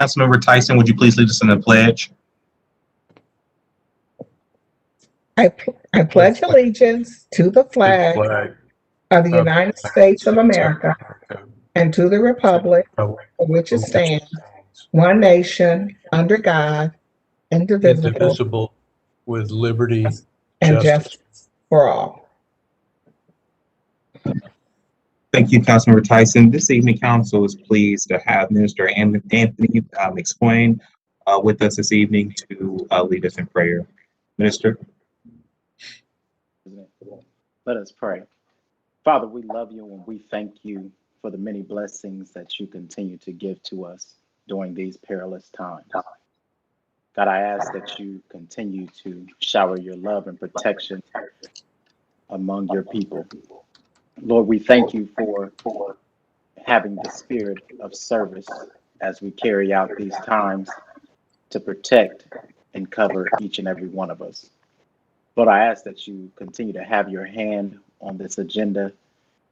Councilmember Tyson, would you please lead us in the pledge? I pledge allegiance to the flag of the United States of America and to the republic for which it stands, one nation, under God, indivisible, with liberty and justice for all. Thank you, Councilmember Tyson. This evening, council is pleased to have Minister Anthony McSwain with us this evening to lead us in prayer. Minister. Let us pray. Father, we love you and we thank you for the many blessings that you continue to give to us during these perilous times. God, I ask that you continue to shower your love and protection among your people. Lord, we thank you for having the spirit of service as we carry out these times to protect and cover each and every one of us. Lord, I ask that you continue to have your hand on this agenda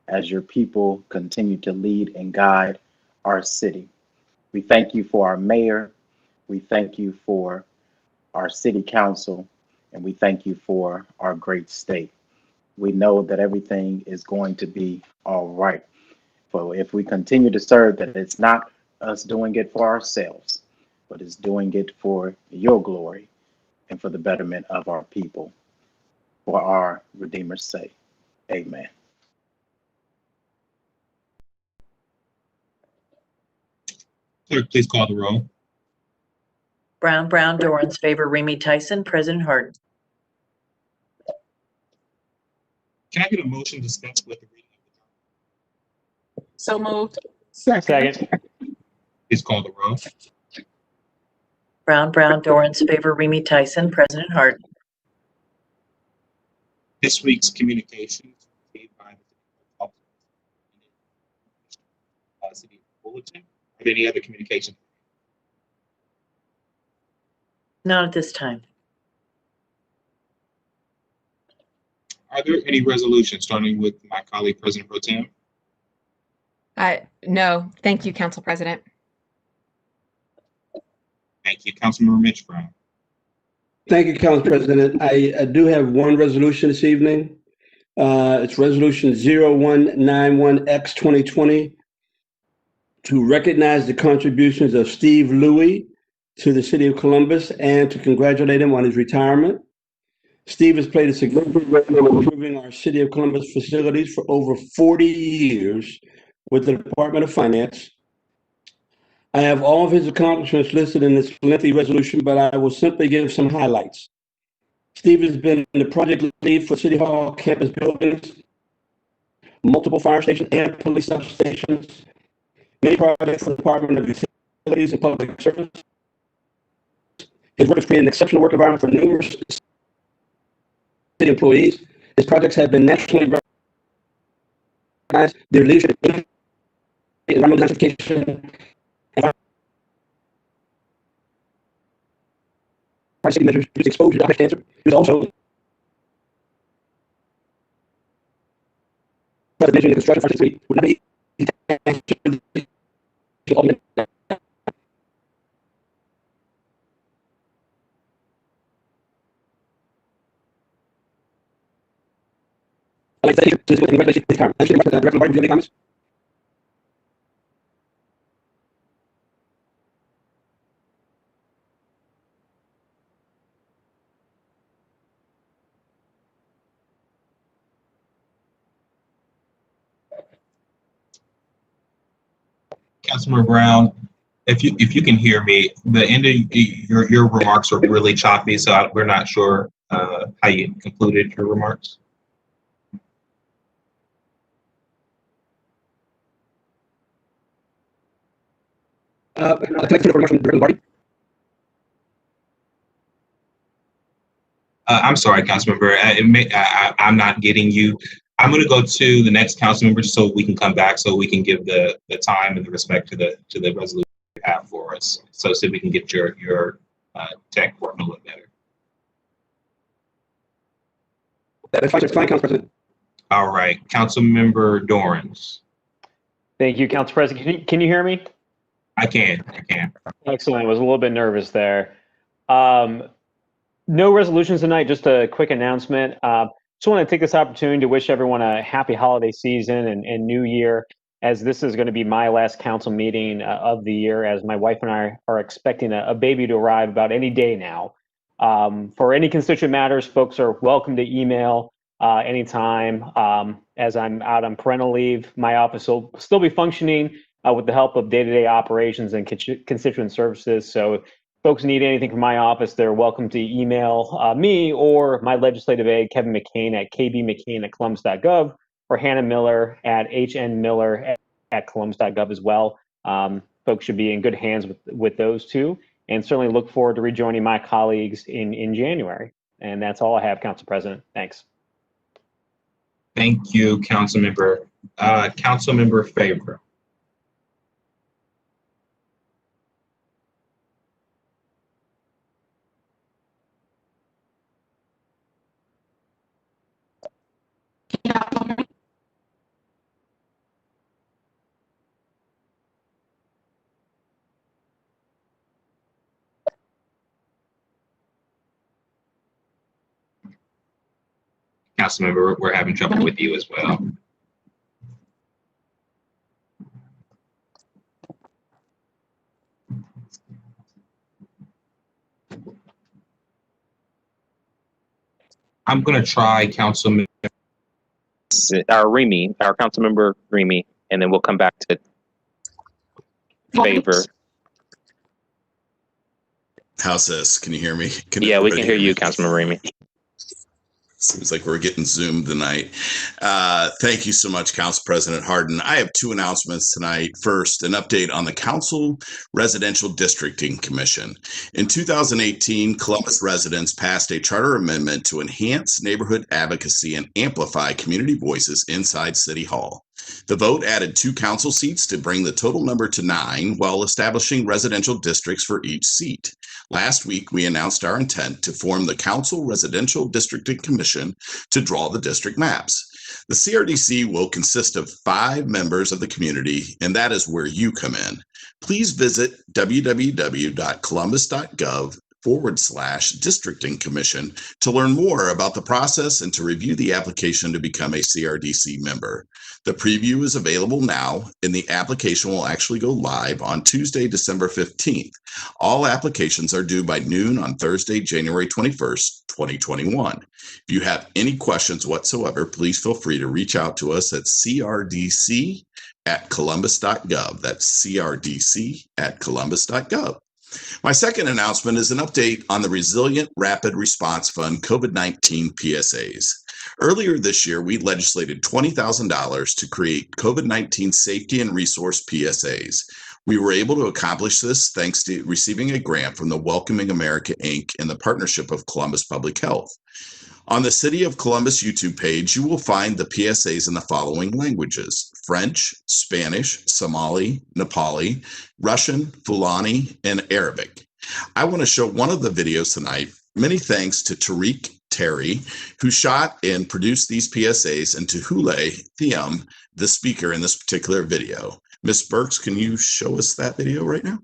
as your people continue to lead and guide our city. We thank you for our mayor. We thank you for our city council, and we thank you for our great state. We know that everything is going to be all right. So if we continue to serve, that it's not us doing it for ourselves, but it's doing it for your glory and for the betterment of our people. For our Redeemer's sake. Amen. Clerk, please call the roll. Brown, Dorans, Favor, Remy, Tyson, President Harden. Can I get a motion to dispense with the reading of the So moved. Second. Please call the roll. Brown, Dorans, Favor, Remy, Tyson, President Harden. This week's communications received by the city bulletin. Are there any other communications? Not at this time. Are there any resolutions, starting with my colleague, President Pro Tem? No, thank you, Council President. Thank you. Councilmember Mitch Brown. Thank you, Council President. I do have one resolution this evening. It's Resolution 0191X 2020 to recognize the contributions of Steve Louie to the City of Columbus and to congratulate him on his retirement. Steve has played a significant role in improving our City of Columbus facilities for over 40 years with the Department of Finance. I have all of his accomplishments listed in this lengthy resolution, but I will simply give some highlights. Steve has been the project lead for City Hall campus buildings, multiple fire stations and police substations, many projects for the Department of Utilities and Public Service. His work has created an exceptional work environment for numerous city employees. His projects have been nationally recognized. Their leadership in environmental identification city measures reduce exposure to cancer. He was also mentioning the construction for city would not be I'd like to thank you to congratulations this time. Director Martin, do you have any comments? Councilmember Brown, if you can hear me, the end of your remarks are really choppy, so we're not sure how you concluded your remarks. I'm sorry, Councilmember. I'm not getting you. I'm going to go to the next council member just so we can come back, so we can give the time and the respect to the resolution you have for us, so we can get your tech working a little better. That's fine, Council President. All right, Council Member Dorans. Thank you, Council President. Can you hear me? I can. Excellent. I was a little bit nervous there. No resolutions tonight, just a quick announcement. Just want to take this opportunity to wish everyone a happy holiday season and new year, as this is going to be my last council meeting of the year, as my wife and I are expecting a baby to arrive about any day now. For any constituent matters, folks are welcome to email anytime. As I'm out on parental leave, my office will still be functioning with the help of day-to-day operations and constituent services. So if folks need anything from my office, they're welcome to email me or my legislative aide, Kevin McCain, at kbmccain@columbus.gov, or Hannah Miller at hnmiller@columbus.gov as well. Folks should be in good hands with those two, and certainly look forward to rejoining my colleagues in January. And that's all I have, Council President. Thanks. Thank you, Councilmember. Councilmember Favor. Councilmember, we're having trouble with you as well. I'm going to try Councilmember. Our Councilmember Remy, and then we'll come back to Favor. How's this? Can you hear me? Yeah, we can hear you, Councilmember Remy. Seems like we're getting Zoom tonight. Thank you so much, Council President Hardin. I have two announcements tonight. First, an update on the Council Residential Districting Commission. In 2018, Columbus residents passed a charter amendment to enhance neighborhood advocacy and amplify community voices inside City Hall. The vote added 2 council seats to bring the total number to 9, while establishing residential districts for each seat. Last week, we announced our intent to form the Council Residential Districting Commission to draw the district maps. The CRDC will consist of 5 members of the community, and that is where you come in. Please visit www.columbus.gov/districting commission to learn more about the process and to review the application to become a CRDC member. The preview is available now, and the application will actually go live on Tuesday, December 15th. All applications are due by noon on Thursday, January 21st, 2021. If you have any questions whatsoever, please feel free to reach out to us at crdc@columbus.gov. That's crdc@columbus.gov. My second announcement is an update on the Resilient Rapid Response Fund COVID-19 PSAs. Earlier this year, we legislated $20,000 to create COVID-19 safety and resource PSAs. We were able to accomplish this thanks to receiving a grant from the Welcoming America, Inc. and the partnership of Columbus Public Health. On the City of Columbus YouTube page, you will find the PSAs in the following languages: French, Spanish, Somali, Nepali, Russian, Fulani, and Arabic. I want to show one of the videos tonight. Many thanks to Tariq Terry, who shot and produced these PSAs, and to Hule Thiam, the speaker in this particular video. Ms. Burks, can you show us that video right now?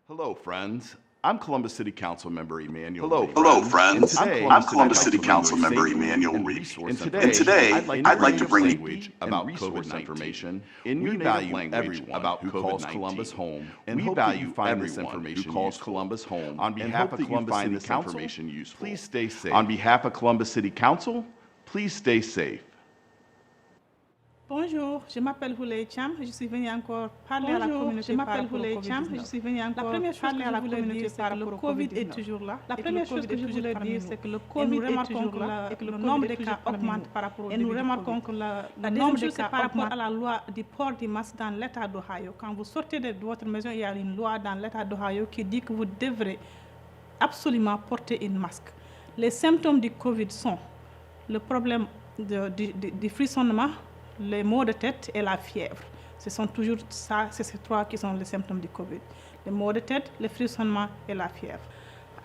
Hello, friends. I'm Columbus City Council Member Emmanuel. Hello, friends. I'm Columbus City Council Member Emmanuel Reed. And today, I'd like to bring language about COVID information. And we value everyone about who calls Columbus home. And we value find this information who calls Columbus home. On behalf of Columbus City Council, please stay safe. On behalf of Columbus City Council, please stay safe. Bonjour, je m'appelle Houlay Cham, je suis venue encore parler à la communauté par rapport au Covid-19. Je suis venue encore parler à la communauté par rapport au Covid est toujours là. La première chose que je voulais dire, c'est que le Covid est toujours là et que le nombre de cas augmente par rapport au début. Et nous remarquons que le nombre de cas par rapport à la loi du port du masque dans l'État d'Ohio. Quand vous sortez de votre maison, il y a une loi dans l'État d'Ohio qui dit que vous devrez absolument porter un masque. Les symptômes du Covid sont le problème du frissonnement, les maux de tête et la fièvre. Ce sont toujours ça, c'est ces 3 qui sont les symptômes du Covid. Les maux de tête, le frissonnement et la fièvre.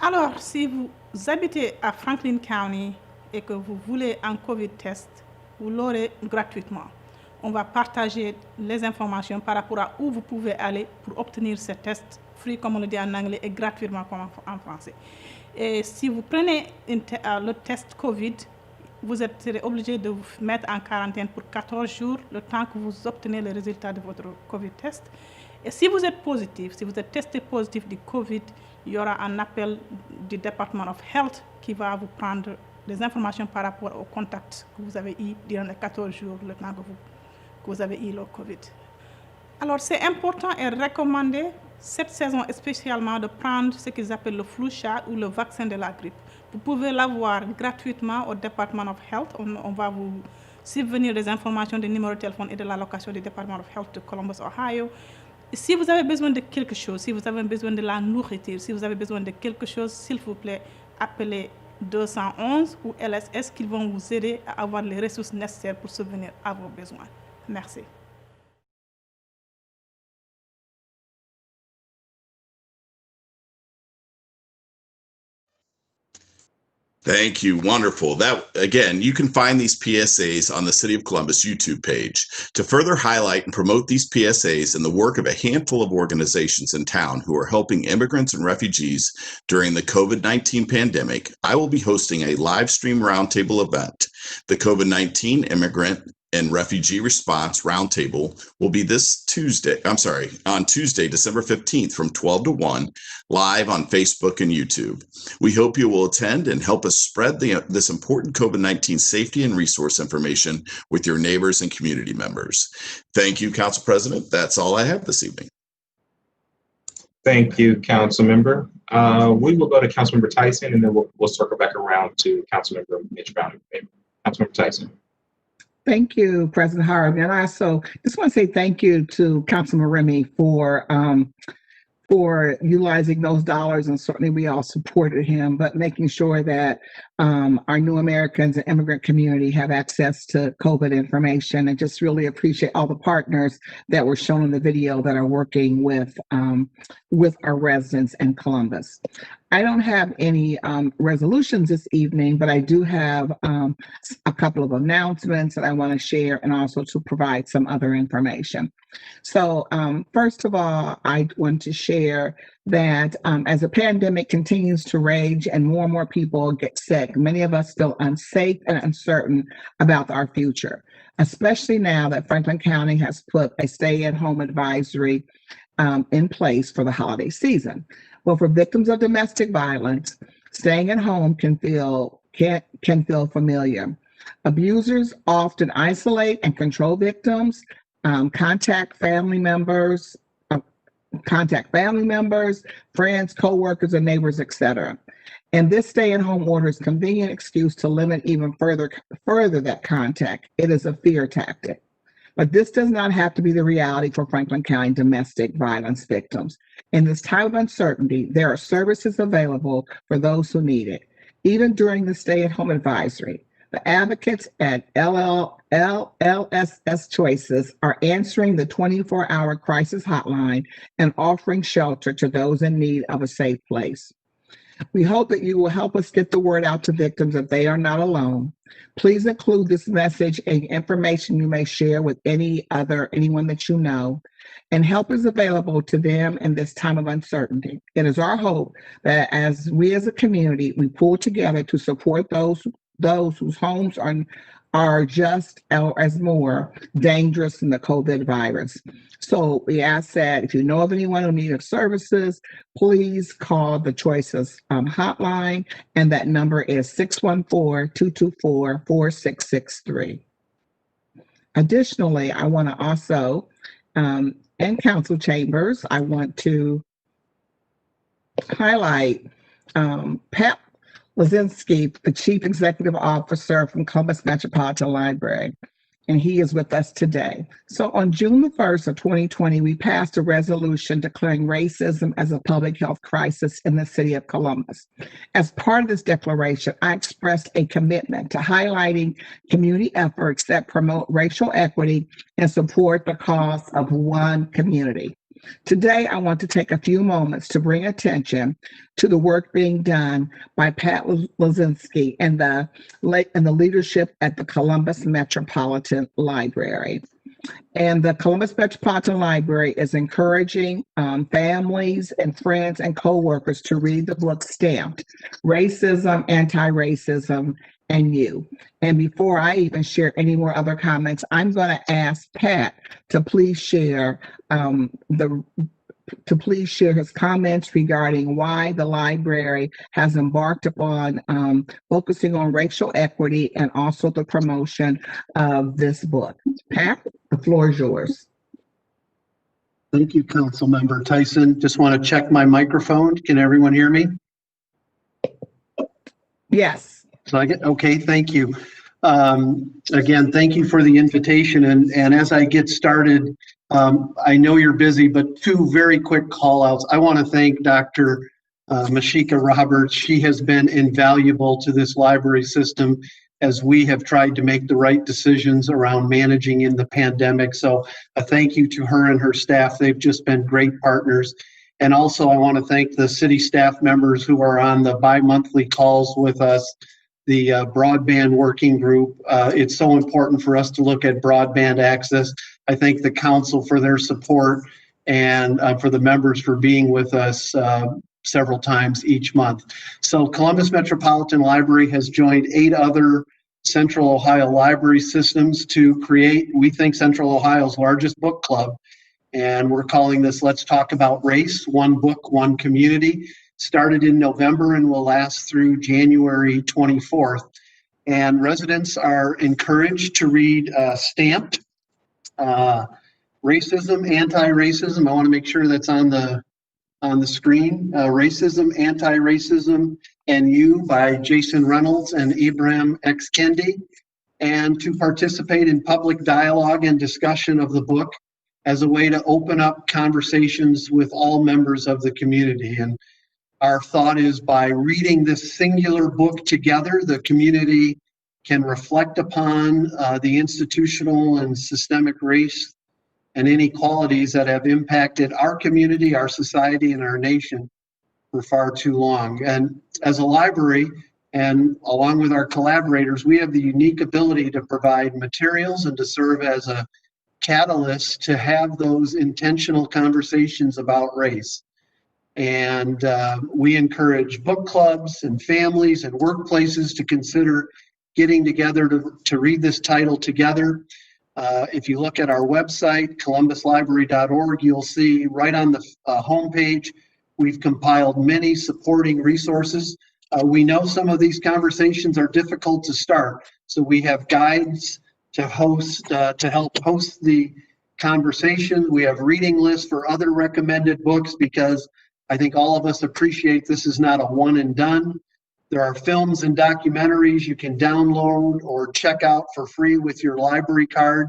Alors, si vous habitez à Franklin County et que vous voulez un Covid test, vous l'aurez gratuitement. On va partager les informations par rapport à où vous pouvez aller pour obtenir ce test free, comme on le dit en anglais, et gratuitement comme en français. Et si vous prenez le test COVID, vous serez obligé de vous mettre en quarantaine pour 14 jours, le temps que vous obtenez le résultat de votre COVID test. Et si vous êtes positif, si vous êtes testé positif du COVID, il y aura un appel du Department of Health qui va vous prendre des informations par rapport au contact que vous avez eu durant les 14 jours, le temps que vous avez eu le COVID. Alors, c'est important et recommandé cette saison spécialement de prendre ce qu'ils appellent le flu shot ou le vaccin de la grippe. Vous pouvez l'avoir gratuitement au Department of Health. On va vous subvenir des informations, des numéros de téléphone et de la location du Department of Health de Columbus, Ohio. Si vous avez besoin de quelque chose, si vous avez besoin de la nourriture, si vous avez besoin de quelque chose, s'il vous plaît, appelez 211 ou LSS qui vont vous aider à avoir les ressources nécessaires pour subvenir à vos besoins. Merci. Thank you. Wonderful. That, again, you can find these PSAs on the City of Columbus YouTube page. To further highlight and promote these PSAs and the work of a handful of organizations in town who are helping immigrants and refugees during the COVID-19 pandemic, I will be hosting a live stream roundtable event. The COVID-19 Immigrant and Refugee Response Roundtable will be on Tuesday, December 15th from 12 to 1, live on Facebook and YouTube. We hope you will attend and help us spread this important COVID-19 safety and resource information with your neighbors and community members. Thank you, Council President. That's all I have this evening. Thank you, Council Member. We will go to Councilmember Tyson, and then we'll circle back around to Councilmember Mitch Brown. Councilmember Tyson. Thank you, President Harvey. And I also just want to say thank you to Councilman Remy for utilizing those dollars, and certainly we all supported him, but making sure that our new Americans and immigrant community have access to COVID information, and just really appreciate all the partners that were shown in the video that are working with our residents in Columbus. I don't have any resolutions this evening, but I do have a couple of announcements that I want to share, and also to provide some other information. So first of all, I want to share that as the pandemic continues to rage and more people get sick, many of us feel unsafe and uncertain about our future, especially now that Franklin County has put a stay-at-home advisory in place for the holiday season. Well, for victims of domestic violence, staying at home can feel familiar. Abusers often isolate and control victims, contact family members, friends, co-workers, and neighbors, etc. And this stay-at-home order is a convenient excuse to limit even further that contact. It is a fear tactic. But this does not have to be the reality for Franklin County domestic violence victims. In this time of uncertainty, there are services available for those who need it. Even during the stay-at-home advisory, the advocates at LLSS Choices are answering the 24-hour crisis hotline and offering shelter to those in need of a safe place. We hope that you will help us get the word out to victims that they are not alone. Please include this message and information you may share with anyone that you know, and help is available to them in this time of uncertainty. It is our hope that as we as a community, we pull together to support those whose homes are just as more dangerous than the COVID virus. So we ask that if you know of anyone who needs services, please call the Choices hotline, and that number is 614-224-4663. Additionally, I want to also, in council chambers, I want to highlight Pat Lazinski, the Chief Executive Officer from Columbus Metropolitan Library, and he is with us today. So on June the 1st of 2020, we passed a resolution declaring racism as a public health crisis in the city of Columbus. As part of this declaration, I expressed a commitment to highlighting community efforts that promote racial equity and support the cause of one community. Today, I want to take a few moments to bring attention to the work being done by Pat Lazinski and the leadership at the Columbus Metropolitan Library. And the Columbus Metropolitan Library is encouraging families and friends and coworkers to read the book stamped Racism, Anti-Racism, and You. And before I even share any more other comments, I'm going to ask Pat to please share his comments regarding why the library has embarked upon focusing on racial equity and also the promotion of this book. Pat, the floor is yours. Thank you, Councilmember Tyson. Just want to check my microphone. Can everyone hear me? Yes. So okay, thank you. Again, thank you for the invitation. And as I get started, I know you're busy, but two very quick call outs. I want to thank Dr. Mashika Roberts. She has been invaluable to this library system as we have tried to make the right decisions around managing in the pandemic. So a thank you to her and her staff. They've just been great partners. And also I want to thank the city staff members who are on the bi-monthly calls with us, the broadband working group. It's so important for us to look at broadband access. I thank the council for their support and for the members for being with us several times each month. So Columbus Metropolitan Library has joined 8 other Central Ohio library systems to create, we think, Central Ohio's largest book club. And we're calling this Let's Talk About Race, One Book, One Community. Started in November and will last through January 24th. And residents are encouraged to read Stamped, Racism, Anti-Racism. I want to make sure that's on the screen. Racism, Anti-Racism, and You by Jason Reynolds and Ibrahim X. Kendi. And to participate in public dialogue and discussion of the book as a way to open up conversations with all members of the community. And our thought is by reading this singular book together, the community can reflect upon the institutional and systemic race and inequalities that have impacted our community, our society, and our nation for far too long. And as a library, and along with our collaborators, we have the unique ability to provide materials and to serve as a catalyst to have those intentional conversations about race. And we encourage book clubs and families and workplaces to consider getting together to read this title together. If you look at our website, columbuslibrary.org, you'll see right on the homepage, we've compiled many supporting resources. We know some of these conversations are difficult to start, so we have guides to help host the conversation. We have reading lists for other recommended books because I think all of us appreciate this is not a one and done. There are films and documentaries you can download or check out for free with your library card.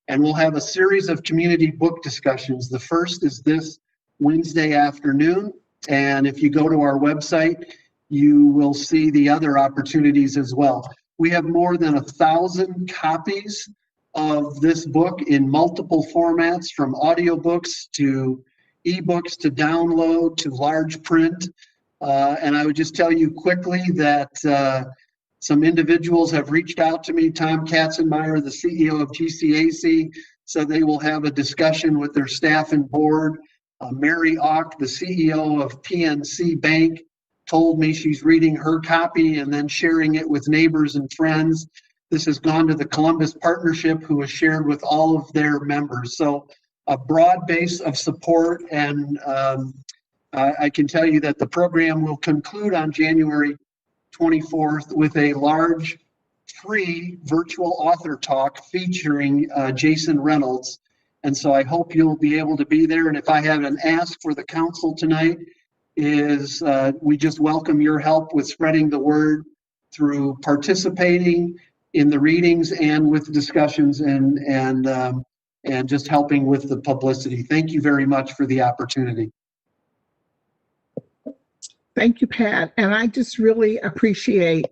And we'll have a series of community book discussions. The first is this Wednesday afternoon. And if you go to our website, you will see the other opportunities as well. We have more than 1,000 copies of this book in multiple formats, from audiobooks to ebooks to download to large print. And I would just tell you quickly that some individuals have reached out to me. Tom Katzenmeyer, the CEO of GCAC, said they will have a discussion with their staff and board. Mary Auck, the CEO of PNC Bank, told me she's reading her copy and then sharing it with neighbors and friends. This has gone to the Columbus Partnership, who has shared with all of their members. So a broad base of support, and I can tell you that the program will conclude on January 24th with a large free virtual author talk featuring Jason Reynolds. And so I hope you'll be able to be there. And if I have an ask for the council tonight, is we just welcome your help with spreading the word through participating in the readings and with discussions and just helping with the publicity. Thank you very much for the opportunity. Thank you, Pat. And I just really appreciate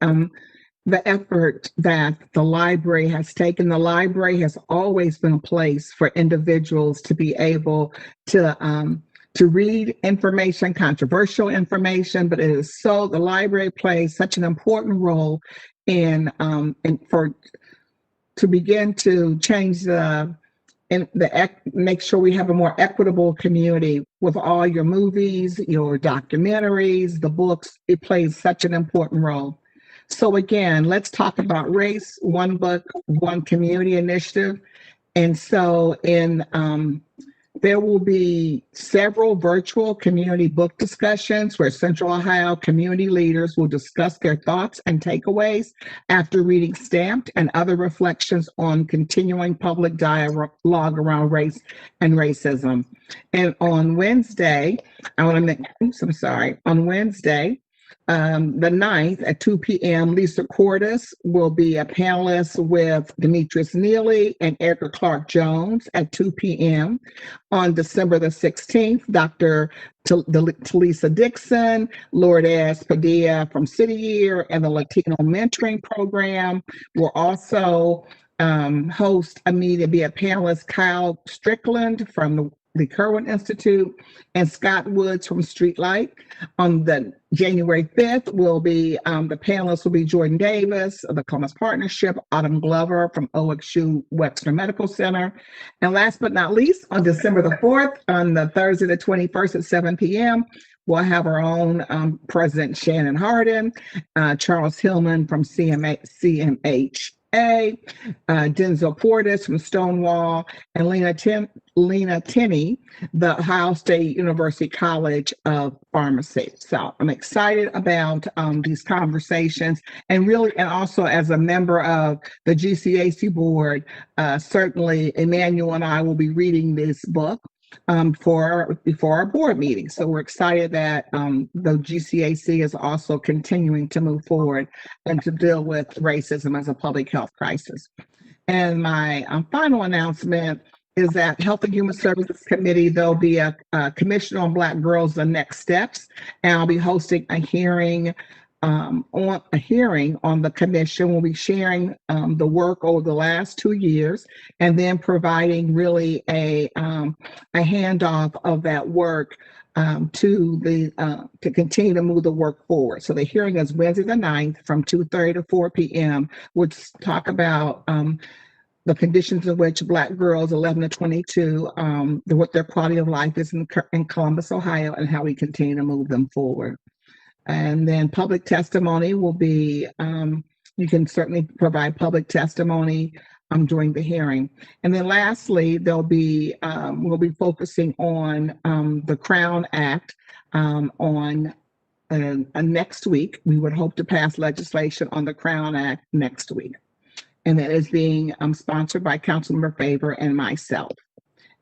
the effort that the library has taken. The library has always been a place for individuals to be able to read information, controversial information, but the library plays such an important role to begin to change make sure we have a more equitable community with all your movies, your documentaries, the books. It plays such an important role. So again, let's talk about race, one book, one community initiative. And so there will be several virtual community book discussions where Central Ohio community leaders will discuss their thoughts and takeaways after reading Stamped and other reflections on continuing public dialogue around race and racism. And on Wednesday, on Wednesday, the 9th at 2 p.m., Lisa Cordes will be a panelist with Demetrius Neely and Erica Clark-Jones at 2 p.m. On December the 16th, Dr. Talisa Dixon, Lourdes Padilla from City Year and the Latino Mentoring Program will also host a meeting, be a panelist, Kyle Strickland from the Kerwin Institute and Scott Woods from Streetlight. On the January 5th, the panelists will be Jordan Davis of the Columbus Partnership, Autumn Glover from OXU Wexner Medical Center. And last but not least, on December the 4th, on the Thursday the 21st at 7 p.m., we'll have our own President Shannon Hardin, Charles Hillman from CMH, Denzel Portis from Stonewall, and Lena Tinney, the Ohio State University College of Pharmacy. So I'm excited about these conversations, and also as a member of the GCAC board, certainly Emmanuel and I will be reading this book before our board meeting. So we're excited that the GCAC is also continuing to move forward and to deal with racism as a public health crisis. And my final announcement is that Health and Human Services Committee, there'll be a Commission on Black Girls, the Next Steps, and I'll be hosting a hearing on the commission. We'll be sharing the work over the last 2 years and then providing really a handoff of that work to continue to move the work forward. So the hearing is Wednesday the 9th from 2:30 to 4 p.m. Which talk about the conditions in which Black girls 11 to 22, what their quality of life is in Columbus, Ohio, and how we continue to move them forward. And then public testimony will be, you can certainly provide public testimony during the hearing. And then lastly, we'll be focusing on the Crown Act on next week. We would hope to pass legislation on the Crown Act next week. And that is being sponsored by Councilmember Favor and myself.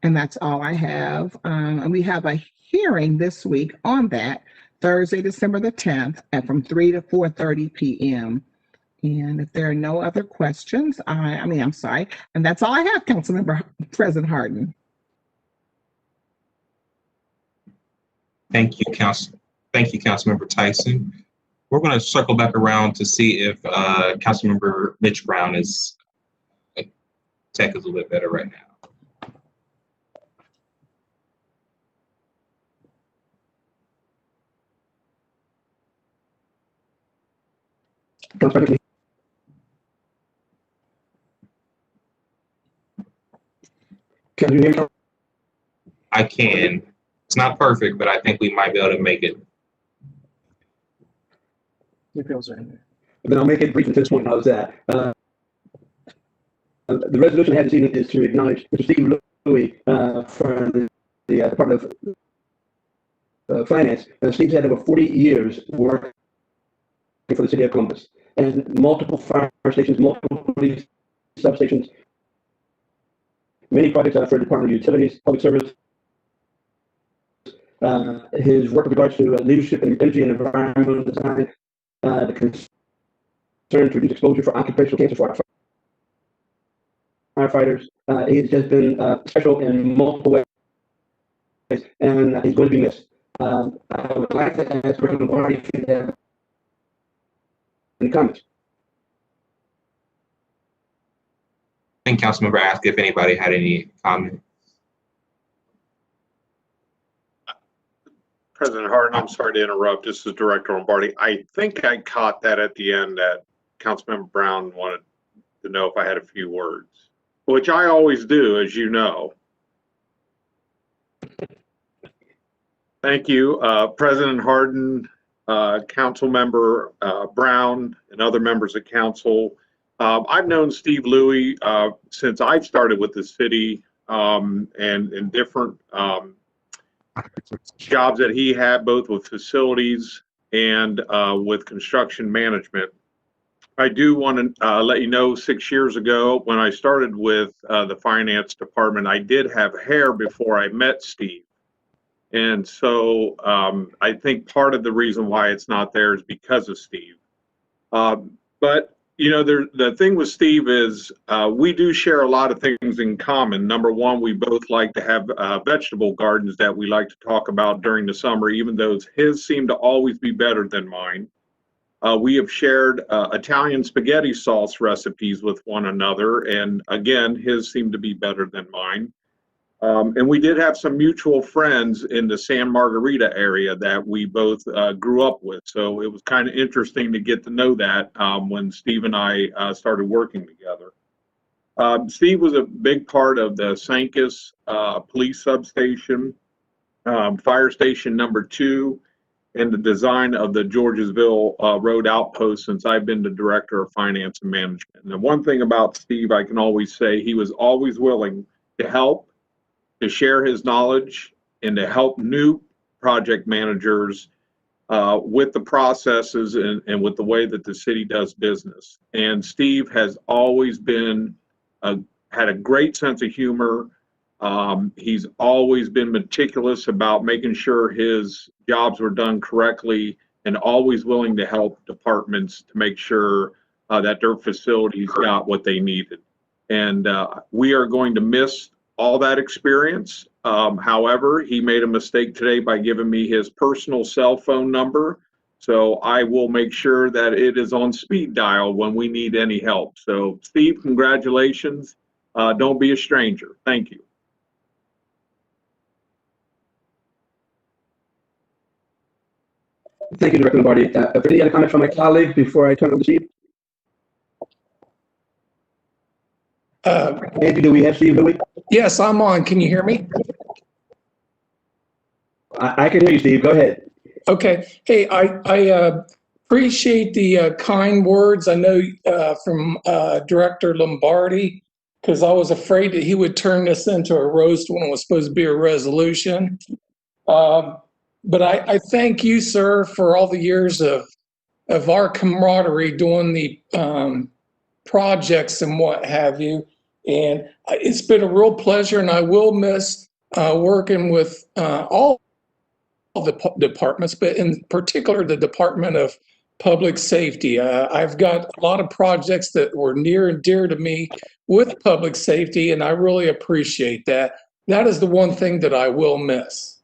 And that's all I have. And we have a hearing this week on that, Thursday, December the 10th, from 3 to 4:30 p.m. And if there are no other questions, I'm sorry. And that's all I have, Councilmember President Hardin. Thank you, Councilmember Tyson. We're going to circle back around to see if Councilmember Mitch Brown is tech is a little bit better right now. Can you hear me? I can. It's not perfect, but I think we might be able to make it. Then I'll make it brief at this point. How's that? The resolution I had this evening is to acknowledge Mr. Steve Louie for the Department of Finance. Steve's had over 40 years working for the city of Columbus, and multiple fire stations, multiple police substations, many projects for the Department of Utilities, Public Service. His work with regards to leadership in energy and environmental design, the concern to reduce exposure for occupational cancer for our firefighters. He's just been special in multiple ways, and he's going to be missed. I would like to ask President Barney if you have any comments. think Councilmember asked if anybody had any comment. President Harden, I'm sorry to interrupt. This is Director Lombardi. I think I caught that at the end that Councilmember Brown wanted to know if I had a few words, which I always do, as you know. Thank you, President Harden, Councilmember Brown, and other members of council. I've known Steve Louie since I've started with the city and in different jobs that he had, both with facilities and with construction management. I do want to let you know 6 years ago when I started with the finance department, I did have hair before I met Steve. And so I think part of the reason why it's not there is because of Steve. But you know, the thing with Steve is we do share a lot of things in common. Number one, we both like to have vegetable gardens that we like to talk about during the summer, even though his seem to always be better than mine. We have shared Italian spaghetti sauce recipes with one another, and again, his seem to be better than mine. And we did have some mutual friends in the San Margarita area that we both grew up with. So it was kind of interesting to get to know that when Steve and I started working together. Steve was a big part of the Sancus police substation, fire station number 2, and the design of the Georgesville Road outpost since I've been the director of finance and management. And the one thing about Steve, I can always say he was always willing to help, to share his knowledge, and to help new project managers with the processes and with the way that the city does business. And Steve has always been, had a great sense of humor. He's always been meticulous about making sure his jobs were done correctly and always willing to help departments to make sure that their facilities got what they needed. And we are going to miss all that experience. However, he made a mistake today by giving me his personal cell phone number. So I will make sure that it is on speed dial when we need any help. So Steve, congratulations. Don't be a stranger. Thank you. Thank you, Director Lombardi. Any other comments from my colleagues before I turn over to Steve? Angie, do we have Steve Louie? Yes, I'm on. Can you hear me? I can hear you, Steve. Go ahead. Okay. Hey, I appreciate the kind words. I know from Director Lombardi, because I was afraid that he would turn this into a roast when it was supposed to be a resolution. But I thank you, sir, for all the years of our camaraderie doing the projects and what have you. And it's been a real pleasure, and I will miss working with all the departments, but in particular the Department of Public Safety. I've got a lot of projects that were near and dear to me with public safety, and I really appreciate that. That is the one thing that I will miss.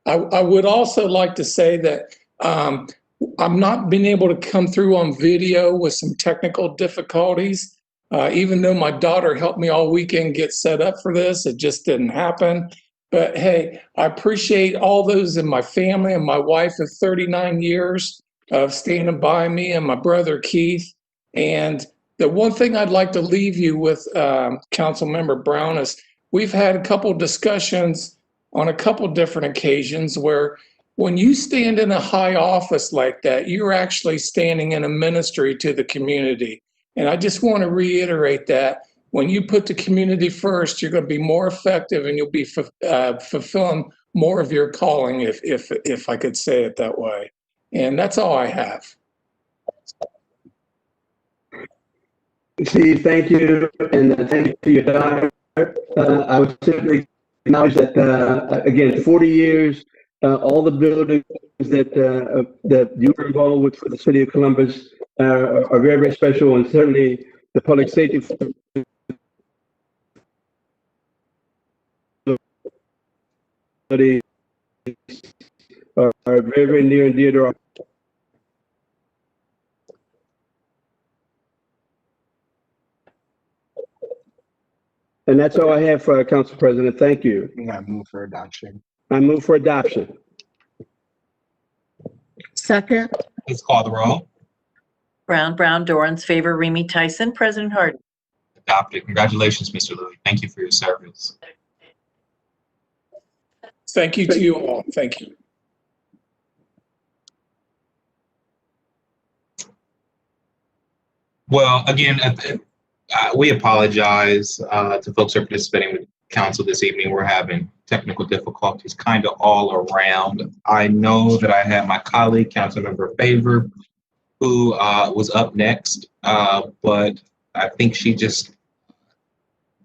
I would also like to say that I'm not being able to come through on video with some technical difficulties. Even though my daughter helped me all weekend get set up for this, it just didn't happen. But hey, I appreciate all those in my family and my wife of 39 years of standing by me, and my brother Keith. And the one thing I'd like to leave you with, Councilmember Brown, is we've had a couple discussions on a couple different occasions where when you stand in a high office like that, you're actually standing in a ministry to the community. And I just want to reiterate that when you put the community first, you're going to be more effective, and you'll be fulfilling more of your calling, if I could say it that way. And that's all I have. Steve, thank you, and thank you for your daughter. I would simply acknowledge that, again, 40 years, all the buildings that you were involved with for the city of Columbus are very, very special, and certainly the public safety are very, very near and dear to our. And that's all I have for Council President. Thank you. I move for adoption. I move for adoption. Second. Please call the roll. Brown, Dorans, Favor, Remy Tyson, President Harden. Adopted. Congratulations, Mr. Louis. Thank you for your service. Thank you to you all. Thank you. Well, again, we apologize to folks who are participating with council this evening. We're having technical difficulties kind of all around. I know that I had my colleague, Councilmember Favor, who was up next, but I think she just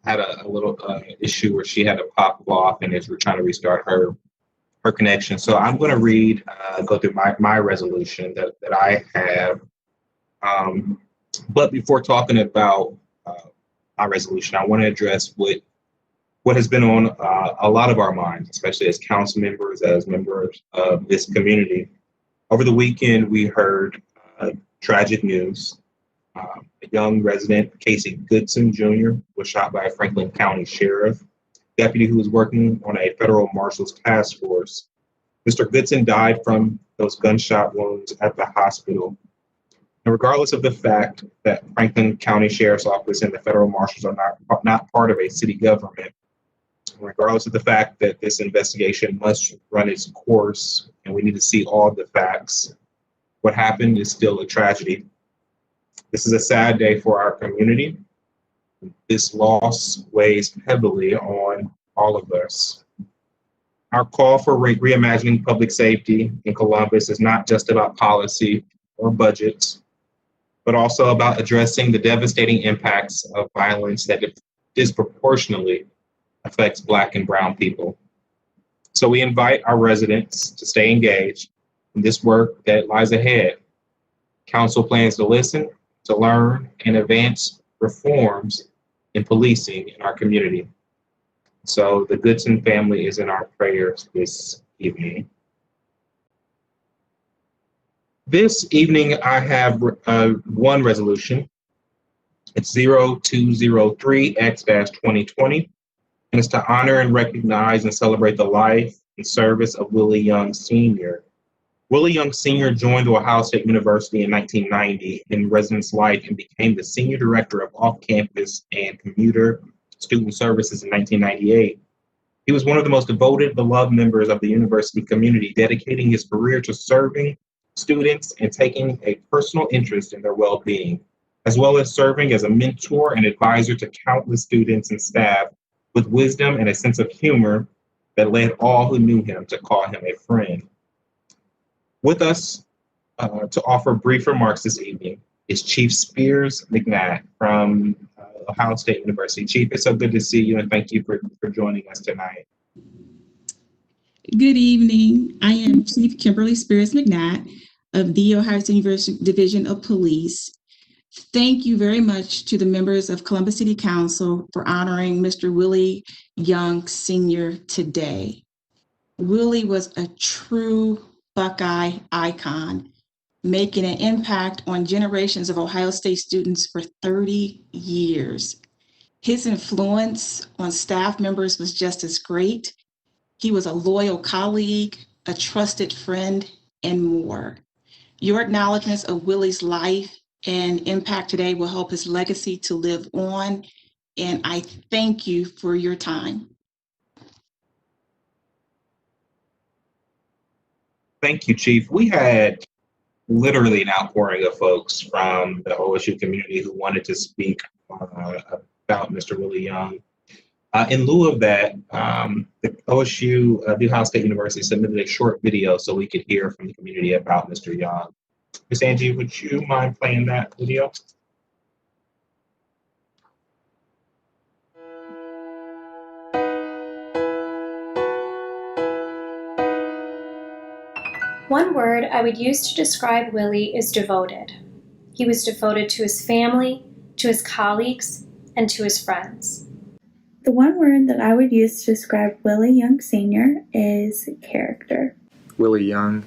had a little issue where she had to pop off, and as we're trying to restart her connection. So I'm going to go through my resolution that I have. But before talking about my resolution, I want to address what has been on a lot of our minds, especially as council members, as members of this community. Over the weekend, we heard tragic news. A young resident, Casey Goodson Jr., was shot by a Franklin County sheriff deputy who was working on a federal marshal's task force. Mr. Goodson died from those gunshot wounds at the hospital. And regardless of the fact that Franklin County Sheriff's Office and the federal marshals are not part of a city government, regardless of the fact that this investigation must run its course and we need to see all the facts, what happened is still a tragedy. This is a sad day for our community. This loss weighs heavily on all of us. Our call for reimagining public safety in Columbus is not just about policy or budgets, but also about addressing the devastating impacts of violence that disproportionately affects Black and Brown people. So we invite our residents to stay engaged in this work that lies ahead. Council plans to listen, to learn, and advance reforms in policing in our community. So the Goodson family is in our prayers this evening. This evening, I have one resolution. It's 0203X-2020, and it's to honor and recognize and celebrate the life and service of Willie Young Sr. Willie Young Sr. joined the Ohio State University in 1990 in residence life and became the Senior Director of Off-Campus and Commuter Student Services in 1998. He was one of the most devoted, beloved members of the university community, dedicating his career to serving students and taking a personal interest in their well-being, as well as serving as a mentor and advisor to countless students and staff with wisdom and a sense of humor that led all who knew him to call him a friend. With us to offer brief remarks this evening is Chief Spears McNatt from Ohio State University. Chief, it's so good to see you, and thank you for joining us tonight. Good evening. I am Chief Kimberly Spears McNatt of the Ohio State University Division of Police. Thank you very much to the members of Columbus City Council for honoring Mr. Willie Young Sr. today. Willie was a true Buckeye icon, making an impact on generations of Ohio State students for 30 years. His influence on staff members was just as great. He was a loyal colleague, a trusted friend, and more. Your acknowledgments of Willie's life and impact today will help his legacy to live on, and I thank you for your time. Thank you, Chief. We had literally an outpouring of folks from the OSU community who wanted to speak about Mr. Willie Young. In lieu of that, the OSU, the Ohio State University, submitted a short video so we could hear from the community about Mr. Young. Ms. Angie, would you mind playing that video? One word I would use to describe Willie is devoted. He was devoted to his family, to his colleagues, and to his friends. The one word that I would use to describe Willie Young Sr. is character. Willie Young,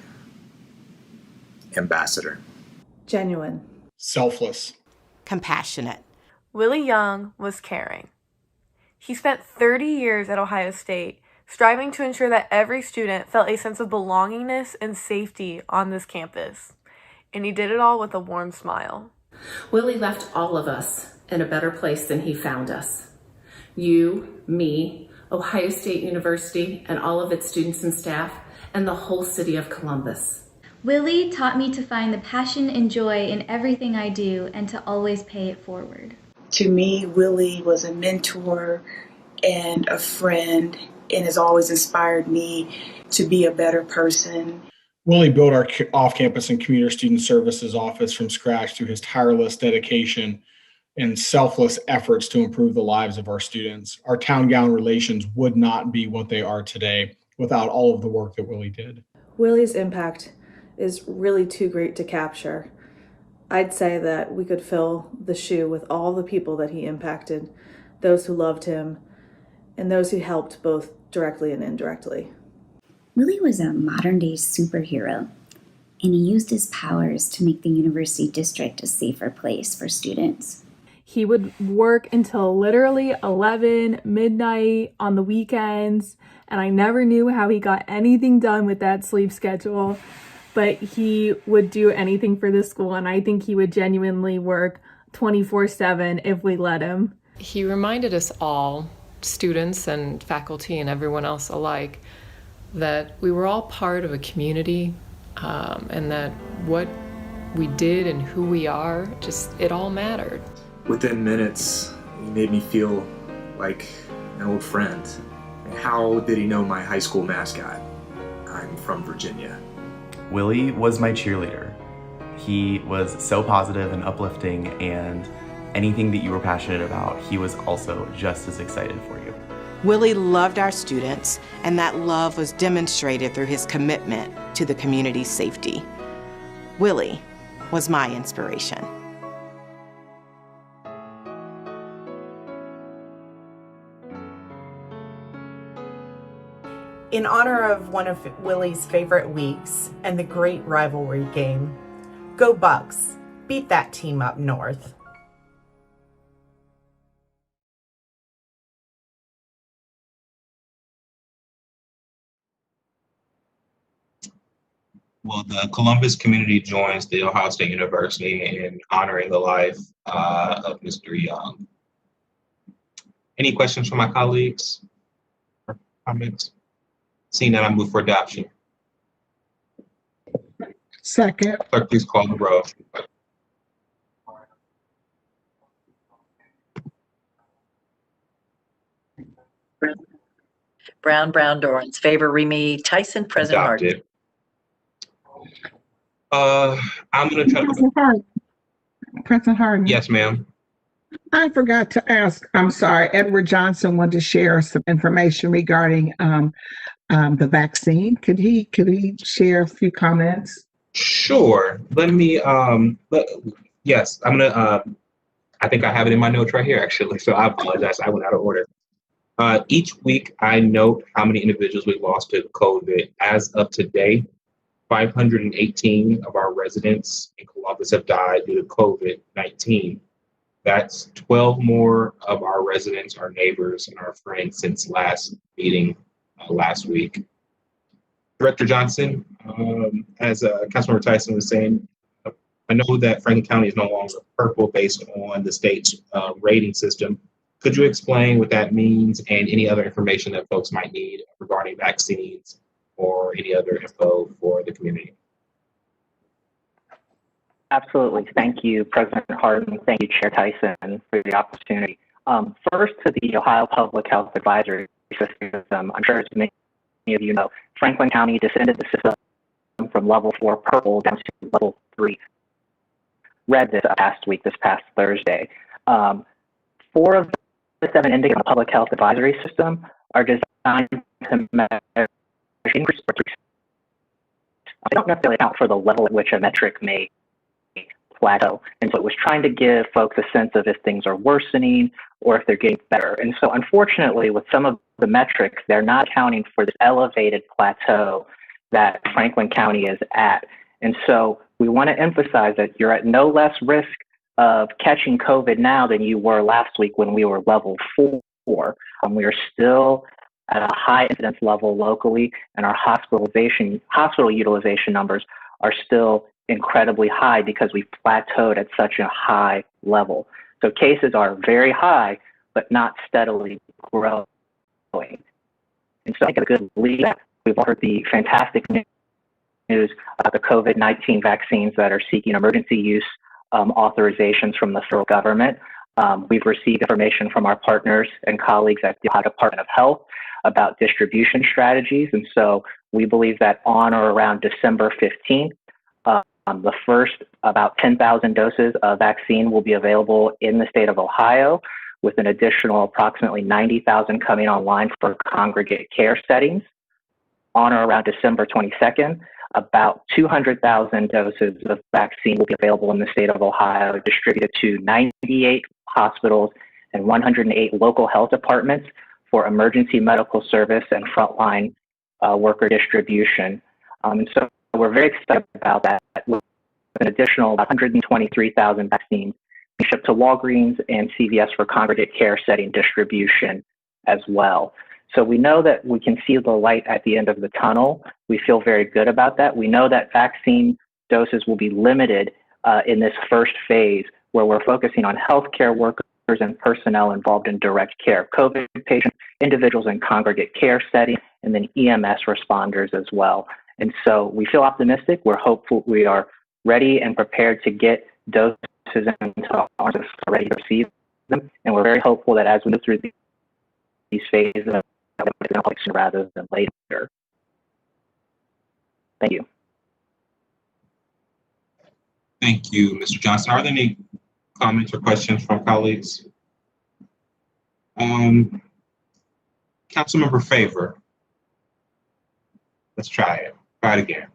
ambassador. Genuine. Selfless. Compassionate. Willie Young was caring. He spent 30 years at Ohio State, striving to ensure that every student felt a sense of belongingness and safety on this campus. And he did it all with a warm smile. Willie left all of us in a better place than he found us. You, me, Ohio State University, and all of its students and staff, and the whole city of Columbus. Willie taught me to find the passion and joy in everything I do and to always pay it forward. To me, Willie was a mentor and a friend and has always inspired me to be a better person. Willie built our off-campus and commuter student services office from scratch through his tireless dedication and selfless efforts to improve the lives of our students. Our town-gown relations would not be what they are today without all of the work that Willie did. Willie's impact is really too great to capture. I'd say that we could fill the shoe with all the people that he impacted, those who loved him, and those who helped both directly and indirectly. Willie was a modern-day superhero, and he used his powers to make the university district a safer place for students. He would work until literally 11 midnight on the weekends, and I never knew how he got anything done with that sleep schedule, but he would do anything for the school, and I think he would genuinely work 24/7 if we let him. He reminded us all, students and faculty and everyone else alike, that we were all part of a community, and that what we did and who we are, it all mattered. Within minutes, he made me feel like an old friend. How did he know my high school mascot? I'm from Virginia. Willie was my cheerleader. He was so positive and uplifting, and anything that you were passionate about, he was also just as excited for you. Willie loved our students, and that love was demonstrated through his commitment to the community's safety. Willie was my inspiration. In honor of one of Willie's favorite weeks and the great rivalry game, go Bucks, beat that team up north. Well, the Columbus community joins the Ohio State University in honoring the life of Mr. Young. Any questions from my colleagues or comments? Seeing that, I move for adoption. Second. Clerk, please call the roll. Brown, Dorans, Favor, Remy, Tyson, President Harden. I'm going to try to. President Harden. Yes, ma'am. I forgot to ask. I'm sorry. Edward Johnson wanted to share some information regarding the vaccine. Could he share a few comments? Sure. Let me. Yes, I'm gonna. I think I have it in my notes right here, actually. So I apologize. I went out of order. Each week, I note how many individuals we lost to COVID. As of today, 518 of our residents in Columbus have died due to COVID-19. That's 12 more of our residents, our neighbors, and our friends since last meeting last week. Director Johnson, as Councilmember Tyson was saying, I know that Franklin County is no longer purple based on the state's rating system. Could you explain what that means and any other information that folks might need regarding vaccines or any other info for the community? Absolutely. Thank you, President Harden. Thank you, Chair Tyson, for the opportunity. First, to the Ohio Public Health Advisory System, I'm sure as many of you know, Franklin County descended the system from level 4 purple down to level 3 red this past Thursday. 4 of the 7 indicated on the Public Health Advisory System are designed to measure increased rates. They don't necessarily account for the level at which a metric may plateau. And so it was trying to give folks a sense of if things are worsening or if they're getting better. And so unfortunately, with some of the metrics, they're not accounting for this elevated plateau that Franklin County is at. And so we want to emphasize that you're at no less risk of catching COVID now than you were last week when we were level 4. before. We are still at a high incidence level locally, and our hospital utilization numbers are still incredibly high because we've plateaued at such a high level. So cases are very high, but not steadily growing. And so I think a good lead, we've heard the fantastic news about the COVID-19 vaccines that are seeking emergency use authorizations from the federal government. We've received information from our partners and colleagues at the Ohio Department of Health about distribution strategies. And so we believe that on or around December 15th, the first about 10,000 doses of vaccine will be available in the state of Ohio, with an additional approximately 90,000 coming online for congregate care settings. On or around December 22nd, about 200,000 doses of vaccine will be available in the state of Ohio, distributed to 98 hospitals and 108 local health departments for emergency medical service and frontline worker distribution. And so we're very excited about that, with an additional 123,000 vaccines being shipped to Walgreens and CVS for congregate care setting distribution as well. So we know that we can see the light at the end of the tunnel. We feel very good about that. We know that vaccine doses will be limited in this first phase, where we're focusing on healthcare workers and personnel involved in direct care, COVID patients, individuals in congregate care setting, and then EMS responders as well. And so we feel optimistic. We're hopeful. We are ready and prepared to get doses into our arms ready to receive them. And we're very hopeful that as we move through these phases, rather than later. Thank you. Thank you, Mr. Johnson. Are there any comments or questions from colleagues? Councilmember Favor. Let's try it. Try it again.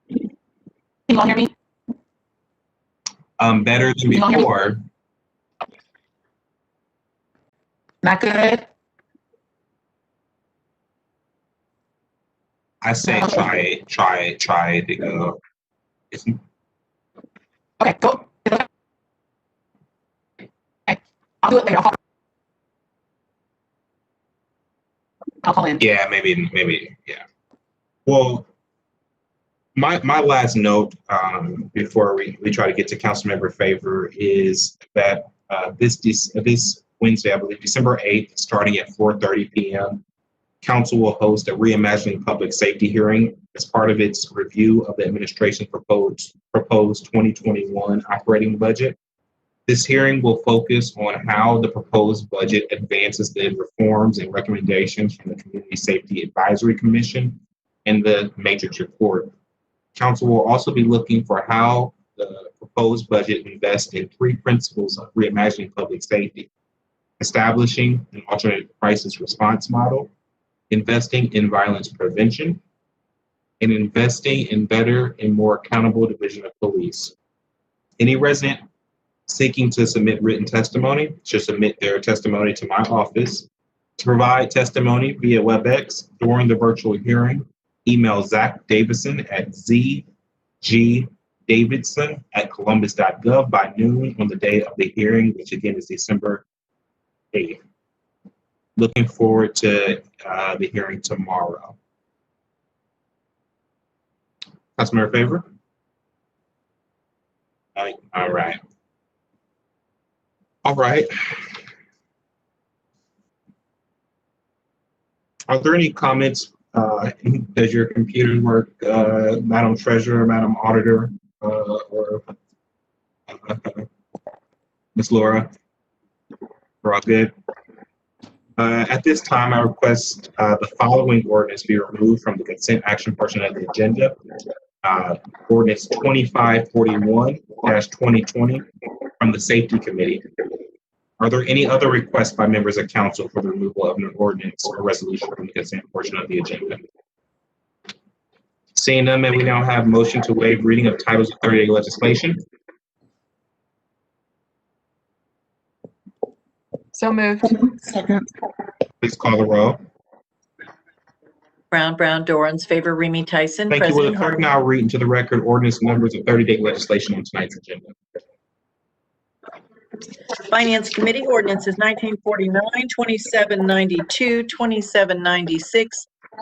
Can you all hear me? Better than before. Not good? I say try it. Okay, go. Okay. I'll do it later. I'll call in. Yeah, maybe, yeah. Well, my last note before we try to get to Councilmember Favor is that this Wednesday, I believe December 8th, starting at 4:30 p.m., Council will host a Reimagining Public Safety hearing as part of its review of the administration's proposed 2021 operating budget. This hearing will focus on how the proposed budget advances the reforms and recommendations from the Community Safety Advisory Commission and the Matrix Report. Council will also be looking for how the proposed budget invests in three principles of reimagining public safety: establishing an alternate crisis response model, investing in violence prevention, and investing in better and more accountable division of police. Any resident seeking to submit written testimony should submit their testimony to my office. To provide testimony via WebEx during the virtual hearing, email Zach Davison at zgdavidson@columbus.gov by noon on the day of the hearing, which again is December 8th. Looking forward to the hearing tomorrow. Councilmember Favor? All right. All right. Are there any comments? Does your computer work, Madam Treasurer, Madam Auditor, or Ms. Laura? We're all good. At this time, I request the following ordinance be removed from the consent action portion of the agenda. Ordinance 2541-2020 from the Safety Committee. Are there any other requests by members of council for the removal of an ordinance or resolution from the consent portion of the agenda? Seeing none, may we now have motion to waive reading of titles of 30-day legislation? So moved. Second. Please call the roll. Brown, Dorans, Favor, Remy Tyson. Thank you. Will the President clerk Harden. now read into the record ordinance numbers of 30-day legislation on tonight's agenda? Finance Committee ordinances 1949, 2792,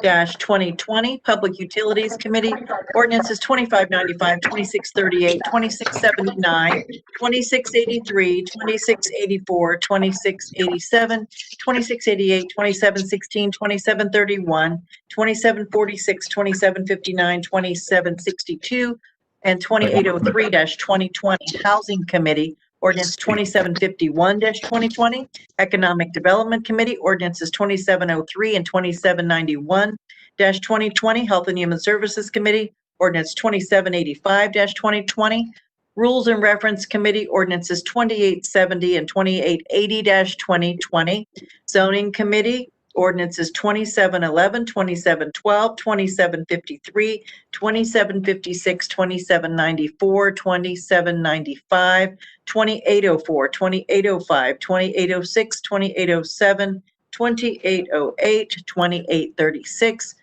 2796-2020. Public Utilities Committee ordinances 2595, 2638, 2679, 2683, 2684, 2687, 2688, 2716, 2731, 2746, 2759, 2762, and 2803-2020. Housing Committee ordinance 2751-2020. Economic Development Committee ordinances 2703 and 2791-2020. Health and Human Services Committee ordinance 2785-2020. Rules and Reference Committee ordinances 2870 and 2880-2020. Zoning Committee ordinances 2711, 2712, 2753, 2756, 2794, 2795, 2804, 2805, 2806, 2807, 2808, 2836,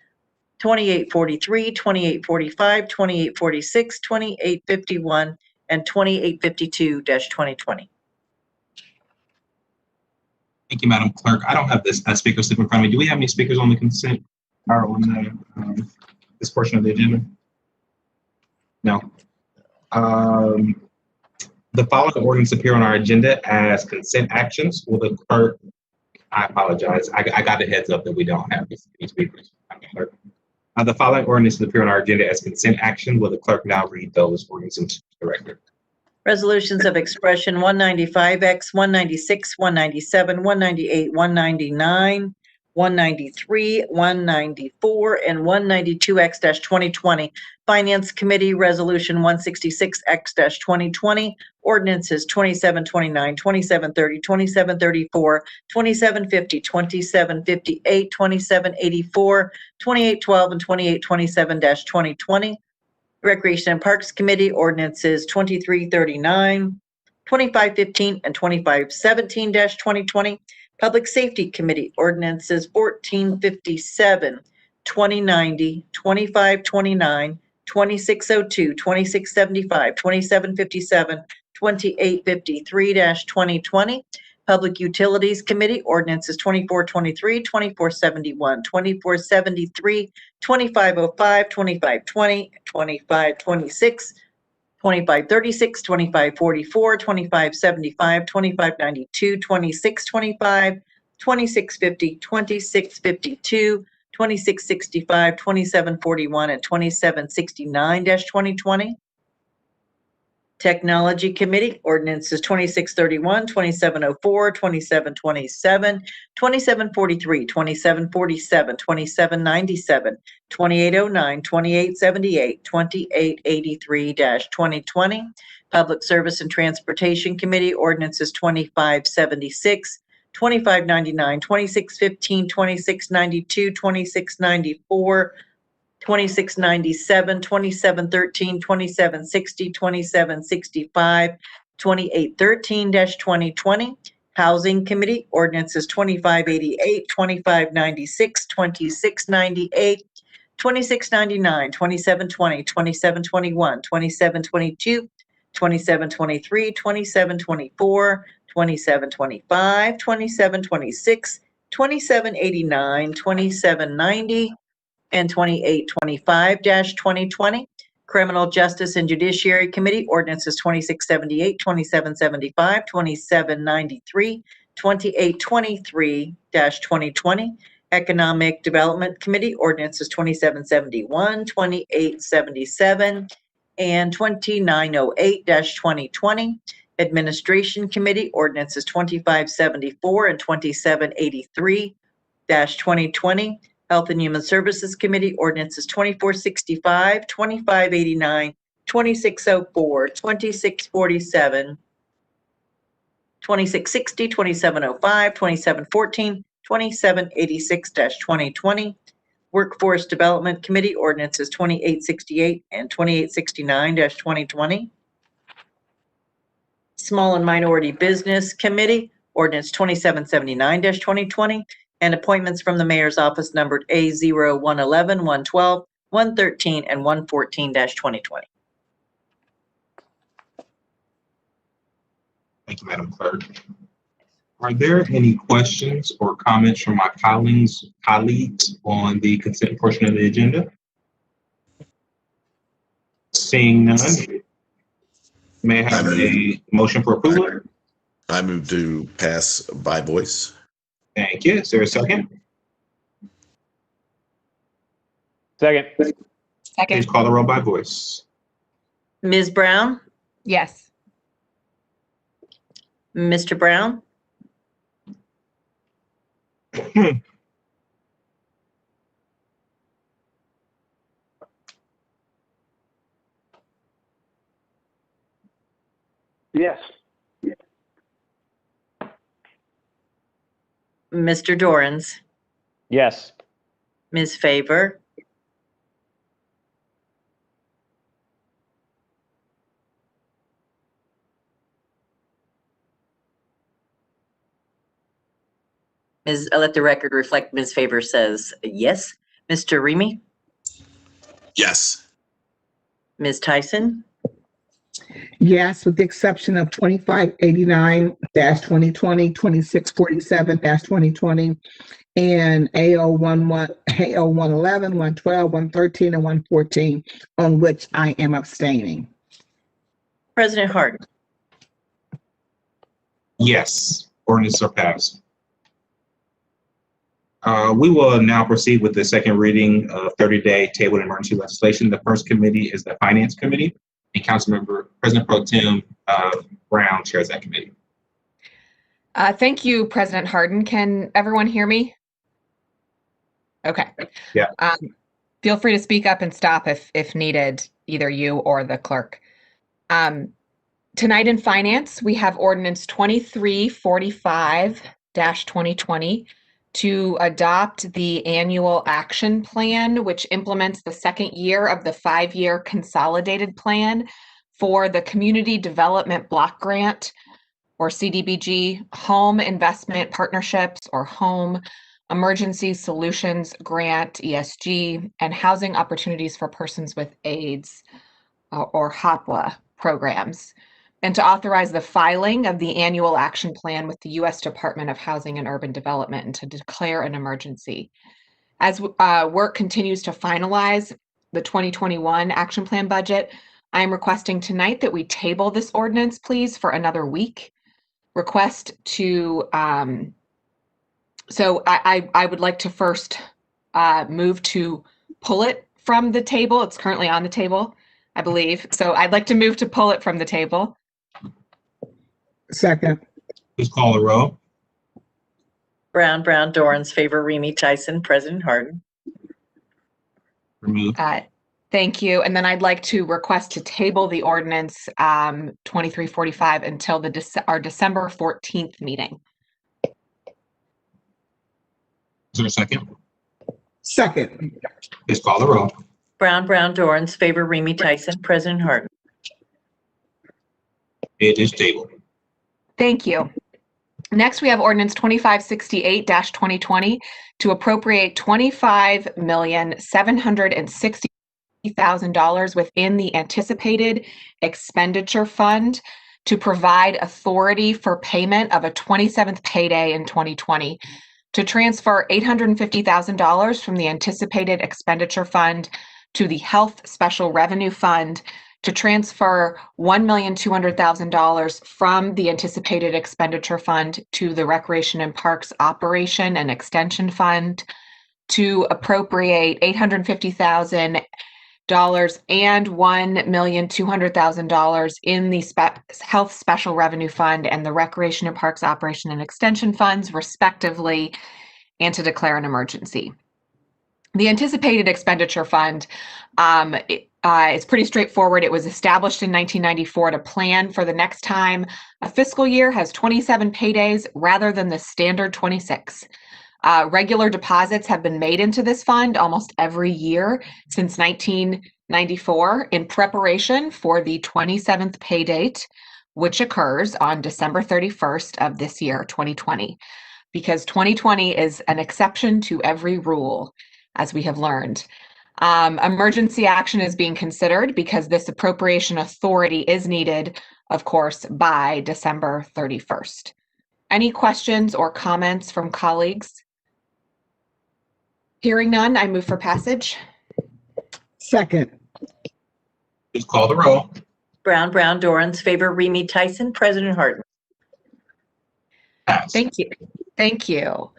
2843, 2845, 2846, 2851, and 2852-2020. Thank you, Madam Clerk. I don't have this speaker slip in front of me. Do we have any speakers on the consent or on the, this portion of the agenda? No. The following ordinance appear on our agenda as consent actions. Will the clerk, I apologize. I got a heads up that we don't have these speakers. The following ordinances appear on our agenda as consent action. Will the clerk now read those ordinances into the record? Resolutions of expression 195X, 196, 197, 198, 199, 193, 194, and 192X-2020. Finance Committee Resolution 166X-2020. Ordinances 2729, 2730, 2734, 2750, 2758, 2784, 2812, and 2827-2020. Recreation and Parks Committee ordinances 2339, 2515, and 2517-2020. Public Safety Committee ordinances 1457, 2090, 2529, 2602, 2675, 2757, 2853-2020. Public Utilities Committee ordinances 2423, 2471, 2473, 2505, 2520, 2526, 2536, 2544, 2575, 2592, 2625, 2650, 2652, 2665, 2741, and 2769-2020. Technology Committee ordinances 2631, 2704, 2727, 2743, 2747, 2797, 2809, 2878, 2883-2020. Public Service and Transportation Committee ordinances 2576, 2599, 2615, 2692, 2694, 2697, 2713, 2760, 2765, 2813-2020. Housing Committee ordinances 2588, 2596, 2698, 2699, 2720, 2721, 2722, 2723, 2724, 2725, 2726, 2789, 2790, and 2825-2020. Criminal Justice and Judiciary Committee ordinances 2678, 2775, 2793, 2823-2020. Economic Development Committee ordinances 2771, 2877, and 2908-2020. Administration Committee ordinances 2574 and 2783-2020. Health and Human Services Committee ordinances 2465, 2589, 2604, 2647, 2660, 2705, 2714, 2786-2020. Workforce Development Committee ordinances 2868 and 2869-2020. Small and Minority Business Committee ordinance 2779-2020. and appointments from the mayor's office numbered A0111, 112, 113, and 114-2020. Thank you, Madam Clerk. Are there any questions or comments from my colleagues on the consent portion of the agenda? Seeing none, may I have a motion for approval? I move to pass by voice. Thank you. Is there a second? Second. Please call the roll by voice. Ms. Brown? Yes. Mr. Brown? Yes. Mr. Dorans? Yes. Ms. Favor? Let the record reflect Ms. Favor says yes. Mr. Remy? Yes. Ms. Tyson? Yes, with the exception of 2589-2020, 2647-2020, and AO111, 112, 113, and 114, on which I am abstaining. President Harden? Yes, ordinance are passed. We will now proceed with the second reading of 30-day tabled emergency legislation. The first committee is the Finance Committee, and Councilmember President Pro Tem Brown chairs that committee. Thank you, President Harden. Can everyone hear me? Okay. Yeah. Feel free to speak up and stop if needed, either you or the clerk. Tonight in Finance, we have Ordinance 2345-2020 to adopt the annual action plan, which implements the second year of the 5-year consolidated plan for the Community Development Block Grant, or CDBG, Home Investment Partnerships, or HOME, Emergency Solutions Grant, ESG, and Housing Opportunities for Persons with AIDS, or HOPWA programs, and to authorize the filing of the annual action plan with the U.S. Department of Housing and Urban Development and to declare an emergency. As work continues to finalize the 2021 action plan budget, I am requesting tonight that we table this ordinance, please, for another week. Request to, so I would like to first move to pull it from the table. It's currently on the table, I believe. So I'd like to move to pull it from the table. Second. Please call the roll. Brown, Dorans, Favor, Remy, Tyson, President Harden. Remove. Thank you. And then I'd like to request to table the ordinance 2345 until our December 14th meeting. Is there a second? Second. Please call the roll. Brown, Dorans, Favor, Remy, Tyson, President Harden. It is tabled. Thank you. Next, we have Ordinance 2568-2020 to appropriate $25,760,000 within the anticipated expenditure fund to provide authority for payment of a 27th payday in 2020, to transfer $850,000 from the anticipated expenditure fund to the Health Special Revenue Fund, to transfer $1,200,000 from the anticipated expenditure fund to the Recreation and Parks Operation and Extension Fund, to appropriate $850,000 and $1,200,000 in the Health Special Revenue Fund and the Recreation and Parks Operation and Extension Funds, respectively, and to declare an emergency. The anticipated expenditure fund, it's pretty straightforward. It was established in 1994 to plan for the next time a fiscal year has 27 paydays rather than the standard 26. Regular deposits have been made into this fund almost every year since 1994 in preparation for the 27th pay date, which occurs on December 31st of this year, 2020. because 2020 is an exception to every rule, as we have learned. Emergency action is being considered because this appropriation authority is needed, of course, by December 31st. Any questions or comments from colleagues? Hearing none, I move for passage. Second. Please call the roll. Brown, Dorans, Favor, Remy, Tyson, President Harden. Thank you. Thank you.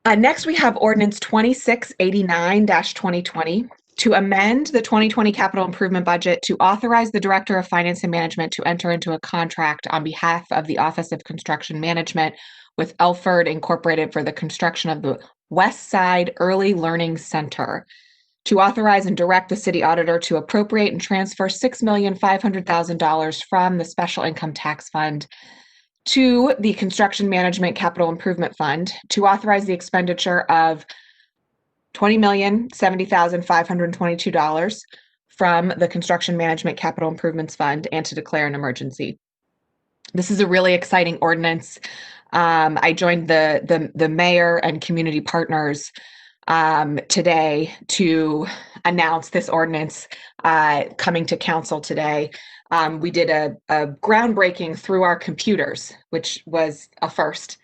Next, we have Ordinance 2689-2020 to amend the 2020 capital improvement budget to authorize the Director of Finance and Management to enter into a contract on behalf of the Office of Construction Management with Elford Incorporated for the construction of the West Side Early Learning Center, to authorize and direct the city auditor to appropriate and transfer $6,500,000 from the Special Income Tax Fund to the Construction Management Capital Improvement Fund, to authorize the expenditure of $20,070,522 from the Construction Management Capital Improvements Fund, and to declare an emergency. This is a really exciting ordinance. I joined the mayor and community partners today to announce this ordinance coming to council today. We did a groundbreaking through our computers, which was a first.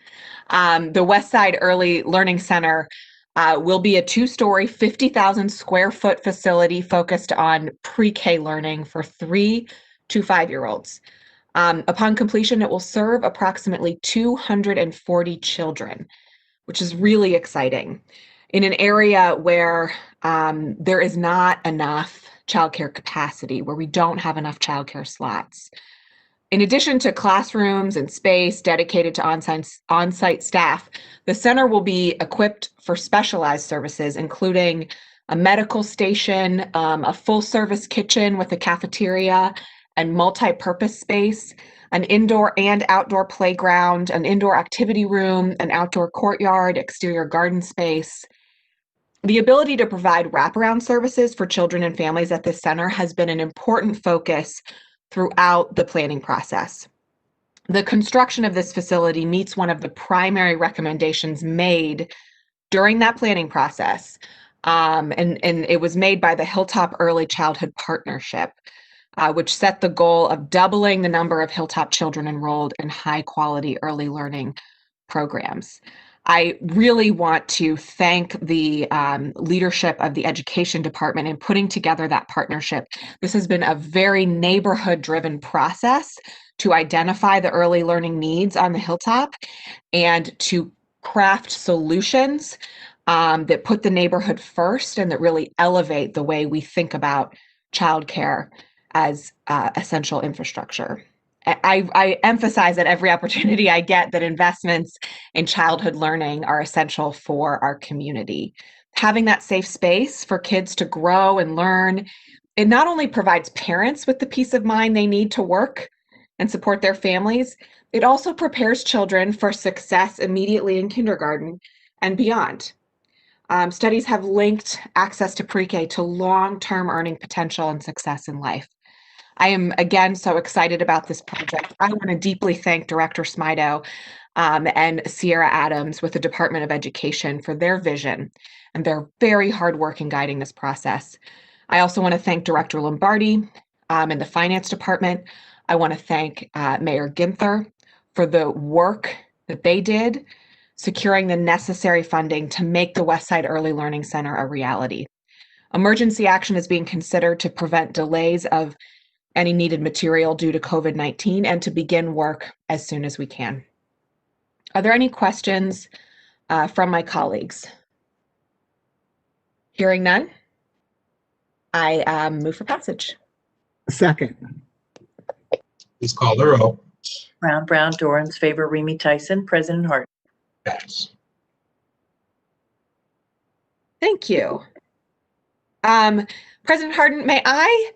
The West Side Early Learning Center will be a 2-story, 50,000 square foot facility focused on pre-K learning for 3 to 5-year-olds. Upon completion, it will serve approximately 240 children, which is really exciting, in an area where there is not enough childcare capacity, where we don't have enough childcare slots. In addition to classrooms and space dedicated to on-site staff, the center will be equipped for specialized services, including a medical station, a full-service kitchen with a cafeteria and multi-purpose space, an indoor and outdoor playground, an indoor activity room, an outdoor courtyard, exterior garden space. The ability to provide wraparound services for children and families at this center has been an important focus throughout the planning process. The construction of this facility meets one of the primary recommendations made during that planning process, and it was made by the Hilltop Early Childhood Partnership, which set the goal of doubling the number of Hilltop children enrolled in high-quality early learning programs. I really want to thank the leadership of the education department in putting together that partnership. This has been a very neighborhood-driven process to identify the early learning needs on the Hilltop and to craft solutions that put the neighborhood first and that really elevate the way we think about childcare as essential infrastructure. I emphasize at every opportunity I get that investments in childhood learning are essential for our community. Having that safe space for kids to grow and learn, it not only provides parents with the peace of mind they need to work and support their families, it also prepares children for success immediately in kindergarten and beyond. Studies have linked access to pre-K to long-term earning potential and success in life. I am, again, so excited about this project. I want to deeply thank Director Smido and Sierra Adams with the Department of Education for their vision and their very hard work in guiding this process. I also want to thank Director Lombardi and the Finance Department. I want to thank Mayor Ginther for the work that they did, securing the necessary funding to make the Westside Early Learning Center a reality. Emergency action is being considered to prevent delays of any needed material due to COVID-19 and to begin work as soon as we can. Are there any questions from my colleagues? Hearing none, I move for passage. Second. Please call the roll. Brown, Dorans, Favor, Remy, Tyson, President Harden. Pass. Thank you. President Harden, may I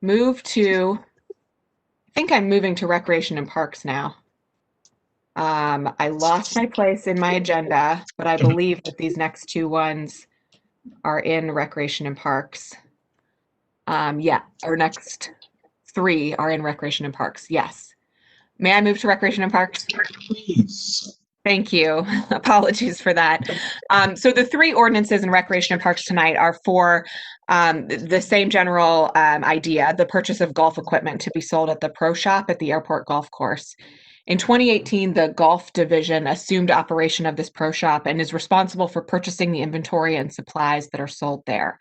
move to, I think I'm moving to Recreation and Parks now. I lost my place in my agenda, but I believe that these next two ones are in Recreation and Parks. Yeah, our next three are in Recreation and Parks, yes. May I move to Recreation and Parks? Please. Thank you. Apologies for that. So the three ordinances in Recreation and Parks tonight are for the same general idea, the purchase of golf equipment to be sold at the pro shop at the airport golf course. In 2018, the golf division assumed operation of this pro shop and is responsible for purchasing the inventory and supplies that are sold there.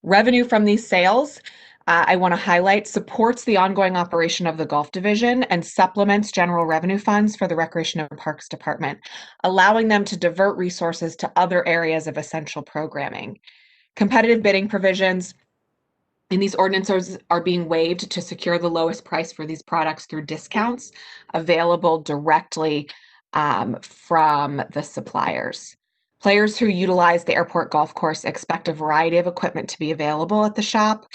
Revenue from these sales, I want to highlight, supports the ongoing operation of the golf division and supplements general revenue funds for the Recreation and Parks Department, allowing them to divert resources to other areas of essential programming. Competitive bidding provisions in these ordinances are being waived to secure the lowest price for these products through discounts available directly from the suppliers. Players who utilize the airport golf course expect a variety of equipment to be available at the shop,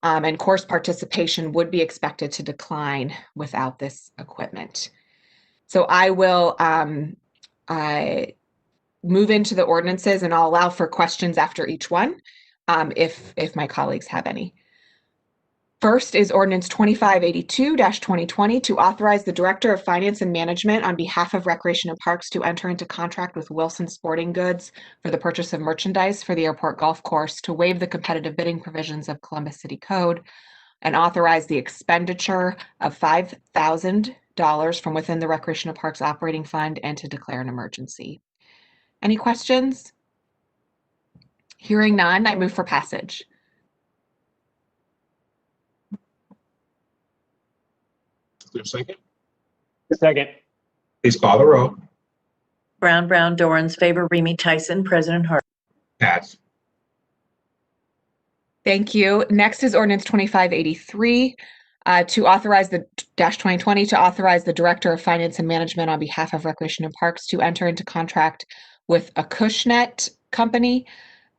and course participation would be expected to decline without this equipment. So I will move into the ordinances, and I'll allow for questions after each one if my colleagues have any. First is Ordinance 2582-2020 to authorize the Director of Finance and Management on behalf of Recreation and Parks to enter into contract with Wilson Sporting Goods for the purchase of merchandise for the airport golf course, to waive the competitive bidding provisions of Columbus City Code, and authorize the expenditure of $5,000 from within the Recreation and Parks operating fund, and to declare an emergency. Any questions? Hearing none, I move for passage. Is there a second? Second. Please call the roll. Brown, Dorans, Favor, Remy, Tyson, President Harden. Pass. Thank you. Next is Ordinance 2583 to authorize the -2020 to authorize the Director of Finance and Management on behalf of Recreation and Parks to enter into contract with Acushnet Company,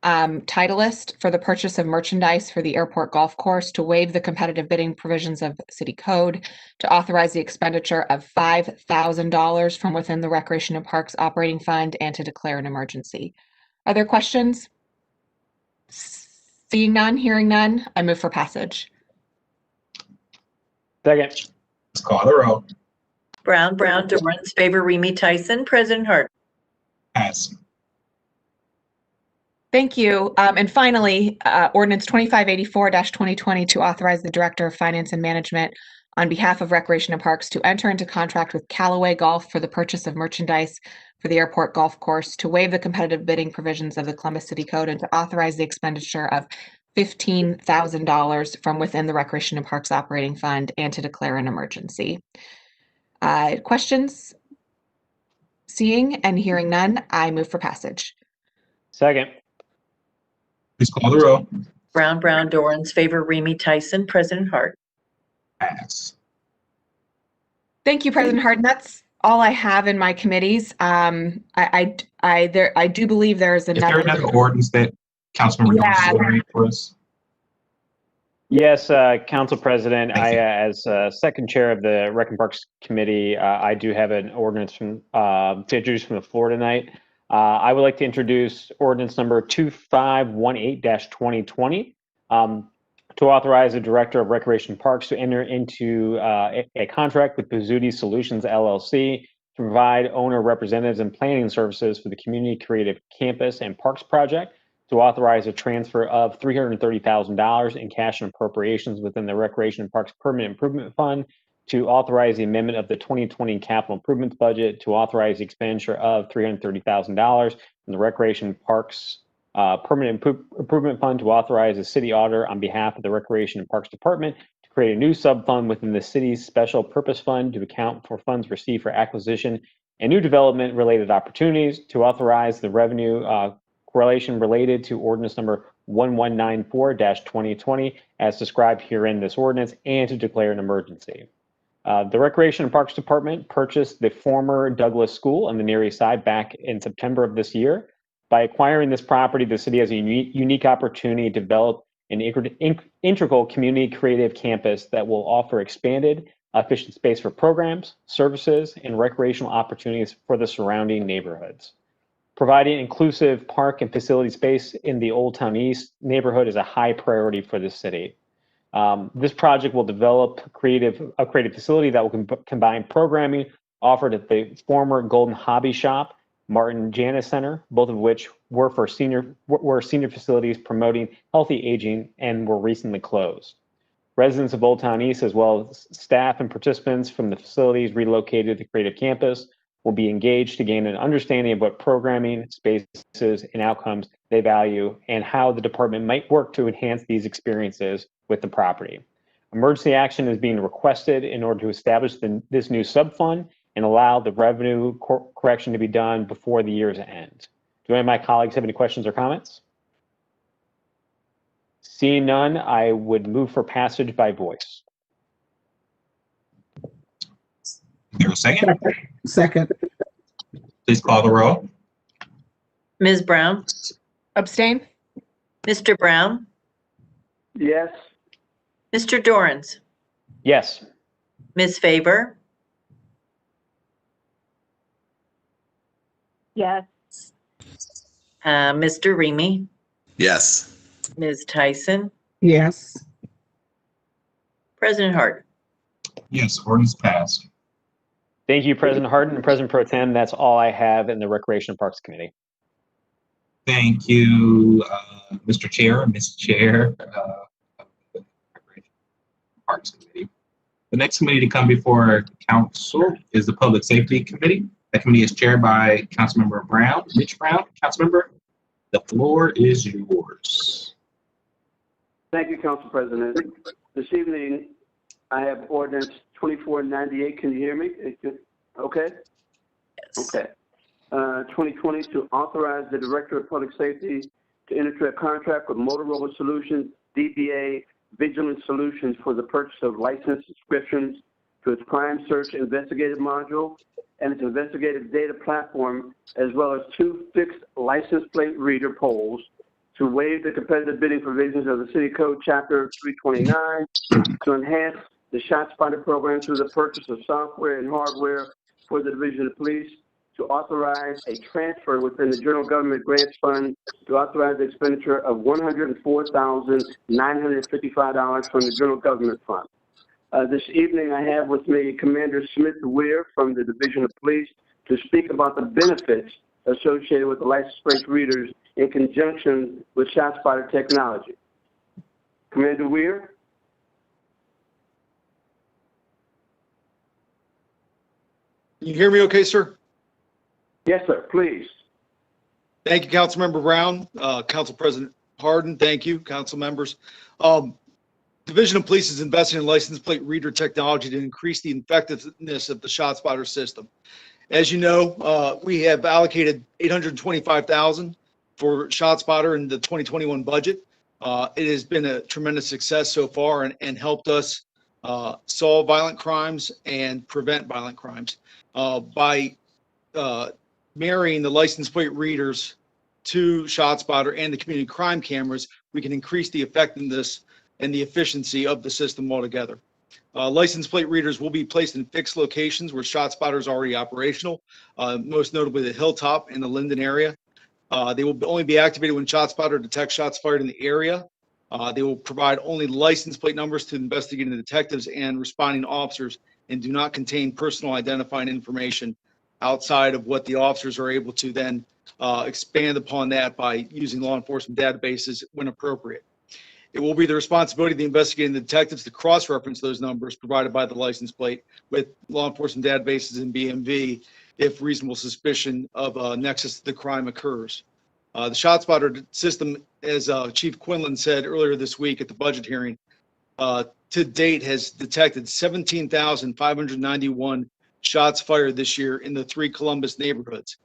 Titleist, for the purchase of merchandise for the airport golf course, to waive the competitive bidding provisions of City Code, to authorize the expenditure of $5,000 from within the Recreation and Parks operating fund, and to declare an emergency. Are there questions? Seeing none, hearing none, I move for passage. Second. Let's call the roll. Brown, Dorans, Favor, Remy, Tyson, President Harden. Pass. Thank you. And finally, Ordinance 2584-2020 to authorize the Director of Finance and Management on behalf of Recreation and Parks to enter into contract with Callaway Golf for the purchase of merchandise for the airport golf course, to waive the competitive bidding provisions of the Columbus City Code, and to authorize the expenditure of $15,000 from within the Recreation and Parks operating fund, and to declare an emergency. Questions? Seeing and hearing none, I move for passage. Second. Please call the roll. Brown, Dorans, Favor, Remy, Tyson, President Harden. Pass. Thank you, President Harden. That's all I have in my committees. I do believe there is Is there another ordinance that Councilmember Dorans is ordering for us? Yes, Council President, as second chair of the Rec and Parks Committee, I do have an ordinance to introduce from the floor tonight. I would like to introduce ordinance number 2518-2020 to authorize the Director of Recreation and Parks to enter into a contract with Pizzuti Solutions LLC to provide owner representatives and planning services for the Community Creative Campus and Parks project, to authorize a transfer of $330,000 in cash and appropriations within the Recreation and Parks Permanent Improvement Fund, to authorize the amendment of the 2020 capital improvements budget, to authorize the expenditure of $330,000 from the Recreation and Parks Permanent Improvement Fund, to authorize the city auditor on behalf of the Recreation and Parks Department to create a new sub-fund within the city's special purpose fund to account for funds received for acquisition and new development related opportunities, to authorize the revenue correlation related to ordinance number 1194-2020 as described here in this ordinance, and to declare an emergency. The Recreation and Parks Department purchased the former Douglas School on the Near East Side back in September of this year. By acquiring this property, the city has a unique opportunity to develop an integral community creative campus that will offer expanded, efficient space for programs, services, and recreational opportunities for the surrounding neighborhoods. Providing inclusive park and facility space in the Old Town East neighborhood is a high priority for the city. This project will develop a creative facility that will combine programming offered at the former Golden Hobby Shop, Martin Janus Center, both of which were senior facilities promoting healthy aging and were recently closed. Residents of Old Town East, as well as staff and participants from the facilities relocated to the Creative Campus, will be engaged to gain an understanding of what programming, spaces, and outcomes they value and how the department might work to enhance these experiences with the property. Emergency action is being requested in order to establish this new subfund and allow the revenue correction to be done before the year's end. Do any of my colleagues have any questions or comments? Seeing none, I would move for passage by voice. Is there a second? Second. Please call the roll. Ms. Brown? Abstain? Mr. Brown? Yes. Mr. Dorans? Yes. Ms. Favor? Yes. Mr. Remy? Yes. Ms. Tyson? Yes. President Hart? Yes, ordinance passed. Thank you, President Harden and President Pro Tem. That's all I have in the Recreation and Parks Committee. Thank you, Mr. Chair, Ms. Chair, Parks Committee. The next committee to come before council is the Public Safety Committee. That committee is chaired by Councilmember Brown, Mitch Brown. Councilmember, the floor is yours. Thank you, Council President. This evening, I have ordinance 2498. Can you hear me? Okay? Yes. Okay. 2020 to authorize the Director of Public Safety to enter into a contract with Motorola Solutions, DBA Vigilant Solutions for the purchase of licensed subscriptions to its Crime Search Investigative Module and its Investigative Data Platform, as well as 2 fixed license plate reader polls to waive the competitive bidding provisions of the City Code Chapter 329 to enhance the ShotSpotter program through the purchase of software and hardware for the Division of Police, to authorize a transfer within the General Government Grants Fund to authorize the expenditure of $104,955 from the General Government Fund. This evening, I have with me Commander Smith Weir from the Division of Police to speak about the benefits associated with the license plate readers in conjunction with ShotSpotter technology. Commander Weir? Can you hear me okay, sir? Yes, sir, please. Thank you, Councilmember Brown, Council President Harden. Thank you, council members. Division of Police is investing in license plate reader technology to increase the effectiveness of the ShotSpotter system. As you know, we have allocated $825,000 for ShotSpotter in the 2021 budget. It has been a tremendous success so far and helped us solve violent crimes and prevent violent crimes. By marrying the license plate readers to ShotSpotter and the community crime cameras, we can increase the effectiveness and the efficiency of the system altogether. License plate readers will be placed in fixed locations where ShotSpotter is already operational, most notably the Hilltop and the Linden area. They will only be activated when ShotSpotter detects shots fired in the area. They will provide only license plate numbers to investigating detectives and responding officers and do not contain personal identifying information outside of what the officers are able to then expand upon that by using law enforcement databases when appropriate. It will be the responsibility of the investigating detectives to cross-reference those numbers provided by the license plate with law enforcement databases and BMV if reasonable suspicion of a nexus to the crime occurs. The ShotSpotter system, as Chief Quinlan said earlier this week at the budget hearing, to date has detected 17,591 shots fired this year in the 3 Columbus neighborhoods.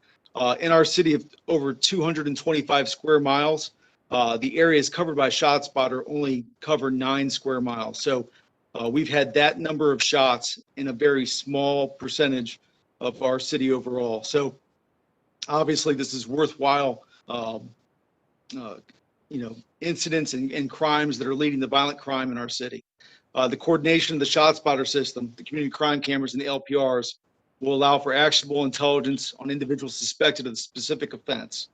In our city of over 225 square miles, the areas covered by ShotSpotter only cover 9 square miles. So we've had that number of shots in a very small percentage of our city overall. So obviously this is worthwhile, incidents and crimes that are leading to violent crime in our city. The coordination of the ShotSpotter system, the community crime cameras, and the LPRs will allow for actionable intelligence on individuals suspected of a specific offense.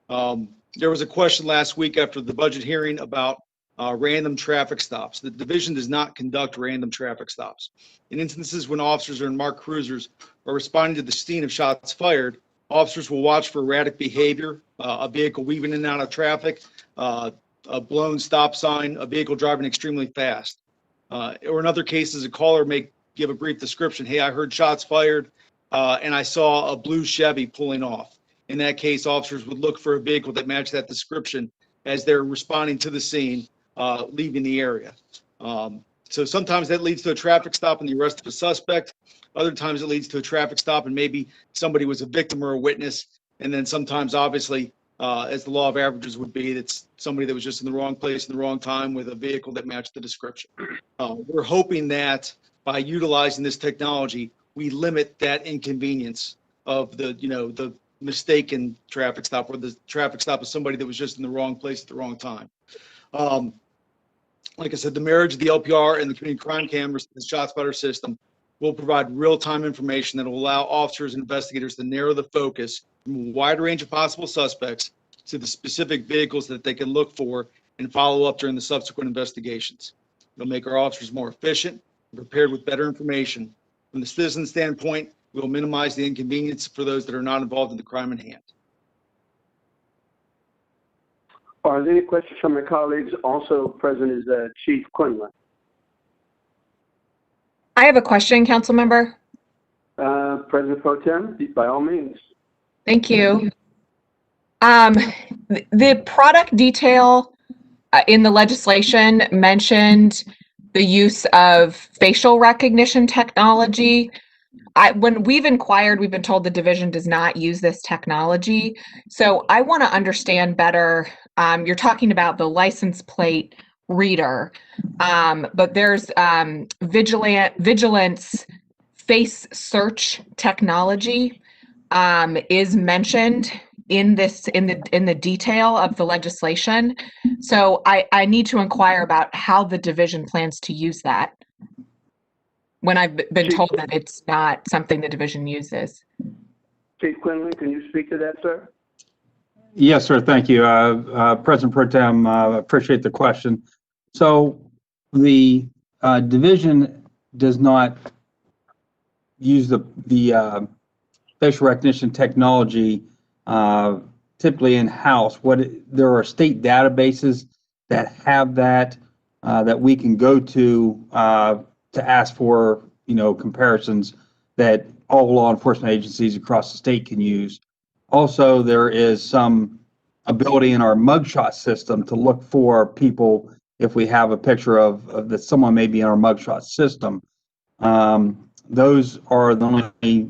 There was a question last week after the budget hearing about random traffic stops. The division does not conduct random traffic stops. In instances when officers or in marked cruisers are responding to the scene of shots fired, officers will watch for erratic behavior, a vehicle weaving in and out of traffic, a blown stop sign, a vehicle driving extremely fast. Or in other cases, a caller may give a brief description. Hey, I heard shots fired and I saw a blue Chevy pulling off. In that case, officers would look for a vehicle that matched that description as they're responding to the scene, leaving the area. So sometimes that leads to a traffic stop and the arrest of a suspect. Other times it leads to a traffic stop and maybe somebody was a victim or a witness. And then sometimes, obviously, as the law of averages would be, it's somebody that was just in the wrong place in the wrong time with a vehicle that matched the description. We're hoping that by utilizing this technology, we limit that inconvenience of the mistaken traffic stop, or the traffic stop of somebody that was just in the wrong place at the wrong time. Like I said, the marriage of the LPR and the community crime cameras, the ShotSpotter system, will provide real-time information that will allow officers and investigators to narrow the focus from a wide range of possible suspects to the specific vehicles that they can look for and follow up during the subsequent investigations. It'll make our officers more efficient and prepared with better information. From the citizen standpoint, we'll minimize the inconvenience for those that are not involved in the crime in hand. Are there any questions from my colleagues? Also present is Chief Quinlan. I have a question, council member. President Pro Tem, by all means. Thank you. The product detail in the legislation mentioned the use of facial recognition technology. When we've inquired, we've been told the division does not use this technology. So I want to understand better. You're talking about the license plate reader, but there's vigilance face search technology is mentioned in the detail of the legislation. So I need to inquire about how the division plans to use that, when I've been told that it's not something the division uses. Chief Quinlan, can you speak to that, sir? Yes, sir. Thank you. President Pro Tem, appreciate the question. So the division does not use the facial recognition technology typically in-house. There are state databases that have that we can go to ask for, comparisons that all law enforcement agencies across the state can use. Also, there is some ability in our mugshot system to look for people if we have a picture of that someone may be in our mugshot system. Those are the only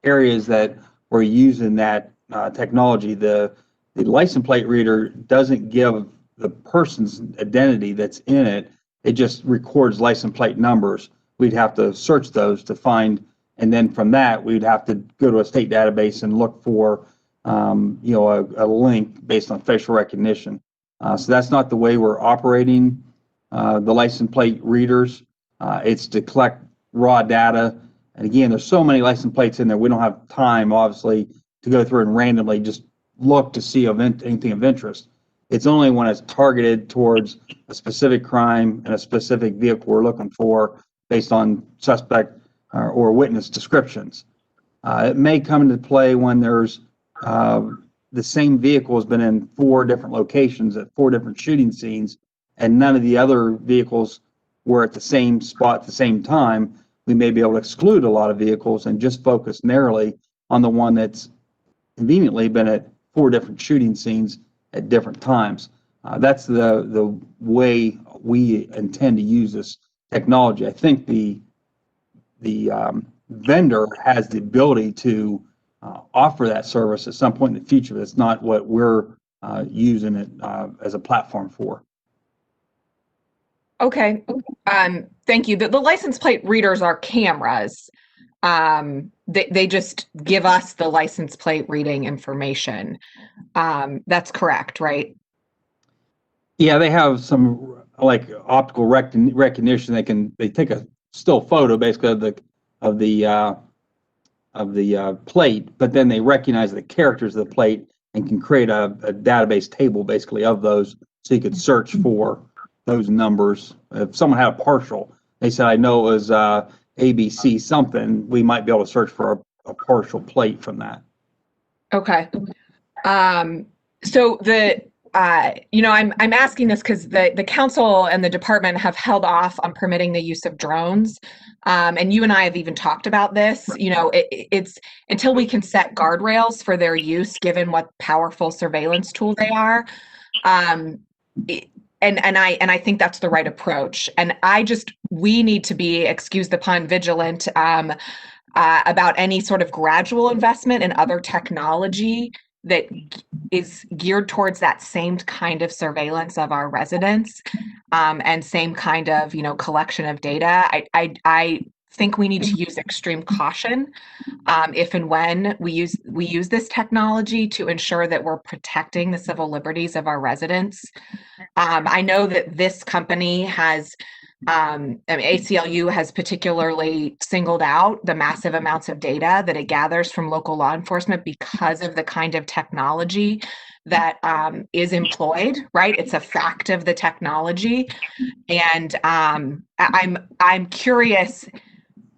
areas that we're using that technology. The license plate reader doesn't give the person's identity that's in it. It just records license plate numbers. We'd have to search those to find, and then from that, we'd have to go to a state database and look for, a link based on facial recognition. So that's not the way we're operating the license plate readers. It's to collect raw data. And again, there's so many license plates in there, we don't have time, obviously, to go through and randomly just look to see anything of interest. It's only when it's targeted towards a specific crime and a specific vehicle we're looking for based on suspect or witness descriptions. It may come into play when there's the same vehicle has been in 4 different locations at 4 different shooting scenes, and none of the other vehicles were at the same spot at the same time. We may be able to exclude a lot of vehicles and just focus narrowly on the one that's conveniently been at 4 different shooting scenes at different times. That's the way we intend to use this technology. I think the vendor has the ability to offer that service at some point in the future, but it's not what we're using it as a platform for. Okay, thank you. The license plate readers are cameras. They just give us the license plate reading information. That's correct, right? Yeah, they have some like optical recognition. They take a still photo basically of the plate, but then they recognize the characters of the plate and can create a database table basically of those, so you could search for those numbers. If someone had a partial, they said, I know it was ABC something, we might be able to search for a partial plate from that. Okay. So I'm asking this because the council and the department have held off on permitting the use of drones. And you and I have even talked about this. It's until we can set guardrails for their use, given what powerful surveillance tool they are. And I think that's the right approach. And we need to be, excuse the pun, vigilant about any sort of gradual investment in other technology that is geared towards that same kind of surveillance of our residents, and same kind of, collection of data. I think we need to use extreme caution if and when we use this technology to ensure that we're protecting the civil liberties of our residents. I know that this company has, ACLU has particularly singled out the massive amounts of data that it gathers from local law enforcement because of the kind of technology that is employed, right? It's a fact of the technology. And I'm curious,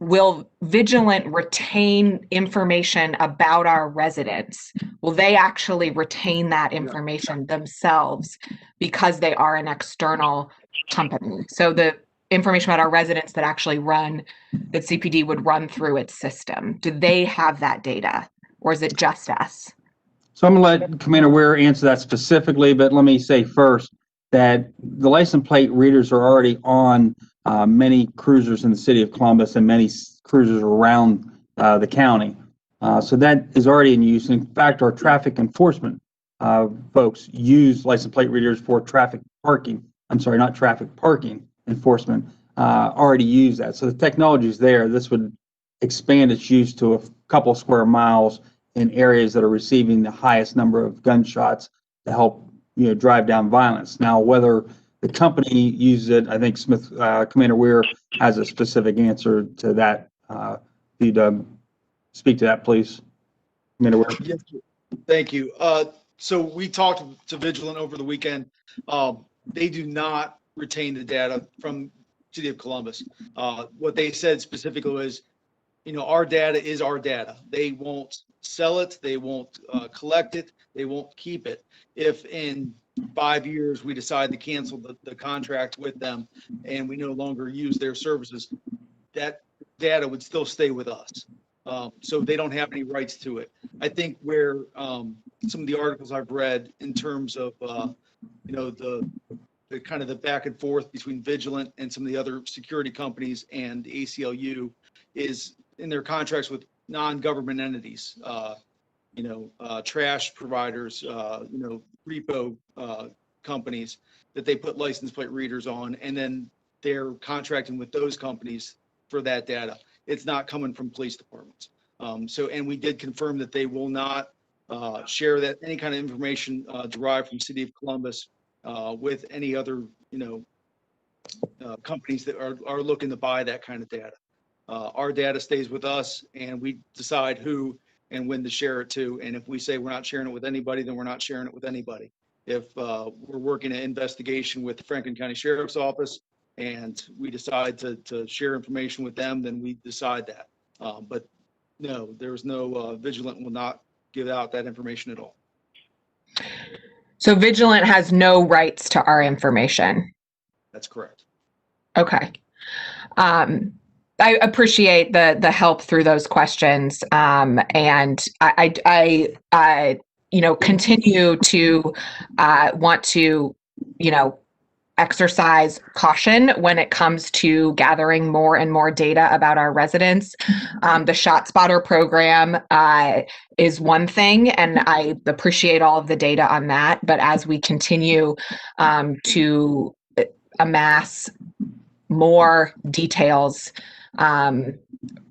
will Vigilant retain information about our residents? Will they actually retain that information themselves because they are an external company? So the information about our residents that actually that CPD would run through its system, do they have that data, or is it just us? So I'm going to let Commander Ware answer that specifically, but let me say first that the license plate readers are already on many cruisers in the city of Columbus and many cruisers around the county. So that is already in use. In fact, our traffic enforcement folks use license plate readers for parking enforcement, already use that. So the technology is there. This would expand its use to a couple of square miles in areas that are receiving the highest number of gunshots to help drive down violence. Now, whether the company uses it, I think Commander Weir has a specific answer to that. If you'd speak to that, please, Commander Weir. Yes, thank you. So we talked to Vigilant over the weekend. They do not retain the data from City of Columbus. What they said specifically was, our data is our data. They won't sell it. They won't collect it. They won't keep it. If in 5 years we decide to cancel the contract with them and we no longer use their services, that data would still stay with us. So they don't have any rights to it. I think where some of the articles I've read in terms of, the kind of the back and forth between Vigilant and some of the other security companies and the ACLU is in their contracts with non-government entities, trash providers, repo companies that they put license plate readers on, and then they're contracting with those companies for that data. It's not coming from police departments. And we did confirm that they will not share any kind of information derived from City of Columbus with any other, companies that are looking to buy that kind of data. Our data stays with us, and we decide who and when to share it to. And if we say we're not sharing it with anybody, then we're not sharing it with anybody. If we're working an investigation with the Franklin County Sheriff's Office and we decide to share information with them, then we decide that. But no, there's no Vigilant will not give out that information at all. So Vigilant has no rights to our information. That's correct. Okay. I appreciate the help through those questions. And I continue to want to, exercise caution when it comes to gathering more and more data about our residents. The ShotSpotter program is one thing, and I appreciate all of the data on that. But as we continue to amass more details,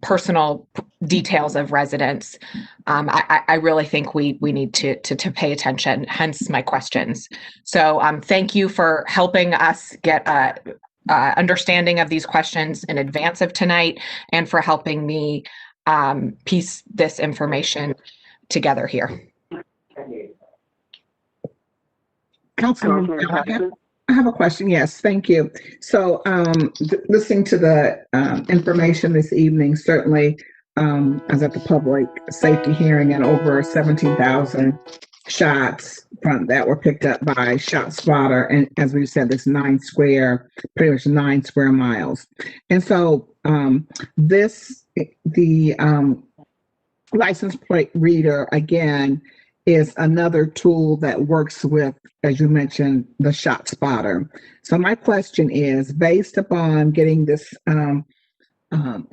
personal details of residents, I really think we need to pay attention, hence my questions. So thank you for helping us get understanding of these questions in advance of tonight, and for helping me piece this information together here. Councilman, I have a question. Yes, thank you. So, listening to the information this evening, certainly, I was at the public safety hearing, and over 17,000 shots that were picked up by ShotSpotter, and as we said, this pretty much 9 square miles. And so, the license plate reader again is another tool that works with, as you mentioned, the ShotSpotter. So my question is, based upon getting this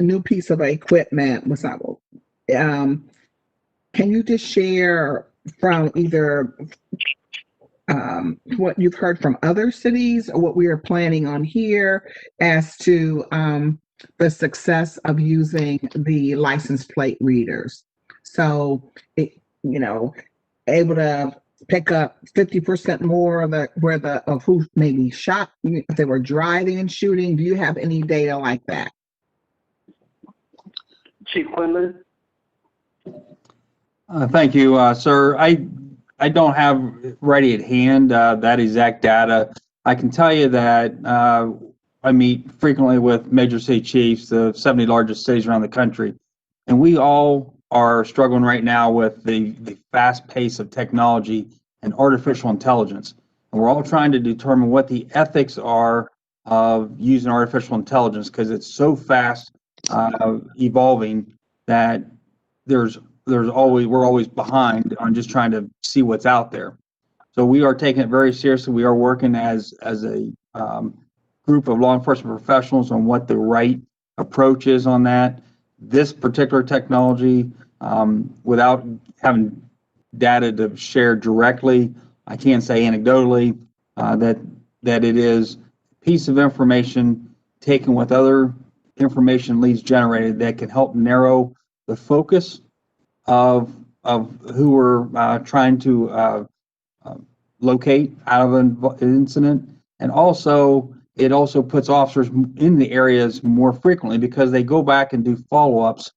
new piece of equipment, can you just share from either what you've heard from other cities or what we are planning on here as to the success of using the license plate readers? So, able to pick up 50% more of who maybe shot, if they were driving and shooting. Do you have any data like that? Chief Quinlan? Thank you, sir. I don't have ready at hand that exact data. I can tell you that I meet frequently with major city chiefs, the 70 largest cities around the country, and we all are struggling right now with the fast pace of technology and artificial intelligence. And we're all trying to determine what the ethics are of using artificial intelligence, because it's so fast evolving that we're always behind on just trying to see what's out there. So we are taking it very seriously. We are working as a group of law enforcement professionals on what the right approach is on that. This particular technology, without having data to share directly, I can say anecdotally that it is a piece of information taken with other information leads generated that can help narrow the focus of who we're trying to locate out of an incident. And also, it also puts officers in the areas more frequently, because they go back and do follow-ups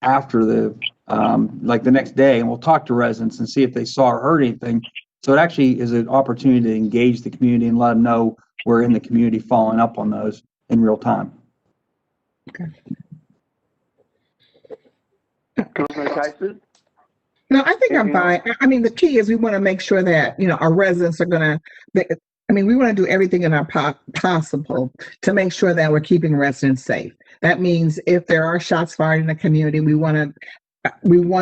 after like the next day, and we'll talk to residents and see if they saw or heard anything. So it actually is an opportunity to engage the community and let them know we're in the community following up on those in real time. Okay. Councilman Tyson? No, I think I'm fine. I mean, the key is we want to make sure that, our residents are we want to do everything in our possible to make sure that we're keeping residents safe. That means if there are shots fired in the community, we want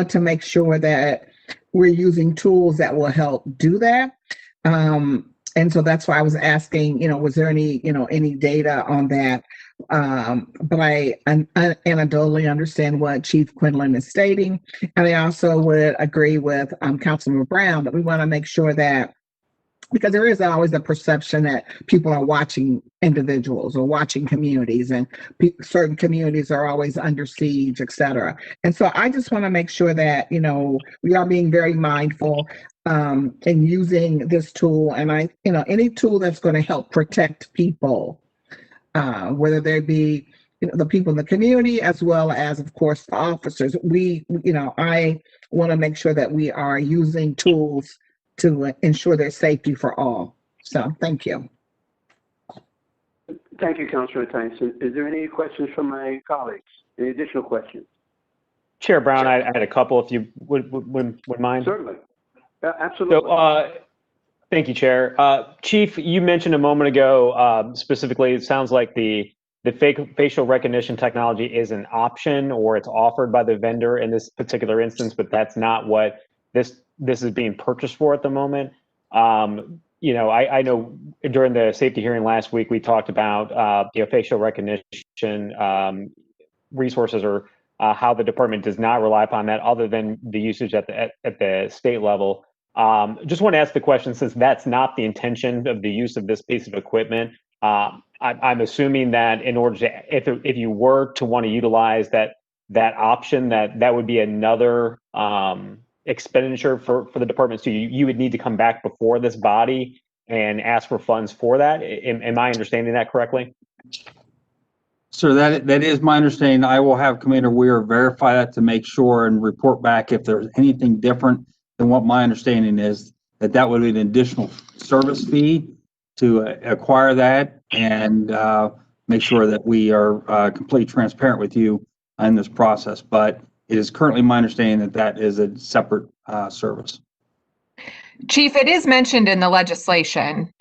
to make sure that we're using tools that will help do that. And so that's why I was asking, was there any data on that? But I anecdotally understand what Chief Quinlan is stating. And I also would agree with Councilmember Brown that we want to make sure that, because there is always a perception that people are watching individuals or watching communities, and certain communities are always under siege, et cetera. And so I just want to make sure that, we are being very mindful in using this tool. And any tool that's going to help protect people, whether they be the people in the community, as well as, of course, the officers. I want to make sure that we are using tools to ensure their safety for all. So thank you. Thank you, Councilor Tyson. Is there any questions from my colleagues? Any additional questions? Chair Brown, I had a couple, if you would mind. Certainly. Absolutely. So, thank you, Chair. Chief, you mentioned a moment ago, specifically, it sounds like the facial recognition technology is an option, or it's offered by the vendor in this particular instance, but that's not what this is being purchased for at the moment. I know during the safety hearing last week, we talked about facial recognition resources, or how the department does not rely upon that other than the usage at the state level. Just want to ask the question, since that's not the intention of the use of this piece of equipment, I'm assuming that in order to, if you were to want to utilize that option, that would be another expenditure for the department. So you would need to come back before this body and ask for funds for that. Am I understanding that correctly? Sir, that is my understanding. I will have Commander Weir verify that to make sure and report back if there's anything different than what my understanding is, that would be an additional service fee to acquire that and make sure that we are completely transparent with you in this process. But it is currently my understanding that that is a separate service. Chief, it is mentioned in the legislation,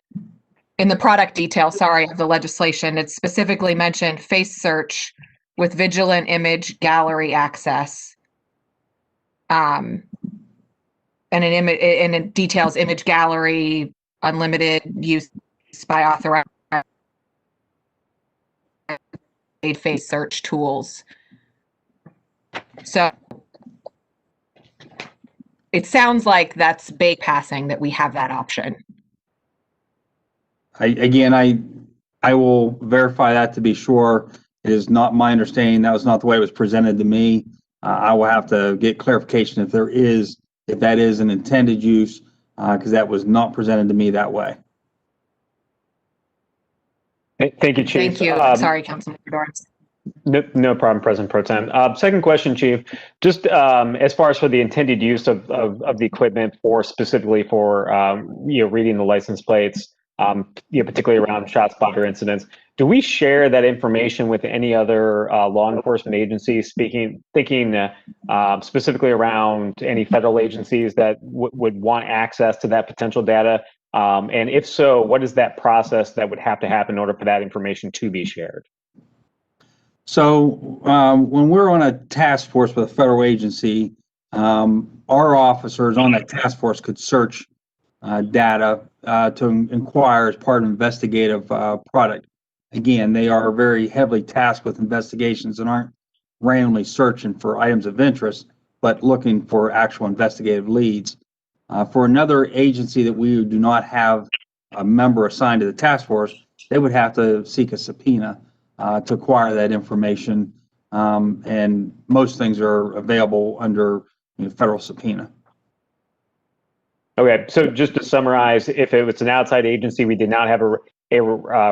in the product detail, of the legislation. It's specifically mentioned face search with vigilant image gallery access. And it details image gallery, unlimited use by authorized face search tools. So it sounds like that's bypassing that we have that option. I will verify that to be sure. It is not my understanding. That was not the way it was presented to me. I will have to get clarification if that is an intended use, because that was not presented to me that way. Thank you, Chief. Thank you. Sorry, Councilmember Dorans. No problem, President Pro Tem. Second question, Chief. Just as far as for the intended use of the equipment specifically for reading the license plates, particularly around ShotSpotter incidents, do we share that information with any other law enforcement agencies? Thinking specifically around any federal agencies that would want access to that potential data, and if so, what is that process that would have to happen in order for that information to be shared? So when we're on a task force with a federal agency, our officers on that task force could search data to inquire as part of investigative product. Again, they are very heavily tasked with investigations and aren't randomly searching for items of interest, but looking for actual investigative leads. For another agency that we do not have a member assigned to the task force, they would have to seek a subpoena to acquire that information, and most things are available under federal subpoena. Okay, so just to summarize, if it was an outside agency we did not have a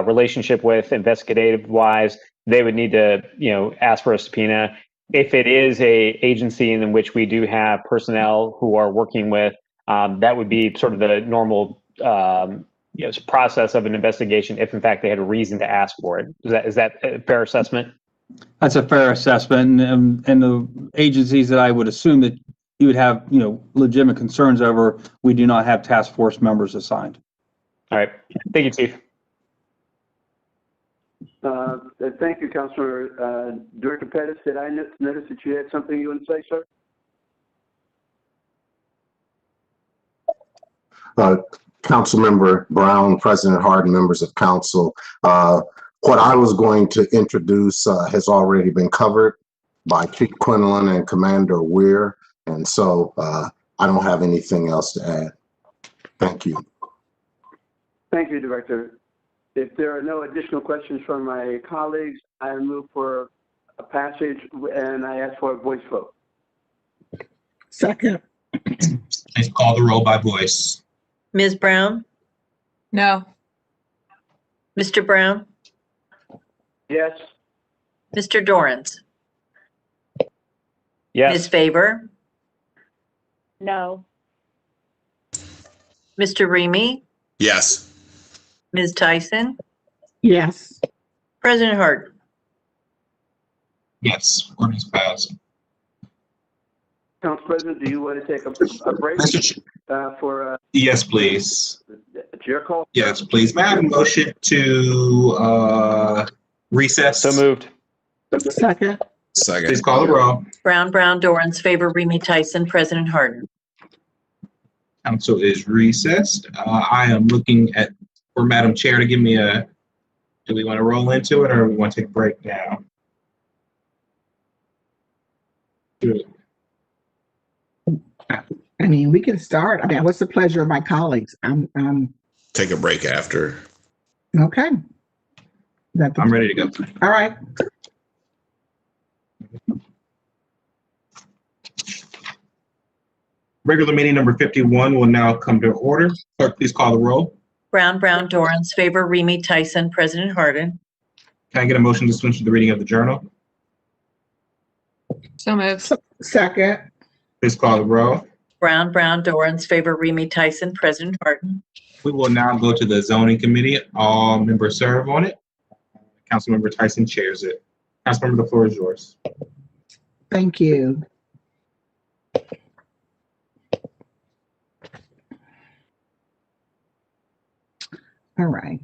relationship with investigative-wise, they would need to ask for a subpoena. If it is a agency in which we do have personnel who are working with, that would be sort of the normal process of an investigation if in fact they had a reason to ask for it. Is that a fair assessment? That's a fair assessment, and the agencies that I would assume that you would have legitimate concerns over, we do not have task force members assigned. All right, thank you, Chief. Thank you, Councilor. Director Pettis, did I notice that you had something you want to say, sir? Councilmember Brown, President Harden, members of council. What I was going to introduce has already been covered by Chief Quinlan and Commander Weir, and so I don't have anything else to add. Thank you. Thank you, Director. If there are no additional questions from my colleagues, I move for a passage and I ask for a voice vote. Second. Please call the roll by voice. Ms. Brown? No. Mr. Brown? Yes. Mr. Dorans? Yes. Ms. Favor? No. Mr. Remy? Yes. Ms. Tyson? Yes. President Harden? Yes, ordinance passed. Council President, do you want to take a break for? Yes, please. It's your call. Yes, please. May I have a motion to recess? So moved. Second. Second. Please call the roll. Brown, Dorans, Favor, Remy, Tyson, President Harden. Council is recessed. I am looking for Madam Chair to give me do we want to roll into it or we want to take a break now? Good. I mean, we can start. I mean, what's the pleasure of my colleagues? Take a break after. Okay. I'm ready to go. All right. Regular meeting number 51 will now come to order. Clerk, please call the roll. Brown, Dorans, Favor, Remy, Tyson, President Harden. Can I get a motion to switch to the reading of the journal? So moved. Second. Please call the roll. Brown, Dorans, Favor, Remy, Tyson, President Harden. We will now go to the zoning committee. All members serve on it. Councilmember Tyson chairs it. Councilmember, the floor is yours. Thank you. All right.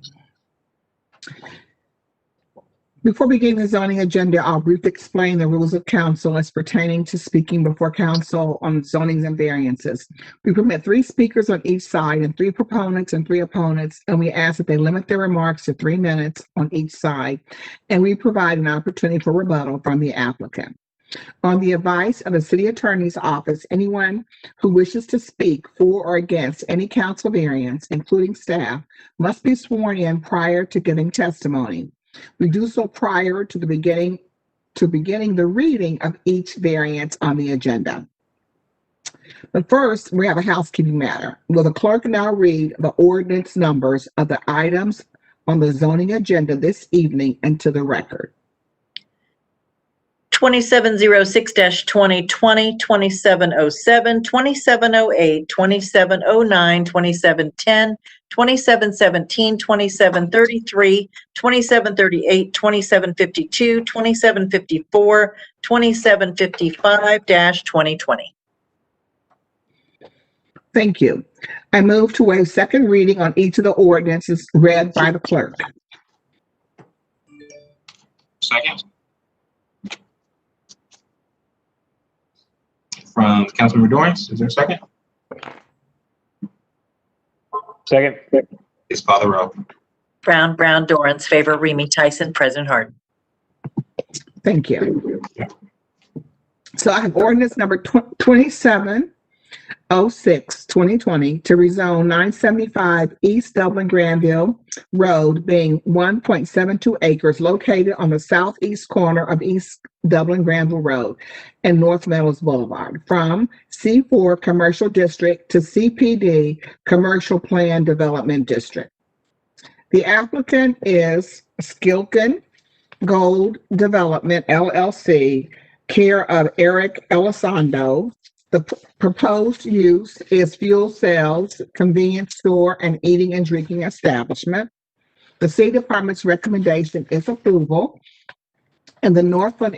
Before beginning the zoning agenda, I'll briefly explain the rules of council as pertaining to speaking before council on zonings and variances. We permit 3 speakers on each side and 3 proponents and 3 opponents, and we ask that they limit their remarks to 3 minutes on each side, and we provide an opportunity for rebuttal from the applicant. On the advice of the city attorney's office, anyone who wishes to speak for or against any council variance, including staff, must be sworn in prior to giving testimony. We do so prior to beginning the reading of each variance on the agenda. But first, we have a housekeeping matter. Will the clerk now read the ordinance numbers of the items on the zoning agenda this evening into the record? 2706-2020, 2707, 2708, 2709, 2710, 2717, 2733, 2738, 2752, 2754, 2755-2020. Thank you. I move to waive second reading on each of the ordinances read by the clerk. Second. From Councilmember Dorans, is there a second? Second. Please call the roll. Brown, Dorans, Favor, Remy, Tyson, President Harden. Thank you. So I have ordinance number 2706, 2020 to rezone 975 East Dublin Granville Road, being 1.72 acres located on the southeast corner of East Dublin Granville Road and North Meadows Boulevard, from C4 Commercial District to CPD Commercial Plan Development District. The applicant is Skilkin Gold Development, LLC, care of Eric Elizondo. The proposed use is fuel cells, convenience store, and eating and drinking establishment. The city department's recommendation is approval, and the Northland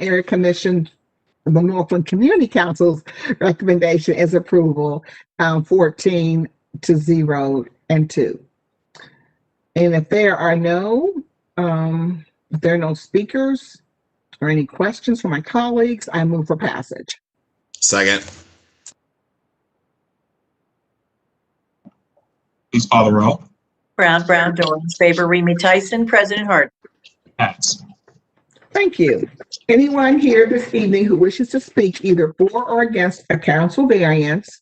Community Council's recommendation is approval, 14-0 and 2. And if there are no speakers or any questions from my colleagues, I move for passage. Second. Please call the roll. Brown, Dorans, Favor, Remy, Tyson, President Harden. Pass. Thank you. Anyone here this evening who wishes to speak either for or against a council variance,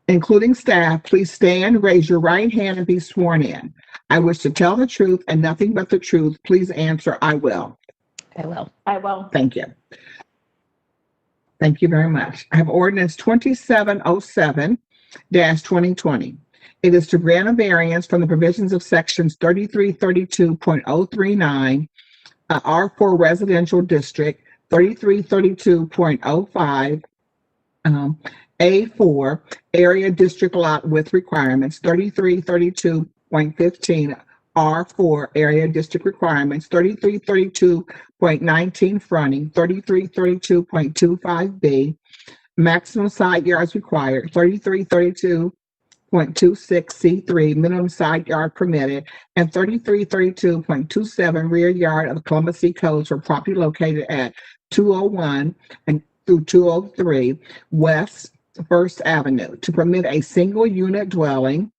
including staff, please stand, raise your right hand, and be sworn in. I wish to tell the truth and nothing but the truth. Please answer, I will. I will. I will. Thank you. Thank you very much. I have ordinance 2707-2020. It is to grant a variance from the provisions of sections 3332.039, R4 Residential District, 3332.05, A4 Area District Lot with requirements, 3332.15, R4 Area District Requirements, 3332.19 fronting, 3332.25B, maximum side yards required, 3332.26 C3, minimum side yard permitted, and 3332.27 rear yard of the Columbus City Codes for property located at 201 and through 203 West First Avenue, to permit a single unit dwelling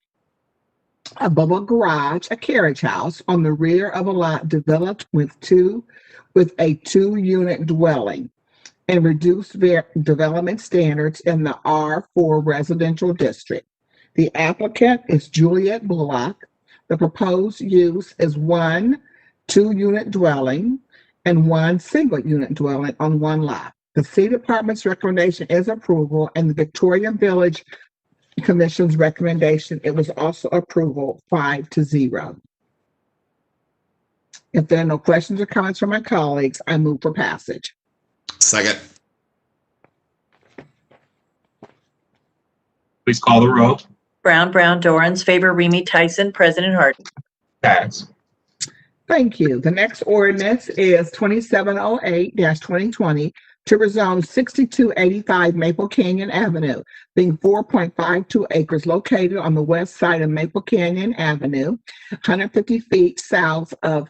above a garage, a carriage house on the rear of a lot developed with a 2-unit dwelling, and reduced development standards in the R4 residential district. The applicant is Juliet Bullock. The proposed use is 1 2-unit dwelling and 1 single-unit dwelling on 1 lot. The city department's recommendation is approval, and the Victoria Village Commission's recommendation, it was also approval, 5-0. If there are no questions or comments from my colleagues, I move for passage. Second. Please call the row. Brown, Dorans, Favor, Remy, Tyson, President Harden. Pass. Thank you. The next ordinance is 2708-2020 to rezone 6285 Maple Canyon Avenue, being 4.52 acres located on the west side of Maple Canyon Avenue, 150 feet south of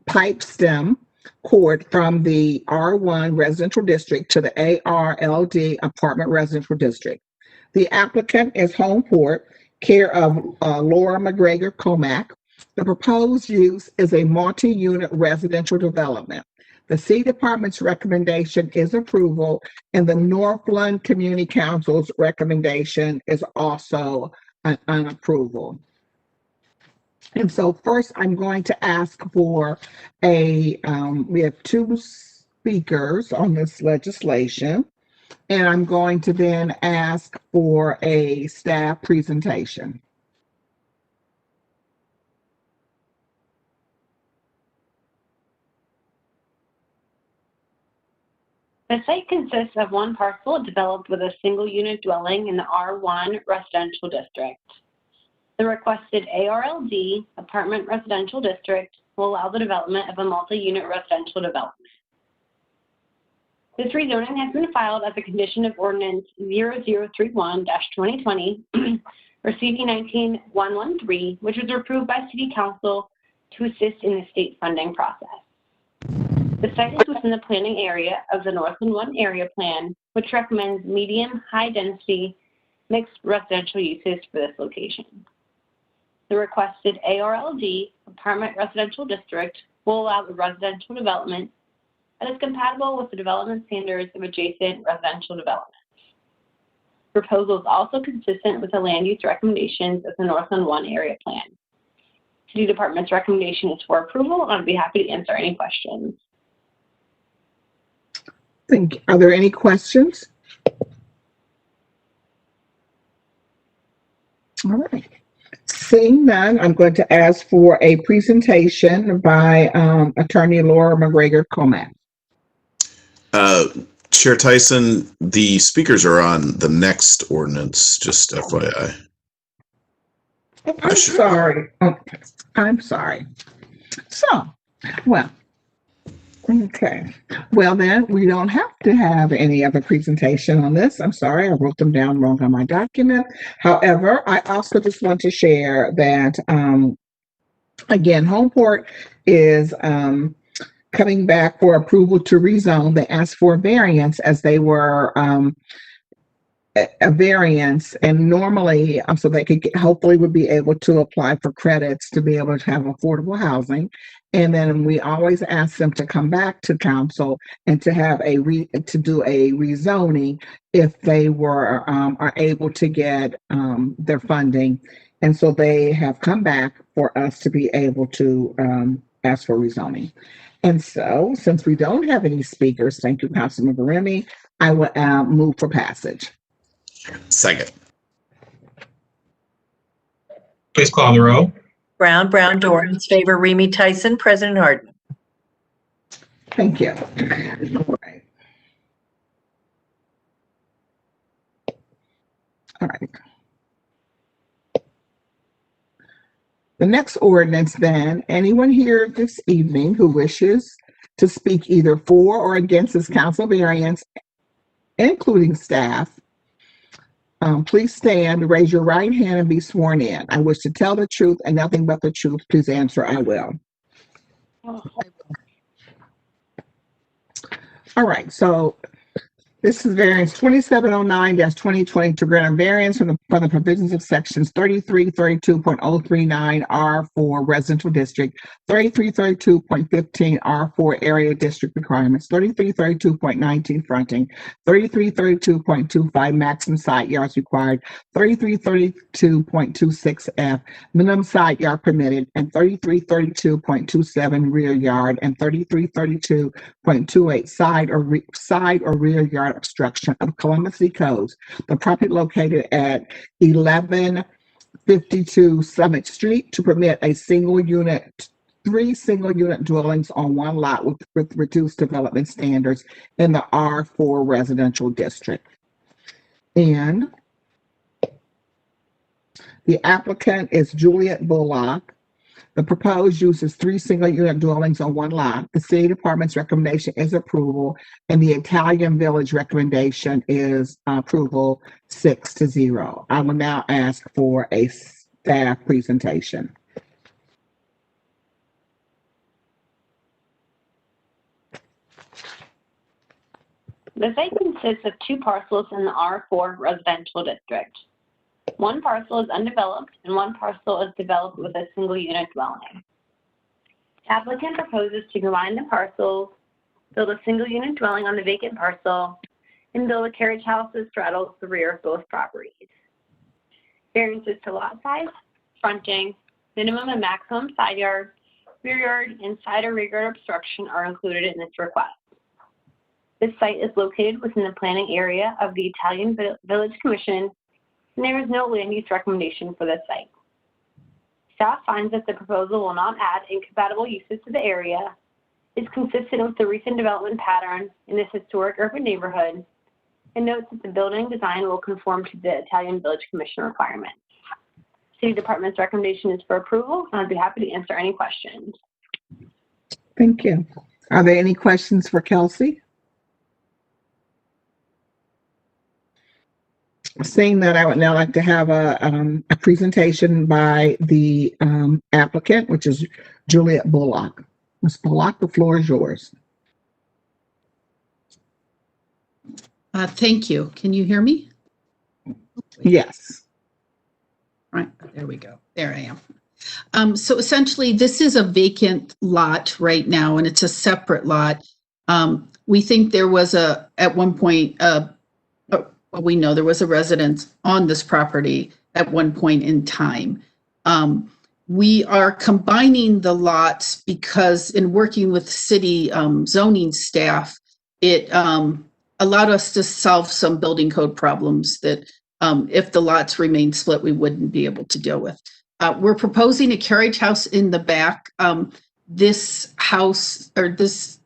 pipe stem cord from the R1 residential district to the ARLD apartment residential district. The applicant is Homeport, care of Laura McGregor Comack. The proposed use is a multi-unit residential development. The C Department's recommendation is approval, and the Northland Community Council's recommendation is also an approval. And so first, I'm going to ask for we have two speakers on this legislation, and I'm going to then ask for a staff presentation. The site consists of one parcel developed with a single unit dwelling in the R1 residential district. The requested ARLD apartment residential district will allow the development of a multi-unit residential development. This rezoning has been filed as a condition of ordinance 0031-2020 or CD 19113, which was approved by City Council to assist in the state funding process. The site is within the planning area of the Northland 1 area plan, which recommends medium high density mixed residential uses for this location. The requested ARLD apartment residential district will allow the residential development that is compatible with the development standards of adjacent residential developments. Proposal is also consistent with the land use recommendations of the Northland 1 area plan. City Department's recommendation is for approval, and I'd be happy to answer any questions. Thank you. Are there any questions? All right. Seeing none, I'm going to ask for a presentation by Attorney Laura McGregor Comack. Chair Tyson, the speakers are on the next ordinance, just FYI. I'm sorry. Oh, I'm sorry. So, well, okay. Well, then we don't have to have any other presentation on this. I'm sorry, I wrote them down wrong on my document. However, I also just want to share that, again, Homeport is coming back for approval to rezone. They asked for a variance as they were a variance, and normally so they could hopefully would be able to apply for credits to be able to have affordable housing. And then we always ask them to come back to council and to have to do a rezoning if they are able to get their funding. And so they have come back for us to be able to ask for rezoning. And so, since we don't have any speakers, thank you, Councilmember Remy, I will move for passage. Second. Please call the row. Brown, Dorans, Favor, Remy, Tyson, President Harden. Thank you. All right. All right. The next ordinance then, anyone here this evening who wishes to speak either for or against this council variance, including staff, please stand, raise your right hand, and be sworn in. I wish to tell the truth and nothing but the truth. Please answer, I will. All right, so this is variance 2709-2020 to grant a variance from the provisions of sections 3332.039 R4 residential district, 3332.15 R4 area district requirements, 3332.19 fronting, 3332.25 maximum side yards required, 3332.26 F minimum side yard permitted, and 3332.27 rear yard, and 3332.28 side or rear yard obstruction of Columbus City Codes. The property located at 1152 Summit Street to permit a three single unit dwellings on one lot with reduced development standards in the R4 residential district. And The applicant is Juliet Bullock. The proposed use is 3 single-unit dwellings on 1 lot. The city department's recommendation is approval, and the Italian Village recommendation is approval 6-0. I will now ask for a staff presentation. The site consists of 2 parcels in the R4 residential district. 1 parcel is undeveloped and 1 parcel is developed with a single unit dwelling. The applicant proposes to combine the parcels, build a single unit dwelling on the vacant parcel, and build a carriage house that straddles the rear of both properties. Variances to lot size, fronting, minimum and maximum side yard, rear yard, and side or rear yard obstruction are included in this request. This site is located within the planning area of the Italian Village Commission, and there is no land use recommendation for this site. Staff finds that the proposal will not add incompatible uses to the area, is consistent with the recent development pattern in this historic urban neighborhood, and notes that the building design will conform to the Italian Village Commission requirements. City Department's recommendation is for approval, and I'd be happy to answer any questions. Thank you. Are there any questions for Kelsey? Seeing that, I would now like to have a presentation by the applicant, which is Juliet Bullock. Ms. Bullock, the floor is yours. Thank you. Can you hear me? Yes. Right, there we go. There I am. So essentially, this is a vacant lot right now, and it's a separate lot. We think there was at one point, we know there was a residence on this property at one point in time. We are combining the lots because in working with city zoning staff, it allowed us to solve some building code problems that if the lots remained split, we wouldn't be able to deal with. We're proposing a carriage house in the back. This house or this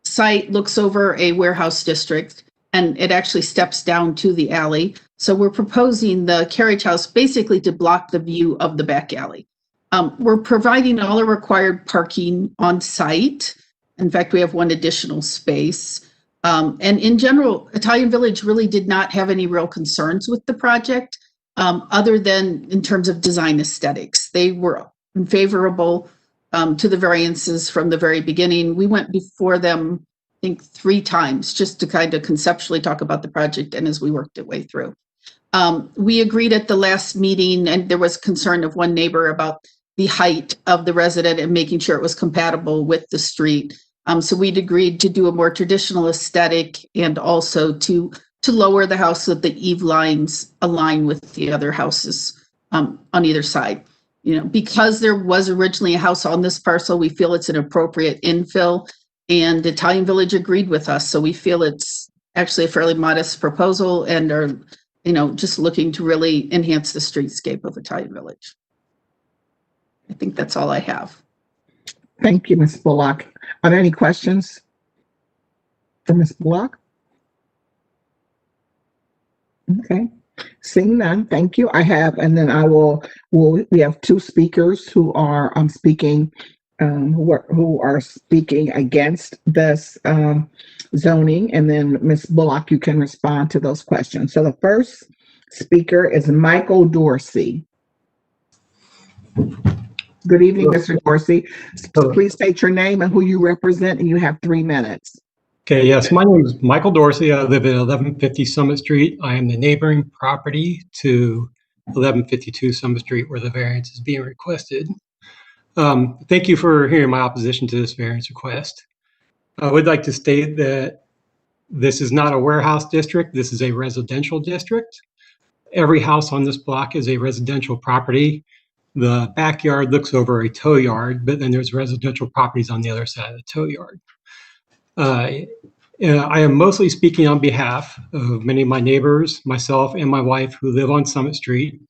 site looks over a warehouse district, and it actually steps down to the alley. So we're proposing the carriage house basically to block the view of the back alley. We're providing all the required parking on site. In fact, we have 1 additional space. And in general, Italian Village really did not have any real concerns with the project, other than in terms of design aesthetics. They were favorable to the variances from the very beginning. We went before them, I think 3 times, just to kind of conceptually talk about the project and as we worked our way through. We agreed at the last meeting, and there was concern of one neighbor about the height of the resident and making sure it was compatible with the street. So we'd agreed to do a more traditional aesthetic and also to lower the house so that the eave lines align with the other houses on either side. You know, because there was originally a house on this parcel, we feel it's an appropriate infill, and Italian Village agreed with us. So we feel it's actually a fairly modest proposal and are, you know, just looking to really enhance the streetscape of Italian Village. I think that's all I have. Thank you, Ms. Bullock. Are there any questions for Ms. Bullock? Okay, seeing none, thank you. I have, and then we have 2 speakers who are speaking, who are speaking against this zoning, and then Ms. Bullock, you can respond to those questions. So the first speaker is Michael Dorsey. Good evening, Mr. Dorsey. Please state your name and who you represent, and you have 3 minutes. Okay, yes, my name is Michael Dorsey. I live at 1150 Summit Street. I am the neighboring property to 1152 Summit Street where the variance is being requested. Thank you for hearing my opposition to this variance request. I would like to state that this is not a warehouse district. This is a residential district. Every house on this block is a residential property. The backyard looks over a tow yard, but then there's residential properties on the other side of the tow yard. I am mostly speaking on behalf of many of my neighbors, myself, and my wife who live on Summit Street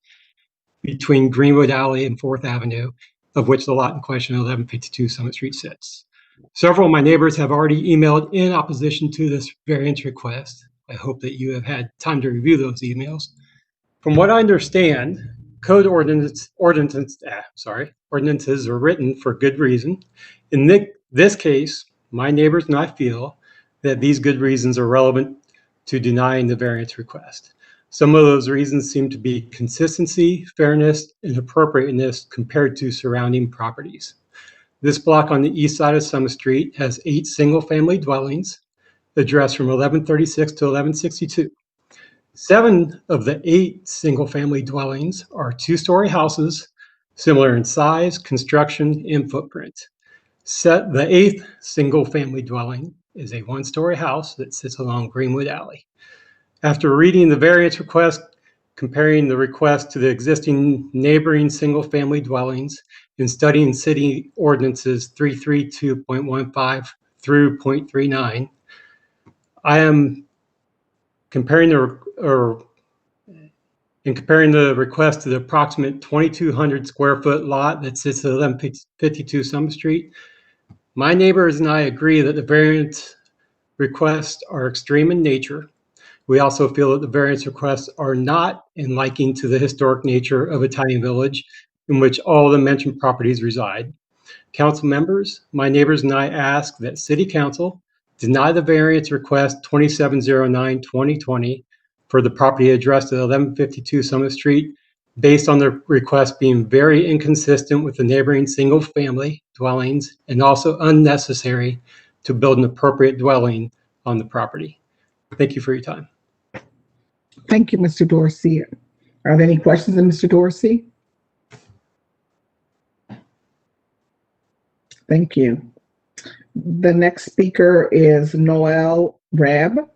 between Greenwood Alley and 4th Avenue, of which the lot in question, 1152 Summit Street, sits. Several of my neighbors have already emailed in opposition to this variance request. I hope that you have had time to review those emails. From what I understand, code ordinances are written for good reason. In this case, my neighbors and I feel that these good reasons are relevant to denying the variance request. Some of those reasons seem to be consistency, fairness, and appropriateness compared to surrounding properties. This block on the east side of Summit Street has 8 single-family dwellings addressed from 1136 to 1162. 7 of the 8 single-family dwellings are 2-story houses, similar in size, construction, and footprint. The 8th single-family dwelling is a 1-story house that sits along Greenwood Alley. After reading the variance request, comparing the request to the existing neighboring single-family dwellings, and studying city ordinances 332.15 through 0.39, I am comparing the request to the approximate 2,200 square foot lot that sits at 1152 Summit Street. My neighbors and I agree that the variance requests are extreme in nature. We also feel that the variance requests are not in liking to the historic nature of Italian Village, in which all the mentioned properties reside. Council members, my neighbors and I ask that City Council deny the variance request 2709-2020 for the property addressed at 1152 Summit Street, based on the request being very inconsistent with the neighboring single-family dwellings and also unnecessary to build an appropriate dwelling on the property. Thank you for your time. Thank you, Mr. Dorsey. Are there any questions of Mr. Dorsey? Thank you. The next speaker is Noel Rabb,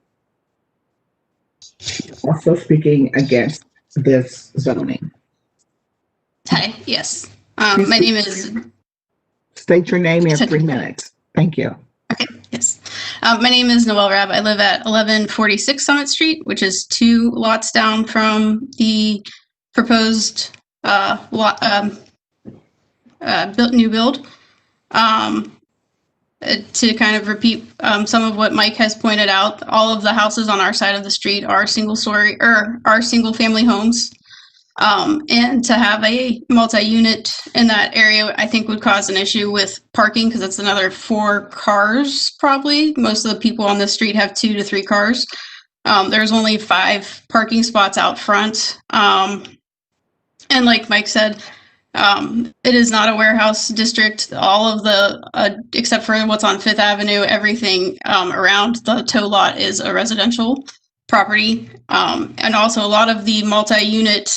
also speaking against this zoning. Hi, yes. My name is... State your name in 3 minutes. Thank you. Okay, yes. My name is Noel Rabb. I live at 1146 Summit Street, which is 2 lots down from the proposed new build. To kind of repeat some of what Mike has pointed out, all of the houses on our side of the street are single-family homes. And to have a multi-unit in that area, I think would cause an issue with parking, because it's another 4 cars probably. Most of the people on the street have 2 to 3 cars. There's only 5 parking spots out front. And like Mike said, it is not a warehouse district. All of the, except for what's on 5th Avenue, everything around the tow lot is a residential property. And also a lot of the multi-unit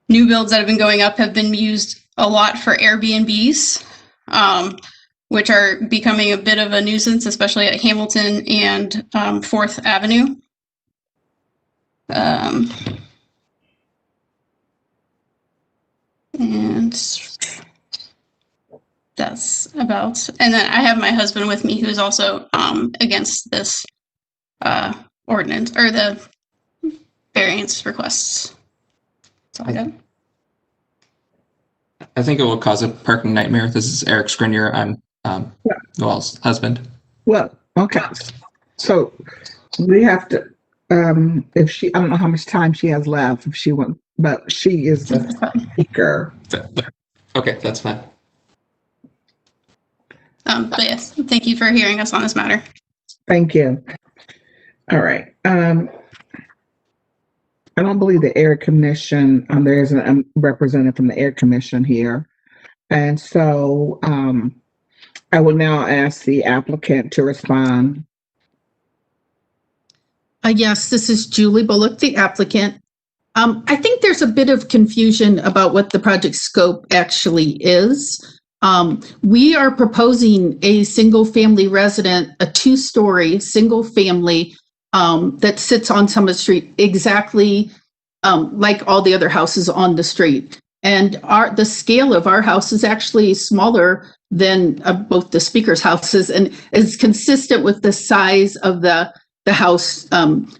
new builds that have been going up have been used a lot for Airbnbs, which are becoming a bit of a nuisance, especially at Hamilton and 4th Avenue. And that's about, and then I have my husband with me, who's also against this ordinance, or the variance requests. That's all I got. I think it will cause a parking nightmare. This is Eric Skriniar. I'm Noel's husband. Well, okay. So we have to, if she, I don't know how much time she has left, if she wants, but she is the speaker. Okay, that's fine. But yes, thank you for hearing us on this matter. Thank you. All right. I don't believe the Air Commission, there is a representative from the Air Commission here. And so I will now ask the applicant to respond. Yes, this is Julie Bullock, the applicant. I think there's a bit of confusion about what the project scope actually is. We are proposing a single-family resident, a 2-story single-family that sits on Summit Street exactly like all the other houses on the street. And the scale of our house is actually smaller than both the speakers' houses, and is consistent with the size of the house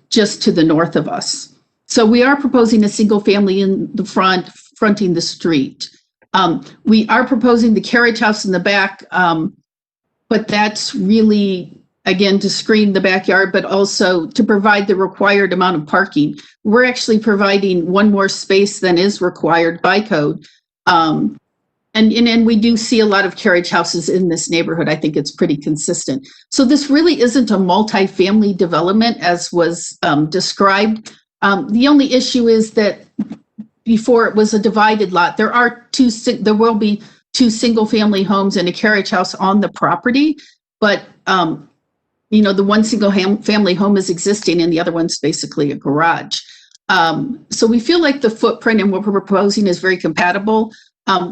just to the north of us. So we are proposing a single family in the front, fronting the street. We are proposing the carriage house in the back, but that's really, again, to screen the backyard, but also to provide the required amount of parking. We're actually providing one more space than is required by code. And we do see a lot of carriage houses in this neighborhood. I think it's pretty consistent. So this really isn't a multi-family development as was described. The only issue is that before it was a divided lot, there will be two single-family homes and a carriage house on the property, but the one single family home is existing and the other one's basically a garage. So we feel like the footprint and what we're proposing is very compatible.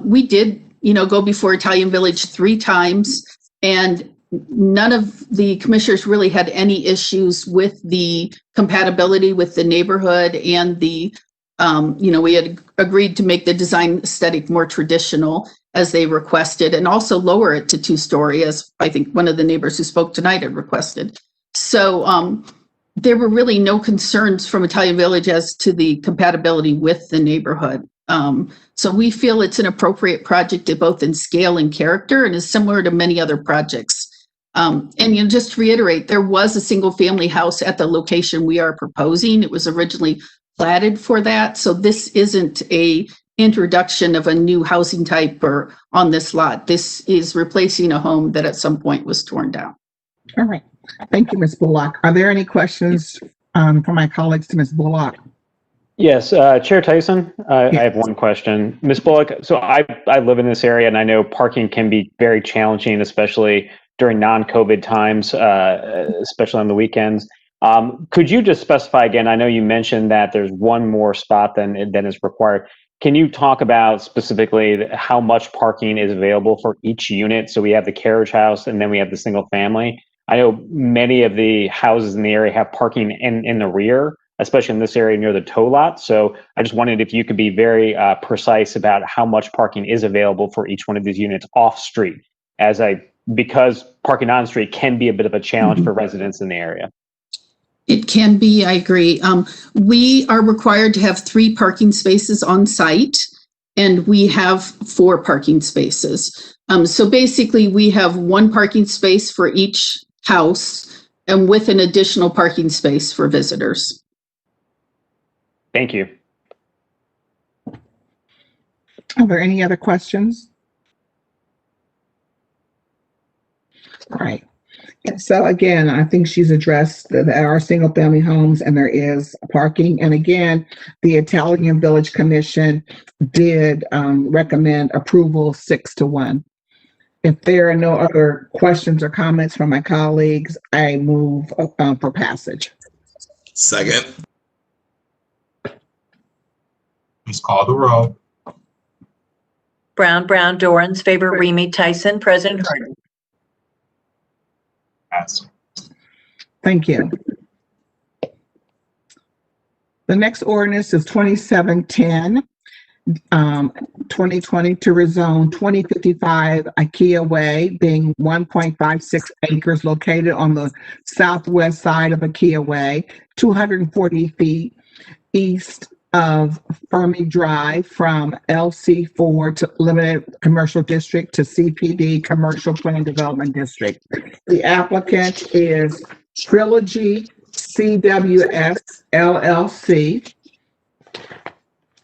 We did, go before Italian Village 3 times, and none of the commissioners really had any issues with the compatibility with the neighborhood and the, we had agreed to make the design aesthetic more traditional as they requested, and also lower it to 2-story, as I think one of the neighbors who spoke tonight had requested. So there were really no concerns from Italian Village as to the compatibility with the neighborhood. So we feel it's an appropriate project both in scale and character, and is similar to many other projects. And just to reiterate, there was a single family house at the location we are proposing. It was originally platted for that. So this isn't a introduction of a new housing type or on this lot. This is replacing a home that at some point was torn down. All right. Thank you, Ms. Bullock. Are there any questions from my colleagues to Ms. Bullock? Yes, Chair Tyson, I have one question. Ms. Bullock, so I live in this area and I know parking can be very challenging, especially during non-COVID times, especially on the weekends. Could you just specify again, I know you mentioned that there's one more spot than is required. Can you talk about specifically how much parking is available for each unit? So we have the carriage house and then we have the single family. I know many of the houses in the area have parking in the rear, especially in this area near the tow lot. So I just wondered if you could be very precise about how much parking is available for each one of these units off street, because parking on street can be a bit of a challenge for residents in the area. It can be, I agree. We are required to have 3 parking spaces on site, and we have 4 parking spaces. So basically, we have 1 parking space for each house, and with an additional parking space for visitors. Thank you. Are there any other questions? All right. And so again, I think she's addressed that there are single family homes and there is parking. And again, the Italian Village Commission did recommend approval 6-1. If there are no other questions or comments from my colleagues, I move for passage. Second. Please call the roll. Brown, Dorans, Favor, Remy, Tyson, President Harden. Pass. Thank you. The next ordinance is 2710, 2020 to rezone 2055 IKEA Way, being 1.56 acres located on the southwest side of IKEA Way, 240 feet east of Fermi Drive from LC4 to Limited Commercial District to CPD Commercial Plan Development District. The applicant is Trilogy CWS LLC,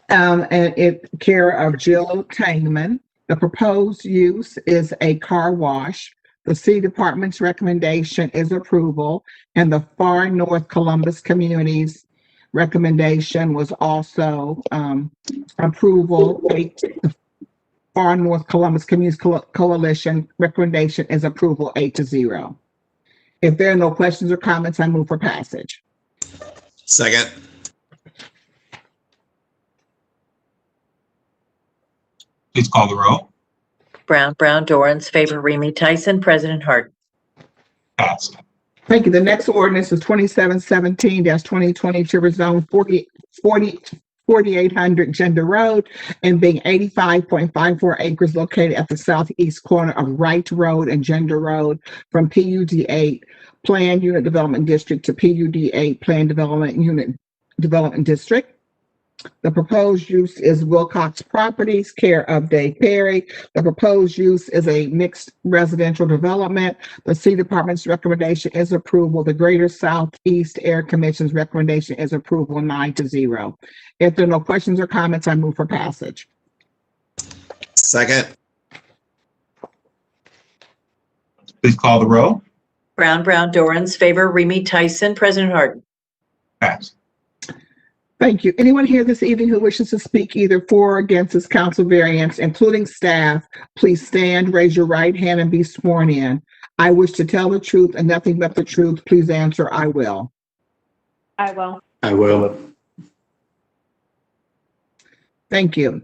and it care of Jill Tangman. The proposed use is a car wash. The city department's recommendation is approval, and the Far North Columbus Communities recommendation was also approval. The Far North Columbus Communities Coalition recommendation is approval 8-0. If there are no questions or comments, I move for passage. Second. Please call the roll. Brown, Dorans, Favor, Remy, Tyson, President Harden. Passed. Thank you. The next ordinance is 2717-2020 to rezone 4800 Gender Road and being 85.54 acres located at the southeast corner of Wright Road and Gender Road from PUD 8 Planned Unit Development District to PUD 8 Planned Development Unit Development District. The proposed use is Wilcox Properties, care of Dave Perry. The proposed use is a mixed residential development. The City Department's recommendation is approval. The Greater Southeast Area Commission's recommendation is approval 9-0. If there are no questions or comments, I move for passage. Second. Please call the roll. Brown, Dorans, Favor, Remy, Tyson, President Harden. Pass. Thank you. Anyone here this evening who wishes to speak either for or against this council variance, including staff, please stand, raise your right hand, and be sworn in. I wish to tell the truth and nothing but the truth. Please answer, I will. I will. I will. Thank you.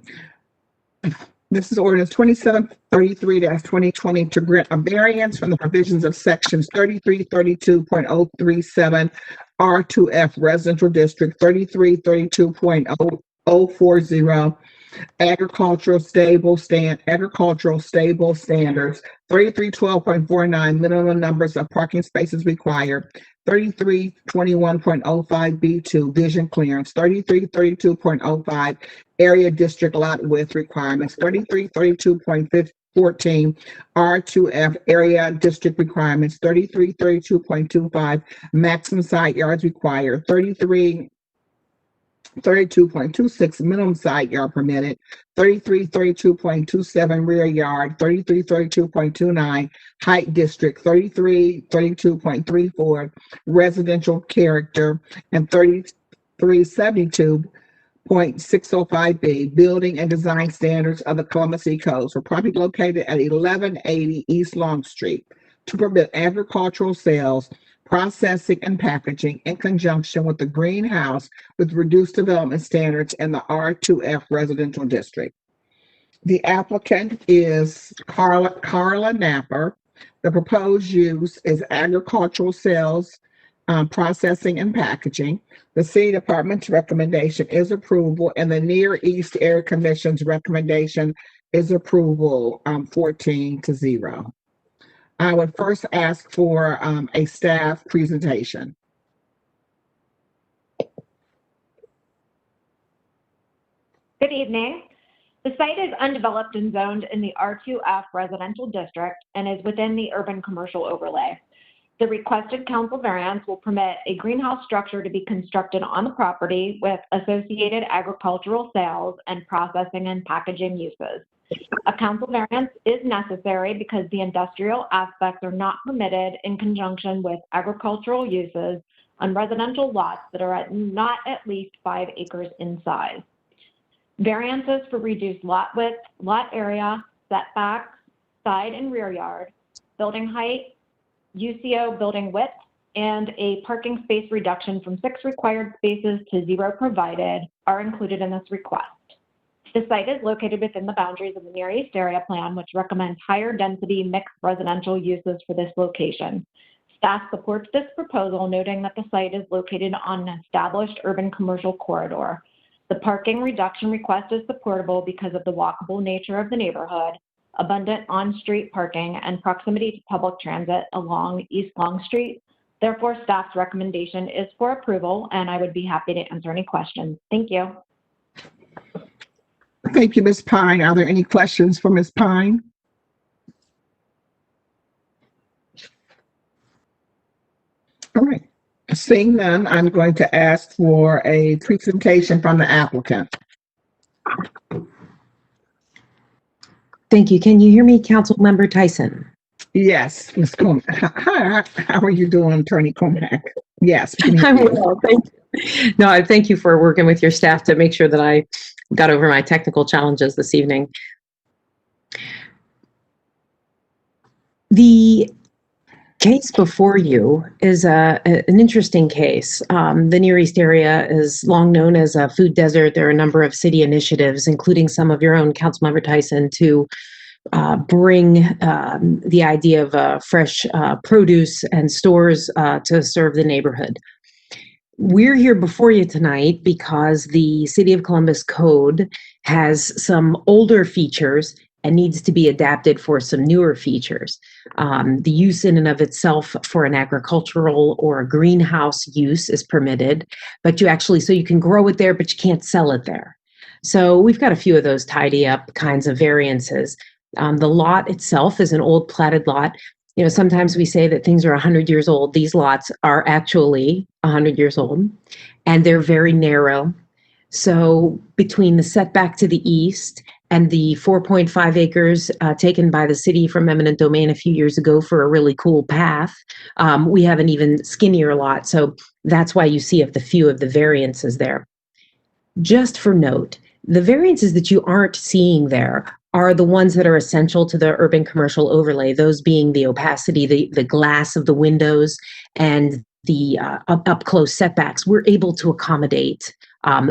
This is ordinance 2733-2020 to grant a variance from the provisions of sections 3332.037 R2F Residential District, 3332.040 Agricultural Stable Standards, 3312.49 minimum numbers of parking spaces required, 3321.05B2 vision clearance, 3332.05 area district lot width requirements, 3332.14 R2F area district requirements, 3332.25 maximum side yards required, 32.26 minimum side yard permitted, 3332.27 rear yard, 3332.29 height district, 3332.34 residential character, and 3372.605B building and design standards of the Columbus City Codes for property located at 1180 East Long Street to permit agricultural sales, processing, and packaging in conjunction with the greenhouse with reduced development standards in the R2F residential district. The applicant is Carla Napper. The proposed use is agricultural sales, processing, and packaging. The City Department's recommendation is approval, and the Near East Area Commission's recommendation is approval 14-0. I would first ask for a staff presentation. Good evening. The site is undeveloped and zoned in the R2F residential district and is within the urban commercial overlay. The requested council variance will permit a greenhouse structure to be constructed on the property with associated agricultural sales and processing and packaging uses. A council variance is necessary because the industrial aspects are not permitted in conjunction with agricultural uses on residential lots that are not at least 5 acres in size. Variances for reduced lot width, lot area, setbacks, side and rear yard, building height, UCO building width, and a parking space reduction from 6 required spaces to 0 provided are included in this request. The site is located within the boundaries of the Near East Area Plan, which recommends higher density mixed residential uses for this location. Staff supports this proposal, noting that the site is located on an established urban commercial corridor. The parking reduction request is supportable because of the walkable nature of the neighborhood, abundant on-street parking, and proximity to public transit along East Long Street. Therefore, staff's recommendation is for approval, and I would be happy to answer any questions. Thank you. Thank you, Ms. Pine. Are there any questions for Ms. Pine? All right. Seeing none, I'm going to ask for a presentation from the applicant. Thank you. Can you hear me, Councilmember Tyson? Yes, Ms. Cormack. Hi, how are you doing, Attorney Cormack? Yes. I'm well, thank you. No, I thank you for working with your staff to make sure that I got over my technical challenges this evening. The case before you is an interesting case. The Near East area is long known as a food desert. There are a number of city initiatives, including some of your own, Councilmember Tyson, to bring the idea of fresh produce and stores to serve the neighborhood. We're here before you tonight because the City of Columbus Code has some older features and needs to be adapted for some newer features. The use in and of itself for an agricultural or a greenhouse use is permitted, but so you can grow it there, but you can't sell it there. So we've got a few of those tidy up kinds of variances. The lot itself is an old platted lot. Sometimes we say that things are 100 years old. These lots are actually 100 years old, and they're very narrow. So between the setback to the east and the 4.5 acres taken by the city from eminent domain a few years ago for a really cool path, we have an even skinnier lot. So that's why you see the few of the variances there. Just for note, the variances that you aren't seeing there are the ones that are essential to the urban commercial overlay, those being the opacity, the glass of the windows, and the up close setbacks. We're able to accommodate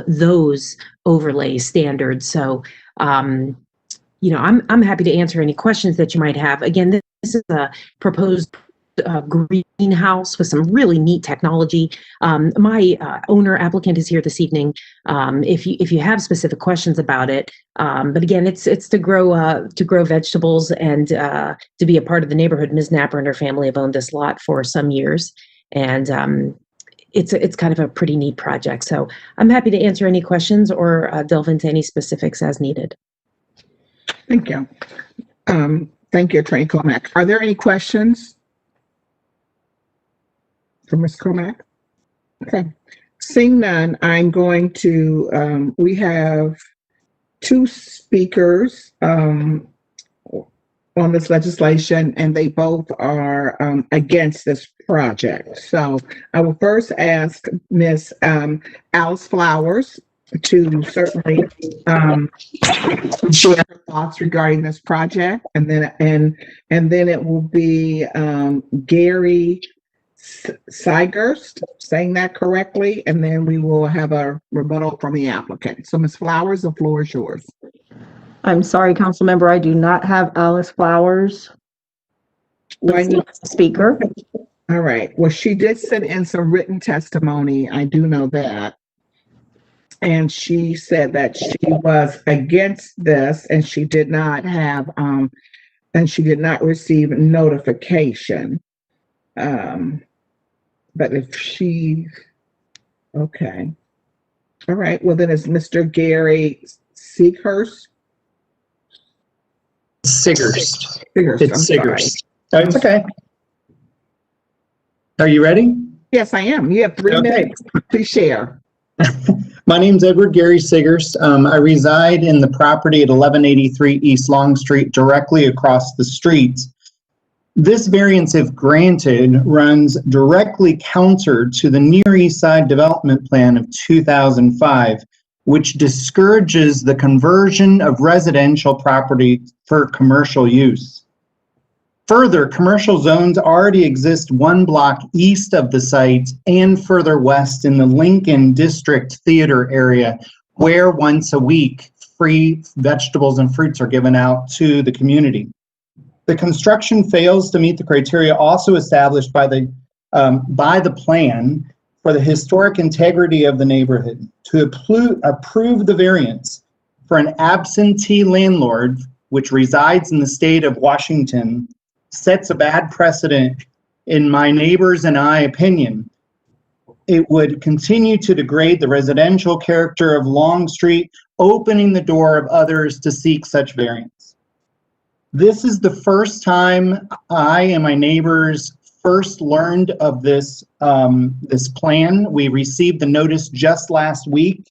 those overlay standards. So, I'm happy to answer any questions that you might have. Again, this is a proposed greenhouse with some really neat technology. My owner applicant is here this evening. If you have specific questions about it, but again, it's to grow vegetables and to be a part of the neighborhood. Ms. Napper and her family have owned this lot for some years, and it's kind of a pretty neat project. So I'm happy to answer any questions or delve into any specifics as needed. Thank you. Thank you, Attorney Comack. Are there any questions for Ms. Comack? Okay. Seeing none, I'm going to, we have two speakers on this legislation, and they both are against this project. So I will first ask Ms. Alice Flowers to certainly share her thoughts regarding this project, and then it will be Gary Segerst, saying that correctly, and then we will have a rebuttal from the applicant. So Ms. Flowers, the floor is yours. I'm sorry, council member, I do not have Alice Flowers. Well, I need a speaker. All right. Well, she did send in some written testimony. I do know that. And she said that she was against this, and she did not have, and she did not receive notification. But if she, okay. All right. Well, then it's Mr. Gary Segerst. Sigerst. Sigerst. It's Sigerst. Oh, it's okay. Are you ready? Yes, I am. You have 3 minutes. Please share. My name's Edward Gary Sigerst. I reside in the property at 1183 East Long Street, directly across the street. This variance, if granted, runs directly counter to the Near East Side Development Plan of 2005, which discourages the conversion of residential property for commercial use. Further, commercial zones already exist 1 block east of the site and further west in the Lincoln District Theater area, where once a week free vegetables and fruits are given out to the community. The construction fails to meet the criteria also established by the plan for the historic integrity of the neighborhood. To approve the variance for an absentee landlord, which resides in the state of Washington, sets a bad precedent in my neighbors and I opinion. It would continue to degrade the residential character of Long Street, opening the door of others to seek such variance. This is the first time I and my neighbors first learned of this plan. We received the notice just last week.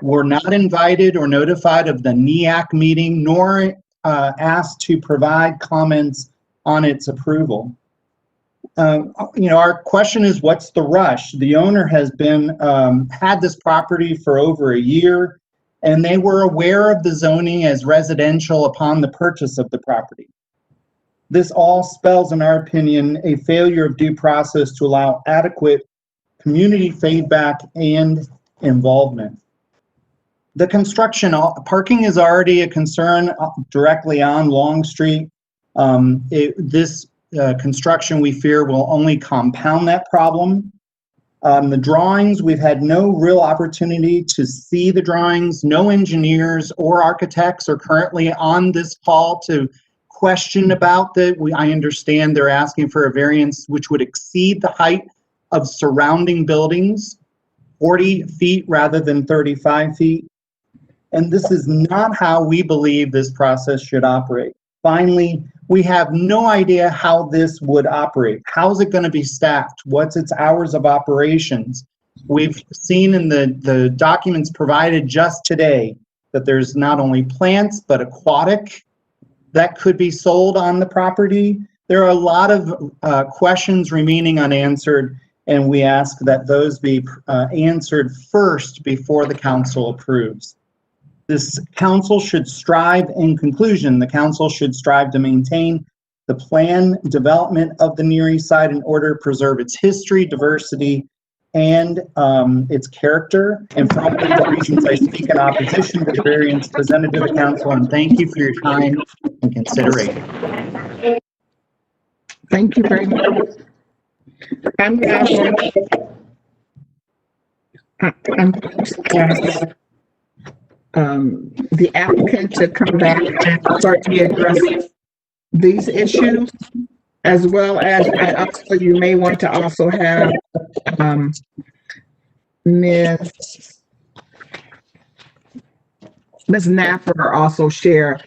We're not invited or notified of the NEAC meeting, nor asked to provide comments on its approval. Our question is, what's the rush? The owner has been had this property for over a year, and they were aware of the zoning as residential upon the purchase of the property. This all spells, in our opinion, a failure of due process to allow adequate community feedback and involvement. The construction, parking is already a concern directly on Long Street. This construction, we fear, will only compound that problem. The drawings, we've had no real opportunity to see the drawings. No engineers or architects are currently on this call to question about I understand they're asking for a variance which would exceed the height of surrounding buildings, 40 feet rather than 35 feet. And this is not how we believe this process should operate. Finally, we have no idea how this would operate. How's it going to be staffed? What's its hours of operations? We've seen in the documents provided just today that there's not only plants, but aquatic that could be sold on the property. There are a lot of questions remaining unanswered, and we ask that those be answered first before the council approves. This council should strive, in conclusion, the council should strive to maintain the plan development of the Near East Side in order to preserve its history, diversity, and its character. And for all the reasons I speak in opposition to the variance presented to the council, and thank you for your time and consideration. Thank you very much. I'm going to ask the applicant to come back and start to address these issues, as well as also you may want to also have Ms. Napper also share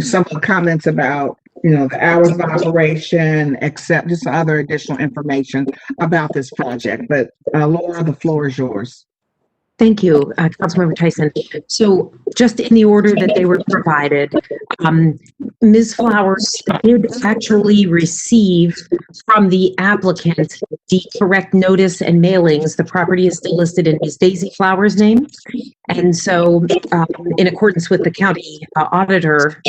some of the comments about the hours of operation, except just other additional information about this project. But Laura, the floor is yours. Thank you, Councilmember Tyson. So just in the order that they were provided, Ms. Flowers did actually receive from the applicant the correct notice and mailings. The property is still listed in Ms. Daisy Flowers' name. And so in accordance with the county auditor,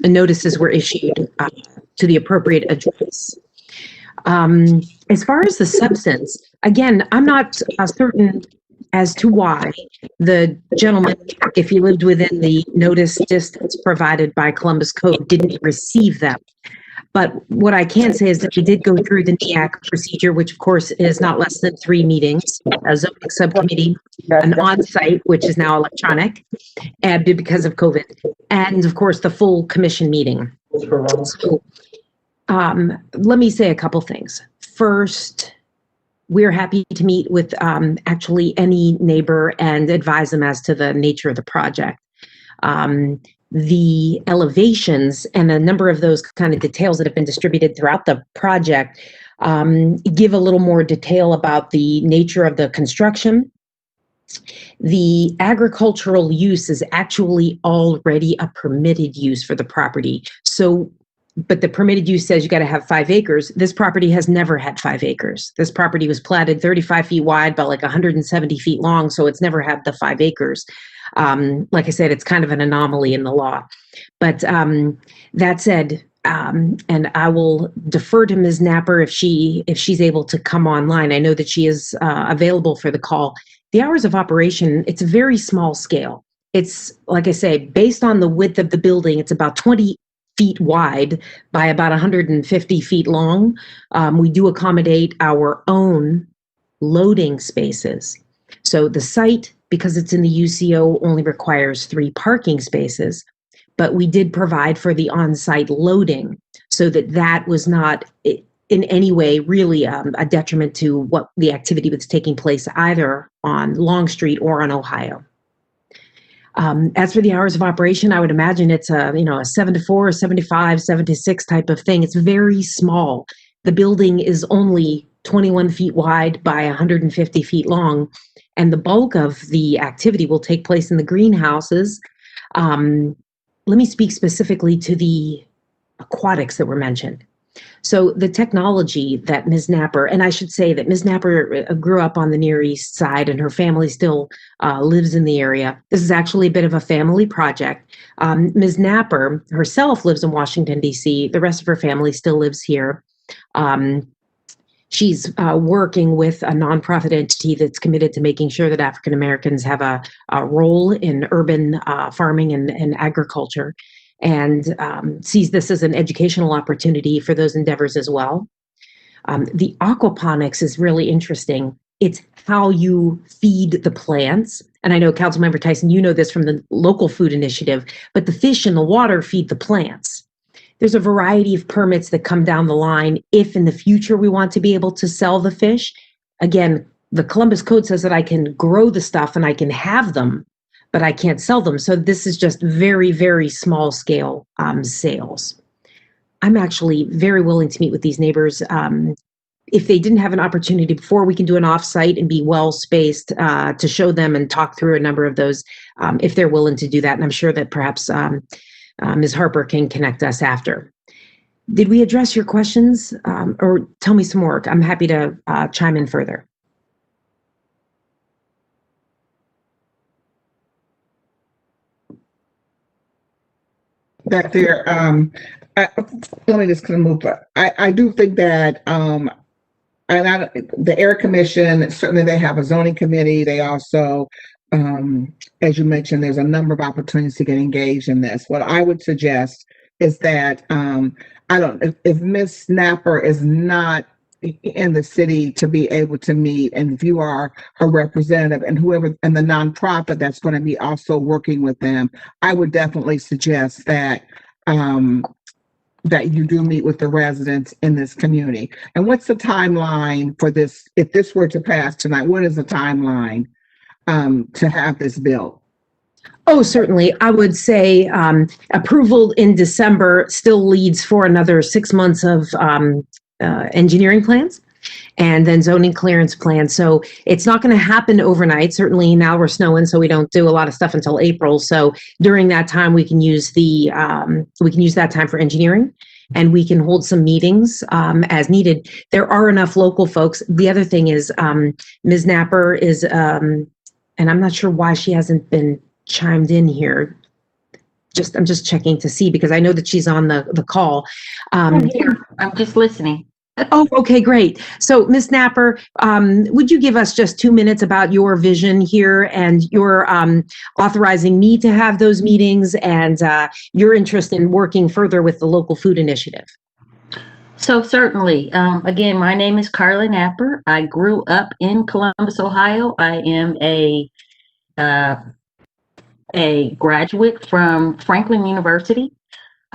notices were issued to the appropriate address. As far as the substance, again, I'm not certain as to why the gentleman, if he lived within the notice distance provided by Columbus Code, didn't receive them. But what I can say is that he did go through the NEAC procedure, which of course is not less than 3 meetings, a zoning subcommittee, an on-site, which is now electronic, and because of COVID, and of course the full commission meeting. So, let me say a couple things. First, we're happy to meet with actually any neighbor and advise them as to the nature of the project. The elevations and a number of those kind of details that have been distributed throughout the project give a little more detail about the nature of the construction. The agricultural use is actually already a permitted use for the property. So, but the permitted use says you got to have 5 acres. This property has never had 5 acres. This property was platted 35 feet wide by like 170 feet long, so it's never had the 5 acres. Like I said, it's kind of an anomaly in the law. But that said, and I will defer to Ms. Napper if she's able to come online. I know that she is available for the call. The hours of operation, it's a very small scale. It's, like I say, based on the width of the building, it's about 20 feet wide by about 150 feet long. We do accommodate our own loading spaces. So the site, because it's in the UCO, only requires 3 parking spaces, but we did provide for the on-site loading so that was not in any way really a detriment to what the activity was taking place either on Long Street or on Ohio. As for the hours of operation, I would imagine it's a 7 to 4, 7 to 5, 7 to 6 type of thing. It's very small. The building is only 21 feet wide by 150 feet long, and the bulk of the activity will take place in the greenhouses. Let me speak specifically to the aquatics that were mentioned. So the technology that Ms. Napper, and I should say that Ms. Napper grew up on the Near East Side and her family still lives in the area. This is actually a bit of a family project. Ms. Napper herself lives in Washington, D.C. The rest of her family still lives here. She's working with a nonprofit entity that's committed to making sure that African Americans have a role in urban farming and agriculture, and sees this as an educational opportunity for those endeavors as well. The aquaponics is really interesting. It's how you feed the plants. And I know, Councilmember Tyson, you know this from the local food initiative, but the fish in the water feed the plants. There's a variety of permits that come down the line if in the future we want to be able to sell the fish. Again, the Columbus Code says that I can grow the stuff and I can have them, but I can't sell them. So this is just very, very small scale sales. I'm actually very willing to meet with these neighbors. If they didn't have an opportunity before, we can do an offsite and be well spaced to show them and talk through a number of those if they're willing to do that. And I'm sure that perhaps Ms. Harper can connect us after. Did we address your questions or tell me some more? I'm happy to chime in further. That there, let me just kind of move, but I do think that, the Air Commission, certainly they have a zoning committee. They also, as you mentioned, there's a number of opportunities to get engaged in this. What I would suggest is that, if Ms. Snapper is not in the city to be able to meet, and if you are her representative and whoever, and the nonprofit that's going to be also working with them, I would definitely suggest that, that you do meet with the residents in this community. And what's the timeline for this? If this were to pass tonight, what is the timeline to have this built? Oh, certainly. I would say approval in December still leads for another 6 months of engineering plans and then zoning clearance plans. So it's not going to happen overnight. Certainly now we're snowing, so we don't do a lot of stuff until April. So during that time, we can use that time for engineering, and we can hold some meetings as needed. There are enough local folks. The other thing is Ms. Napper is, and I'm not sure why she hasn't been chimed in here. I'm just checking to see because I know that she's on the call. I'm here. I'm just listening. Oh, okay, great. So, Ms. Napper, would you give us just 2 minutes about your vision here and your authorizing me to have those meetings and your interest in working further with the local food initiative? So certainly, again, my name is Carla Napper. I grew up in Columbus, Ohio. I am a graduate from Franklin University.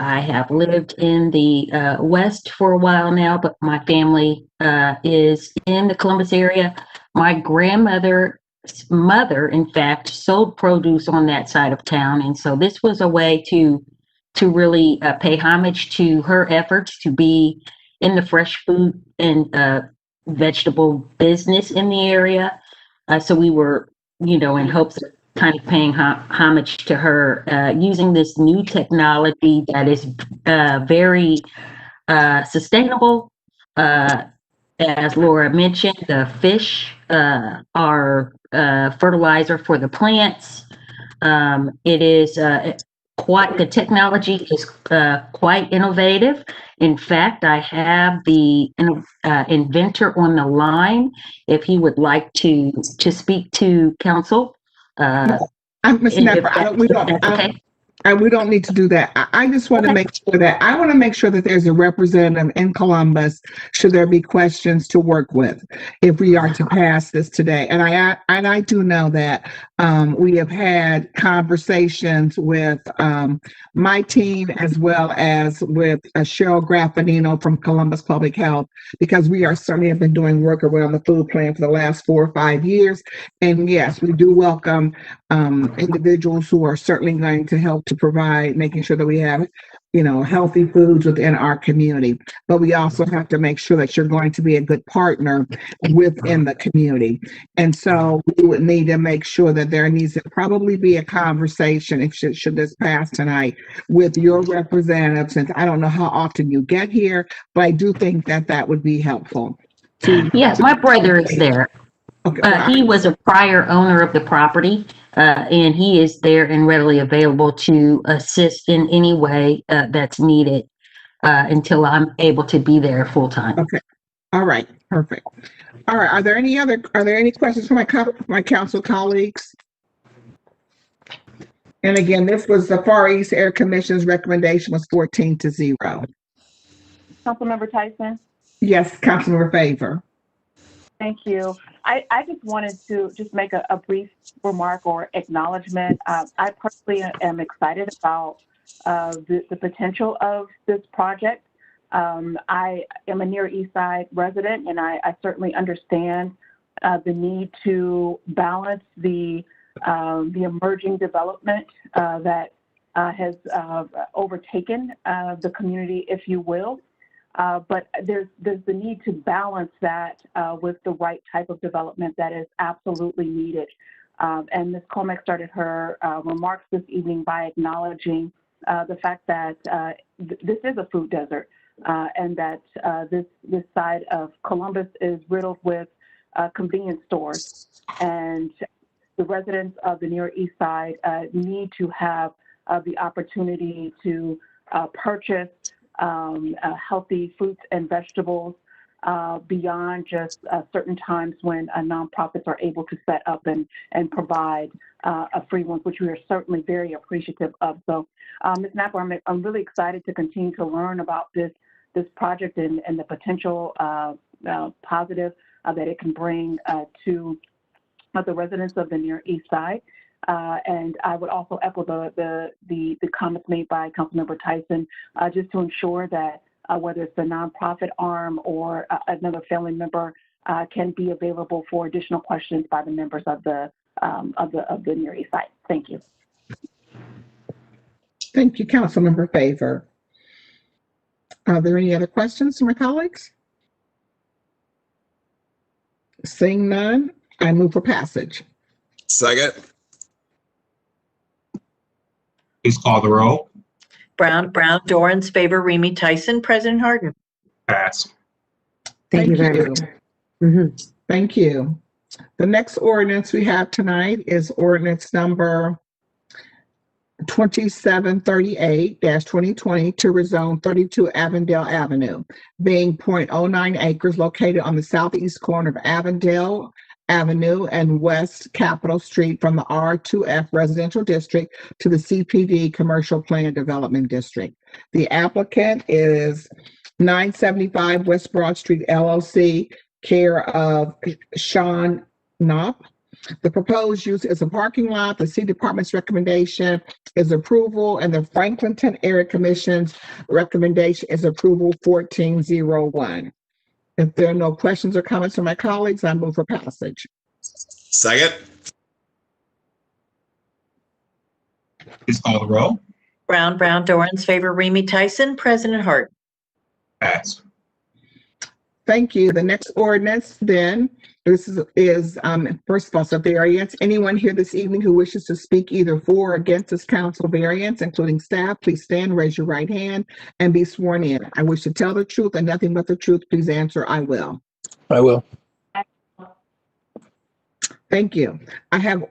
I have lived in the West for a while now, but my family is in the Columbus area. My grandmother's mother, in fact, sold produce on that side of town. And so this was a way to really pay homage to her efforts to be in the fresh food and vegetable business in the area. So we were, in hopes of kind of paying homage to her using this new technology that is very sustainable. As Laura mentioned, the fish are fertilizer for the plants. It is the technology is quite innovative. In fact, I have the inventor on the line if he would like to speak to council. Ms. Napper, we don't need to do that. I just want to make sure that there's a representative in Columbus should there be questions to work with if we are to pass this today. And I do know that we have had conversations with my team as well as with Cheryl Graffinino from Columbus Public Health, because we are certainly have been doing work around the food plan for the last 4 or 5 years. And yes, we do welcome individuals who are certainly going to help to provide, making sure that we have, healthy foods within our community. But we also have to make sure that you're going to be a good partner within the community. And so we would need to make sure that there needs to probably be a conversation, if should this pass tonight, with your representative, since I don't know how often you get here, but I do think that would be helpful. Yes, my brother is there. Okay, he was a prior owner of the property, and he is there and readily available to assist in any way that's needed until I'm able to be there full time. Okay. All right. Perfect. All right. Are there any questions from my council colleagues? And again, this was the Far East Air Commission's recommendation was 14-0. Councilmember Tyson? Yes, Councilmember Favor. Thank you. I just wanted to just make a brief remark or acknowledgement. I personally am excited about the potential of this project. I am a Near East Side resident, and I certainly understand the need to balance the emerging development that has overtaken the community, if you will. But there's the need to balance that with the right type of development that is absolutely needed. And Ms. Colmack started her remarks this evening by acknowledging the fact that this is a food desert and that this side of Columbus is riddled with convenience stores. And the residents of the Near East Side need to have the opportunity to purchase healthy fruits and vegetables beyond just certain times when nonprofits are able to set up and provide a free one, which we are certainly very appreciative of. So, Ms. Napper, I'm really excited to continue to learn about this project and the potential positive that it can bring to the residents of the Near East Side. And I would also echo the comments made by Councilmember Tyson, just to ensure that whether it's the nonprofit arm or another family member can be available for additional questions by the members of the Near East Side. Thank you. Thank you, Councilmember Favor. Are there any other questions from my colleagues? Seeing none, I move for passage. Second. Please call the roll. Brown, Dorans, Favor, Remy, Tyson, President Harden. Pass. Thank you very much. Mhm. Thank you. The next ordinance we have tonight is ordinance number 2738-2020 to rezone 32 Avondale Avenue, being 0.09 acres located on the southeast corner of Avondale Avenue and West Capitol Street from the R2F Residential District to the CPD Commercial Plan Development District. The applicant is 975 West Broad Street LLC, care of Sean Knopp. The proposed use is a parking lot. The City Department's recommendation is approval, and the Franklinton Area Commission's recommendation is approval 1401. If there are no questions or comments from my colleagues, I move for passage. Second. Please call the roll. Brown, Dorans, Favor, Remy, Tyson, President Harden. Pass. Thank you. The next ordinance then, this is first of all, a variance. Anyone here this evening who wishes to speak either for or against this council variance, including staff, please stand, raise your right hand, and be sworn in. I wish to tell the truth and nothing but the truth. Please answer, I will. I will. Thank you. I have,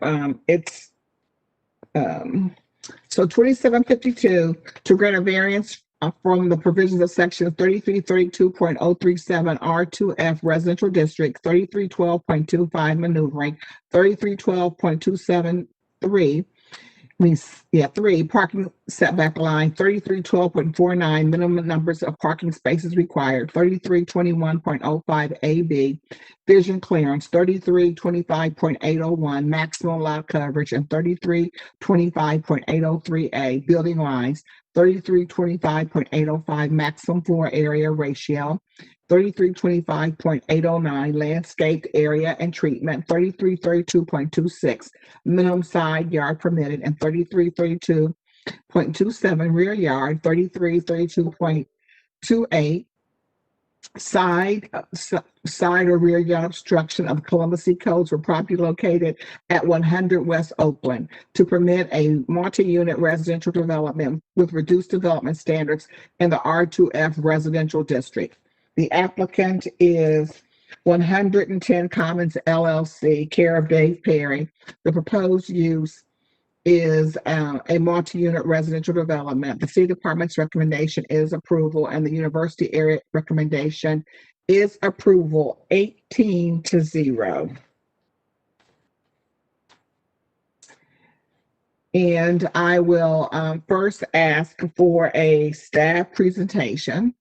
so 2752 to grant a variance from the provisions of section 3332.037 R2F Residential District, 3312.25 maneuvering, 3312.273, three parking setback line, 3312.49 minimum numbers of parking spaces required, 3321.05 AB vision clearance, 3325.801 maximum lot coverage, and 3325.803A building lines, 3325.805 maximum floor area ratio, 3325.809 landscaped area and treatment, 3332.26 minimum side yard permitted, and 3332.27 rear yard, 3332.28 side or rear yard obstruction of Columbus City codes for property located at 100 West Oakland to permit a multi-unit residential development with reduced development standards in the R2F residential district. The applicant is 110 Commons LLC, care of Dave Perry. The proposed use is a multi-unit residential development. The City Department's recommendation is approval, and the University area recommendation is approval 18-0. And I will first ask for a staff presentation.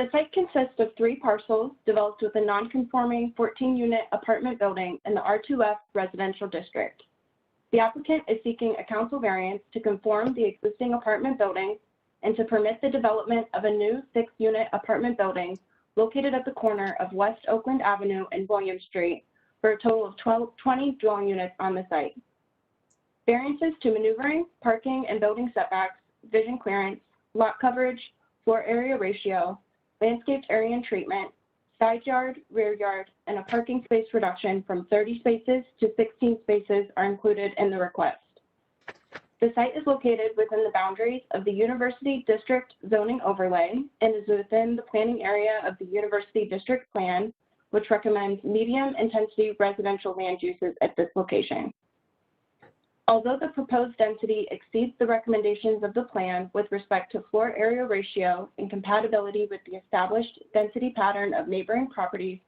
The site consists of 3 parcels developed with a non-conforming 14-unit apartment building in the R2F residential district. The applicant is seeking a council variance to conform the existing apartment building and to permit the development of a new 6-unit apartment building located at the corner of West Oakland Avenue and William Street for a total of 20 dwelling units on the site. Variances to maneuvering, parking, and building setbacks, vision clearance, lot coverage, floor area ratio, landscaped area and treatment, side yard, rear yard, and a parking space reduction from 30 spaces to 16 spaces are included in the request. The site is located within the boundaries of the University District zoning overlay and is within the planning area of the University District Plan, which recommends medium intensity residential land uses at this location. Although the proposed density exceeds the recommendations of the plan with respect to floor area ratio and compatibility with the established density pattern of neighboring properties,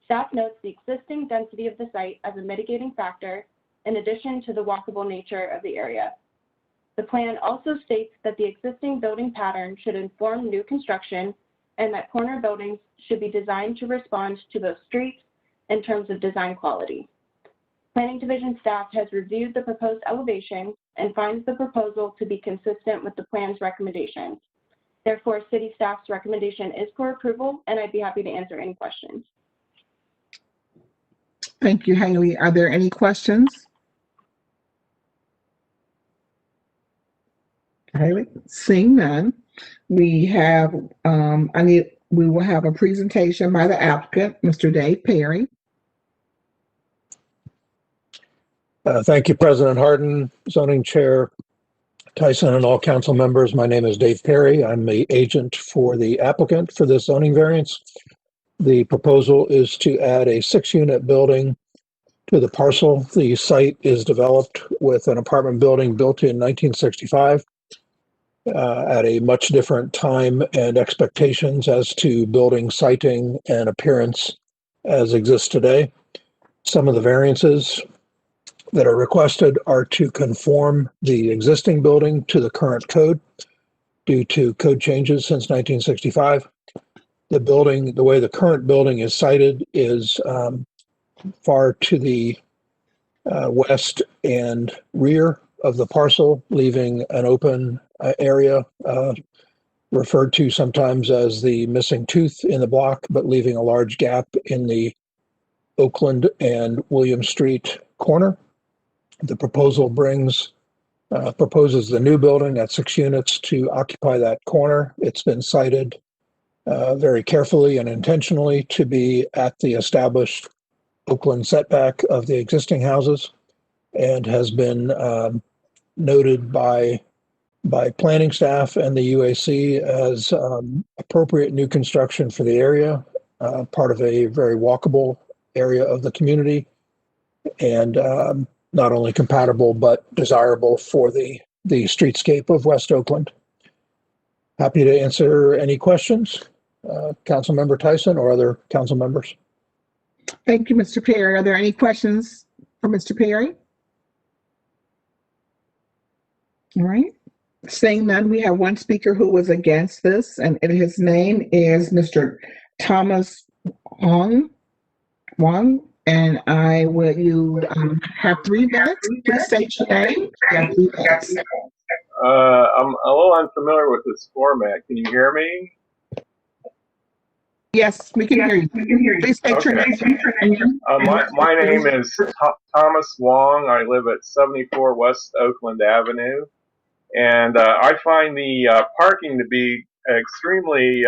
staff notes the existing density of the site as a mitigating factor in addition to the walkable nature of the area. The plan also states that the existing building pattern should inform new construction and that corner buildings should be designed to respond to those streets in terms of design quality. Planning Division staff has reviewed the proposed elevation and finds the proposal to be consistent with the plan's recommendations. Therefore, city staff's recommendation is for approval, and I'd be happy to answer any questions. Thank you, Haley. Are there any questions? Haley, seeing none, we have, we will have a presentation by the applicant, Mr. Dave Perry. Thank you, President Harden, Zoning Chair Tyson, and all council members. My name is Dave Perry. I'm the agent for the applicant for this zoning variance. The proposal is to add a 6-unit building to the parcel. The site is developed with an apartment building built in 1965 at a much different time and expectations as to building siting and appearance as exists today. Some of the variances that are requested are to conform the existing building to the current code due to code changes since 1965. The building, the way the current building is sited is far to the west and rear of the parcel, leaving an open area referred to sometimes as the missing tooth in the block, but leaving a large gap in the Oakland and William Street corner. The proposal proposes the new building at 6 units to occupy that corner. It's been sited very carefully and intentionally to be at the established Oakland setback of the existing houses and has been noted by planning staff and the UAC as appropriate new construction for the area, part of a very walkable area of the community, and not only compatible but desirable for the streetscape of West Oakland. Happy to answer any questions, Councilmember Tyson or other council members. Thank you, Mr. Perry. Are there any questions for Mr. Perry? All right. Seeing none, we have one speaker who was against this, and his name is Mr. Thomas Wong. And you have 3 minutes. Please state your name. You have 3 minutes. I'm a little unfamiliar with this format. Can you hear me? Yes, we can hear you. Please state your name. My name is Thomas Wong. I live at 74 West Oakland Avenue. And I find the parking to be extremely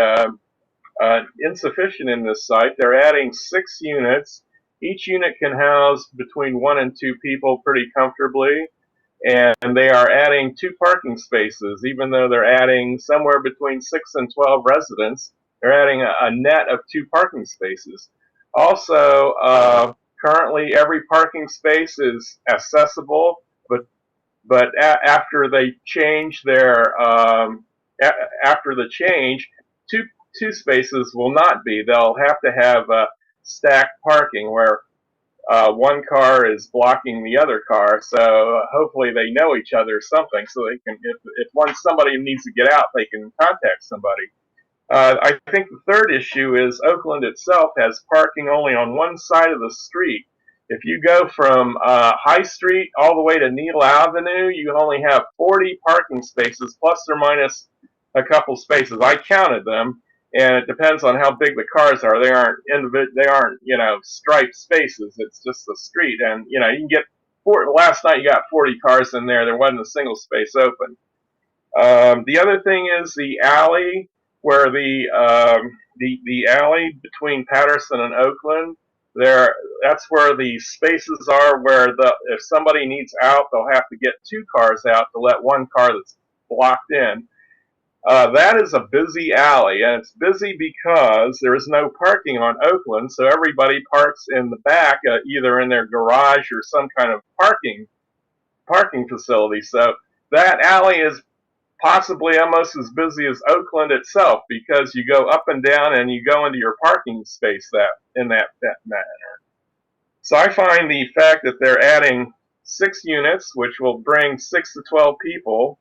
insufficient in this site. They're adding 6 units. Each unit can house between 1 and 2 people pretty comfortably. And they are adding 2 parking spaces, even though they're adding somewhere between 6 and 12 residents. They're adding a net of 2 parking spaces. Also, currently every parking space is accessible, but after they change their after the change, two spaces will not be. They'll have to have stacked parking where one car is blocking the other car. So hopefully they know each other or something, so they can, if somebody needs to get out, they can contact somebody. I think the third issue is Oakland itself has parking only on one side of the street. If you go from High Street all the way to Neal Avenue, you only have 40 parking spaces, plus or minus a couple spaces. I counted them, and it depends on how big the cars are. They aren't striped spaces. It's just the street, and you can get last night you got 40 cars in there. There wasn't a single space open. The other thing is the alley, where the alley between Patterson and Oakland. That's where the spaces are. Where if somebody needs out, they'll have to get two cars out to let one car that's blocked in. That is a busy alley, and it's busy because there is no parking on Oakland, so everybody parks in the back, either in their garage or some kind of parking facility. So that alley is possibly almost as busy as Oakland itself, because you go up and down and you go into your parking space in that manner. So I find the fact that they're adding 6 units, which will bring 6 to 12 people,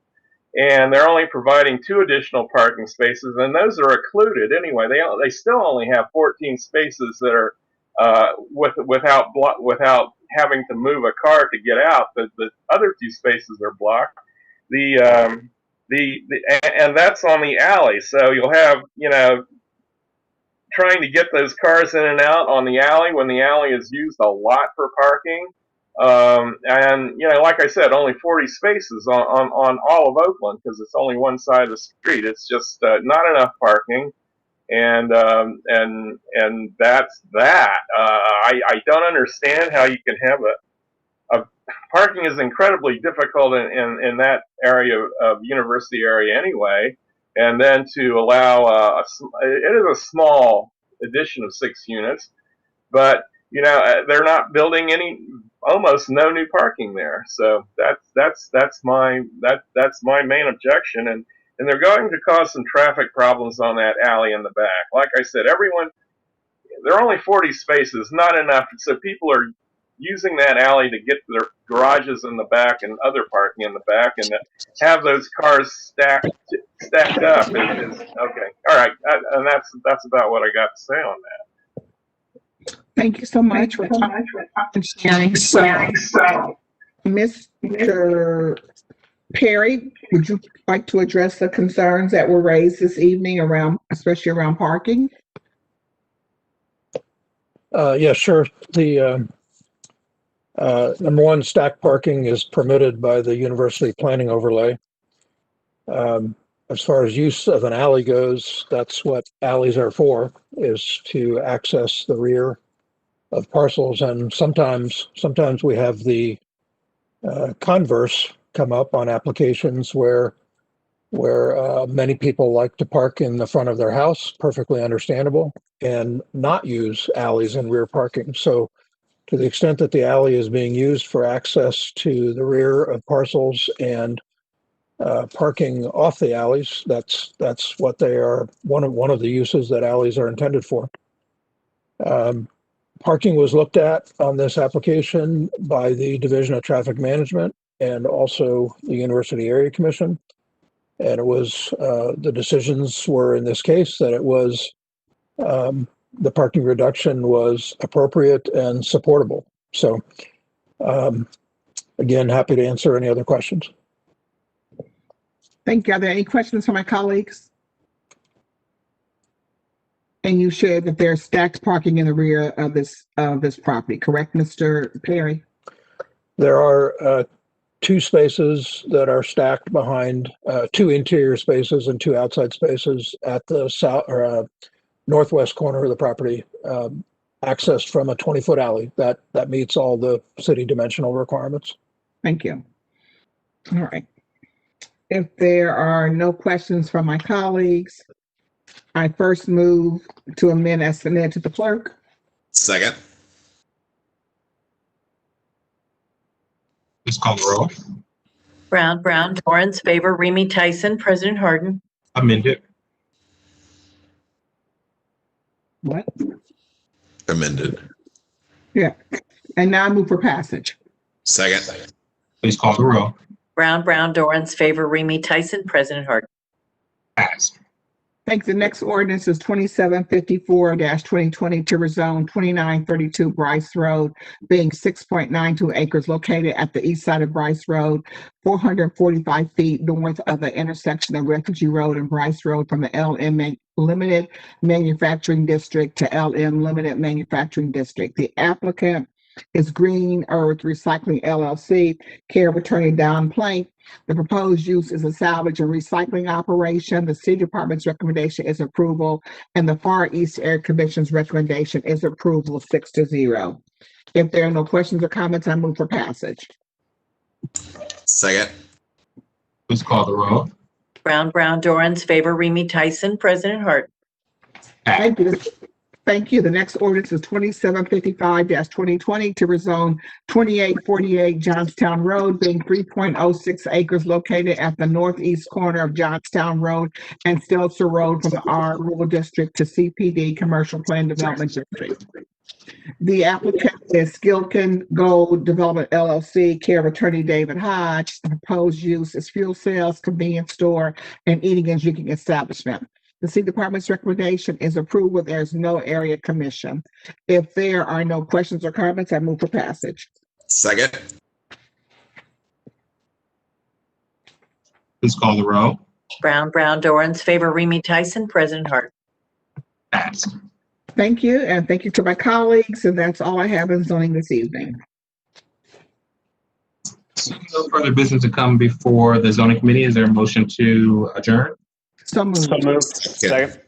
and they're only providing 2 additional parking spaces, and those are occluded anyway. They still only have 14 spaces that are without having to move a car to get out. The other 2 spaces are blocked. And that's on the alley. So you'll have trying to get those cars in and out on the alley when the alley is used a lot for parking. And like I said, only 40 spaces on all of Oakland, because it's only one side of the street. It's just not enough parking, and that's that. I don't understand how you can have parking is incredibly difficult in that area of university area anyway, and then to allow it is a small addition of 6 units, but they're not building almost no new parking there. So that's my main objection, and they're going to cause some traffic problems on that alley in the back. Like I said, there are only 40 spaces, not enough, so people are using that alley to get to their garages in the back and other parking in the back, and to have those cars stacked up is okay. All right, and that's about what I got to say on that. Thank you so much for sharing. So, Mr. Perry, would you like to address the concerns that were raised this evening especially around parking? Yeah, sure. The number one, stack parking is permitted by the university planning overlay. As far as use of an alley goes, that's what alleys are for, is to access the rear of parcels. And sometimes we have the converse come up on applications where many people like to park in the front of their house, perfectly understandable, and not use alleys and rear parking. So to the extent that the alley is being used for access to the rear of parcels and parking off the alleys, that's what they are, one of the uses that alleys are intended for. Parking was looked at on this application by the Division of Traffic Management and also the University Area Commission. And it was, the decisions were in this case that it was, the parking reduction was appropriate and supportable. So again, happy to answer any other questions. Thank you. Are there any questions from my colleagues? And you shared that there's stacked parking in the rear of this property, correct, Mr. Perry? There are 2 spaces that are stacked behind 2 interior spaces and 2 outside spaces at the south or northwest corner of the property, accessed from a 20-foot alley that meets all the city dimensional requirements. Thank you. All right. If there are no questions from my colleagues, I first move to amend as submitted to the clerk. Second. Please call the roll. Brown, Dorans, Favor, Remy, Tyson, President Harden. Amended. What? Amended. Yeah. And now I move for passage. Second. Please call the roll. Brown, Dorans, Favor, Remy, Tyson, President Harden. Pass. Thank you. The next ordinance is 2754-2020 to rezone 2932 Bryce Road, being 6.92 acres located at the east side of Bryce Road, 445 feet north of the intersection of Refugee Road and Bryce Road from the LM Limited Manufacturing District to LM Limited Manufacturing District. The applicant is Green Earth Recycling LLC, care of attorney Don Plank. The proposed use is a salvage and recycling operation. The city department's recommendation is approval, and the Far East Area Commission's recommendation is approval 6-0. If there are no questions or comments, I move for passage. Second. Please call the roll. Brown, Dorans, Favor, Remy Tyson, President Harden. Thank you. Thank you. The next ordinance is 2755-2020 to rezone 2848 Johnstown Road, being 3.06 acres located at the northeast corner of Johnstown Road and Stelzer Road from the R Rural District to CPD Commercial Plan Development District. The applicant is Skilkin Gold Development LLC, care of attorney David Hodge. The proposed use is fuel sales, convenience store, and eating and drinking establishment. The city department's recommendation is approval. There's no area commission. If there are no questions or comments, I move for passage. Second. Please call the roll. Brown, Dorans, Favor, Remy Tyson, President Harden. Passed. Thank you, and thank you to my colleagues, and that's all I have in zoning this evening. So no further business to come before the zoning committee. Is there a motion to adjourn? So moved. So moved. Second.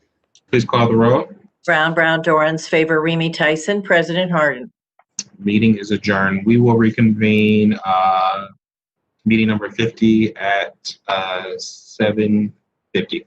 Please call the roll. Brown, Dorans, Favor, Remy Tyson, President Harden. Meeting is adjourned. We will reconvene meeting number 50 at 7:50.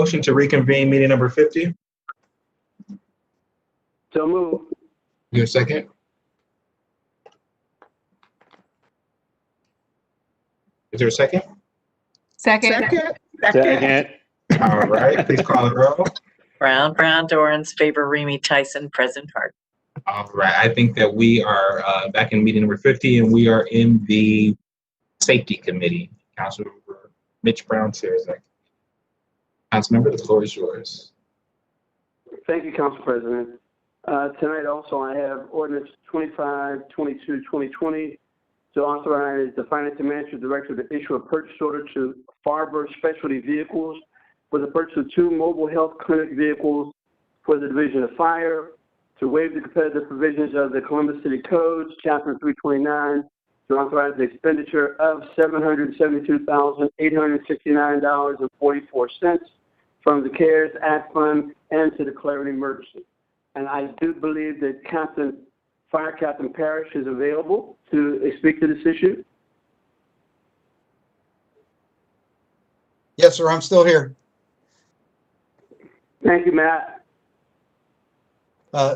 motion to reconvene meeting number 50? So move. Your second? Is there a second? Second. Second. All right, please call the roll. Brown, Dorans, Favor, Remy, Tyson, President Harden. All right, I think that we are back in meeting number 50, and we are in the Safety Committee. Councilmember Mitch Brown chairs that. Councilmember, the floor is yours. Thank you, Council President. Tonight also I have ordinance 2522-2020 to authorize the Finance and Management Director to issue a purchase order to Farber Specialty Vehicles for the purchase of 2 mobile health clinic vehicles for the Division of Fire, to waive the competitive provisions of the Columbus City Codes, Chapter 329, to authorize the expenditure of $772,869.44 from the CARES Act Fund and to declare an emergency. And I do believe that Fire Captain Parrish is available to speak to this issue. Yes, sir, I'm still here. Thank you, Matt.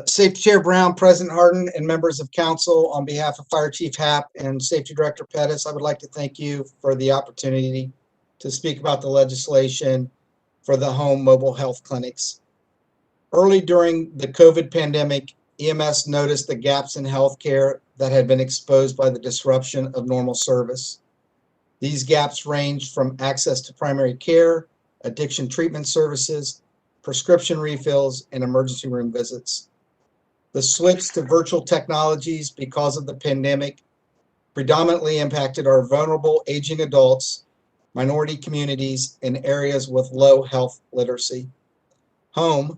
Safety Chair Brown, President Harden, and members of council, on behalf of Fire Chief Happ and Safety Director Pettis, I would like to thank you for the opportunity to speak about the legislation for the home mobile health clinics. Early during the COVID pandemic, EMS noticed the gaps in healthcare that had been exposed by the disruption of normal service. These gaps ranged from access to primary care, addiction treatment services, prescription refills, and emergency room visits. The switch to virtual technologies because of the pandemic predominantly impacted our vulnerable aging adults, minority communities, and areas with low health literacy. Home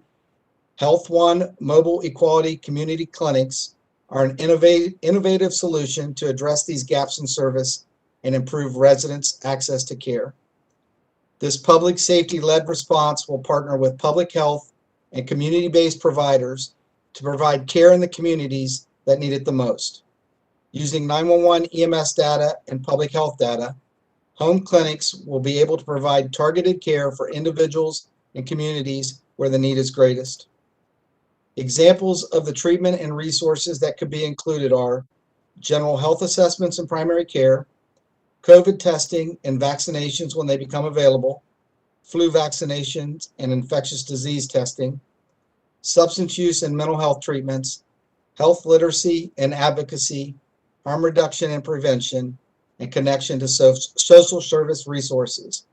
Health One mobile equality community clinics are an innovative solution to address these gaps in service and improve residents' access to care. This public safety-led response will partner with public health and community-based providers to provide care in the communities that need it the most. Using 911 EMS data and public health data, home clinics will be able to provide targeted care for individuals and communities where the need is greatest. Examples of the treatment and resources that could be included are general health assessments in primary care, COVID testing and vaccinations when they become available, flu vaccinations and infectious disease testing, substance use and mental health treatments, health literacy and advocacy, harm reduction and prevention, and connection to social service resources.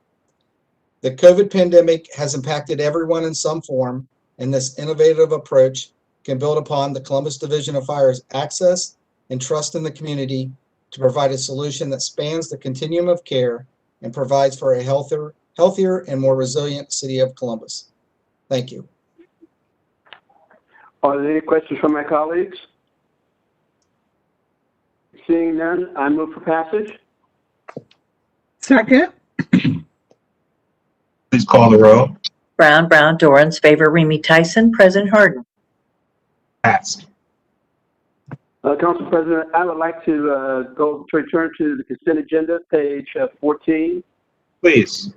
The COVID pandemic has impacted everyone in some form, and this innovative approach can build upon the Columbus Division of Fire's access and trust in the community to provide a solution that spans the continuum of care and provides for a healthier and more resilient city of Columbus. Thank you. Are there any questions from my colleagues? Seeing none, I move for passage. Second. Please call the roll. Brown, Dorans, Favor, Remy, Tyson, President Harden. Passed. Council President, I would like to return to the consent agenda, page 14. Please.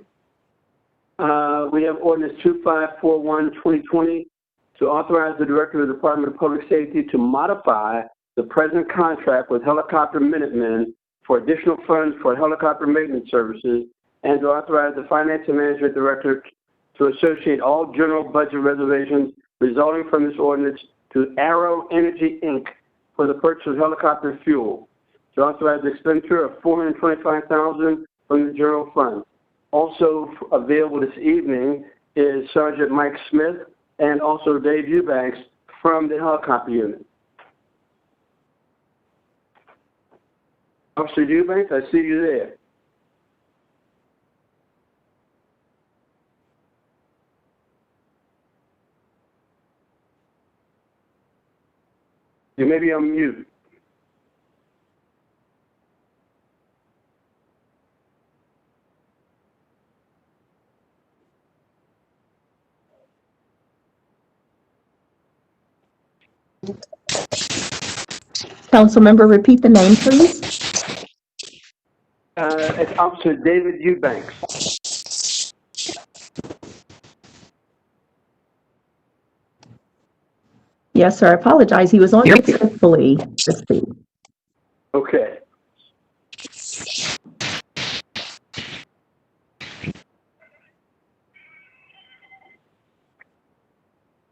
We have ordinance 2541-2020 to authorize the Director of the Department of Public Safety to modify the present contract with Helicopter Minutemen for additional funds for helicopter maintenance services, and to authorize the Finance and Management Director to associate all general budget reservations resulting from this ordinance to Arrow Energy, Inc. for the purchase of helicopter fuel, to authorize the expenditure of $425,000 from the general fund. Also available this evening is Sergeant Mike Smith and also Dave Eubanks from the helicopter unit. Officer Eubanks, I see you there. You may be on mute. Councilmember, repeat the name, please. It's Officer David Eubanks. Yes, sir. I apologize. He was on successfully to speak. Okay.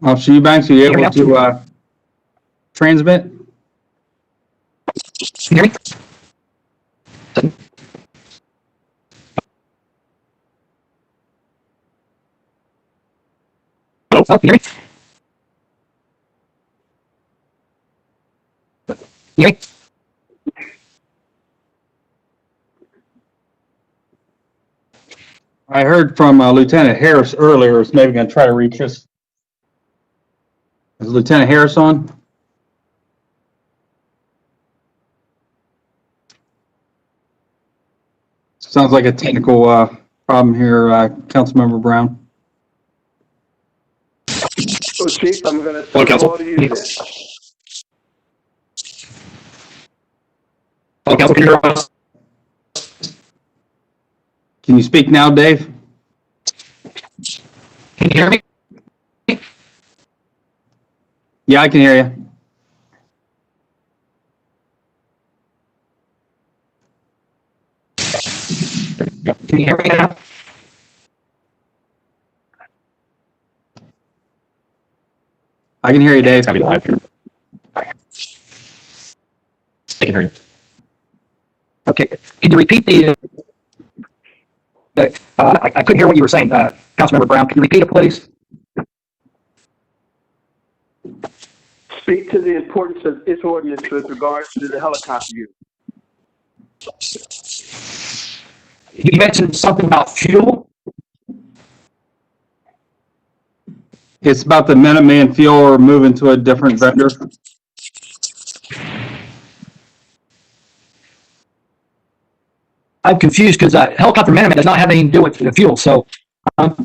Officer Eubanks, are you able to transmit? Can you hear me? Hello? Oh, can you hear me? Can you hear me? I heard from Lieutenant Harris earlier. Is maybe going to try to reach us. Is Lieutenant Harris on? Sounds like a technical problem here, Councilmember Brown. So, Chief, I'm going to turn the call to you then. Hello, Council. Can you hear us? Can you speak now, Dave? Can you hear me? Yeah, I can hear you. Can you hear me now? I can hear you, Dave. It's gotta be live here. I can hear you. Okay. Can you repeat I couldn't hear what you were saying, Councilmember Brown. Can you repeat it, please? Speak to the importance of its ordinance with regards to the helicopter unit. You mentioned something about fuel. It's about the Minuteman fuel or moving to a different vendor. I'm confused because helicopter Minuteman does not have anything to do with the fuel, so I'm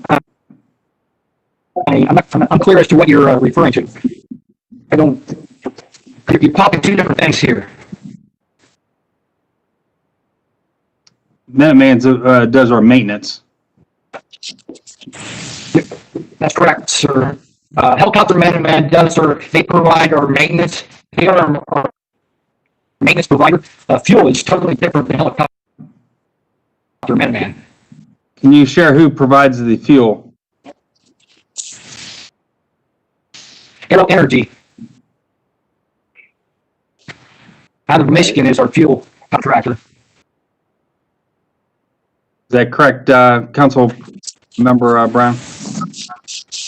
unclear as to what you're referring to. You're popping two different things here. Minuteman does our maintenance. That's correct, sir. Helicopter Minuteman they provide our maintenance. They are our maintenance provider. Fuel is totally different than helicopter Minuteman. Can you share who provides the fuel? Aero Energy out of Michigan is our fuel contractor. Is that correct, Council Member Brown?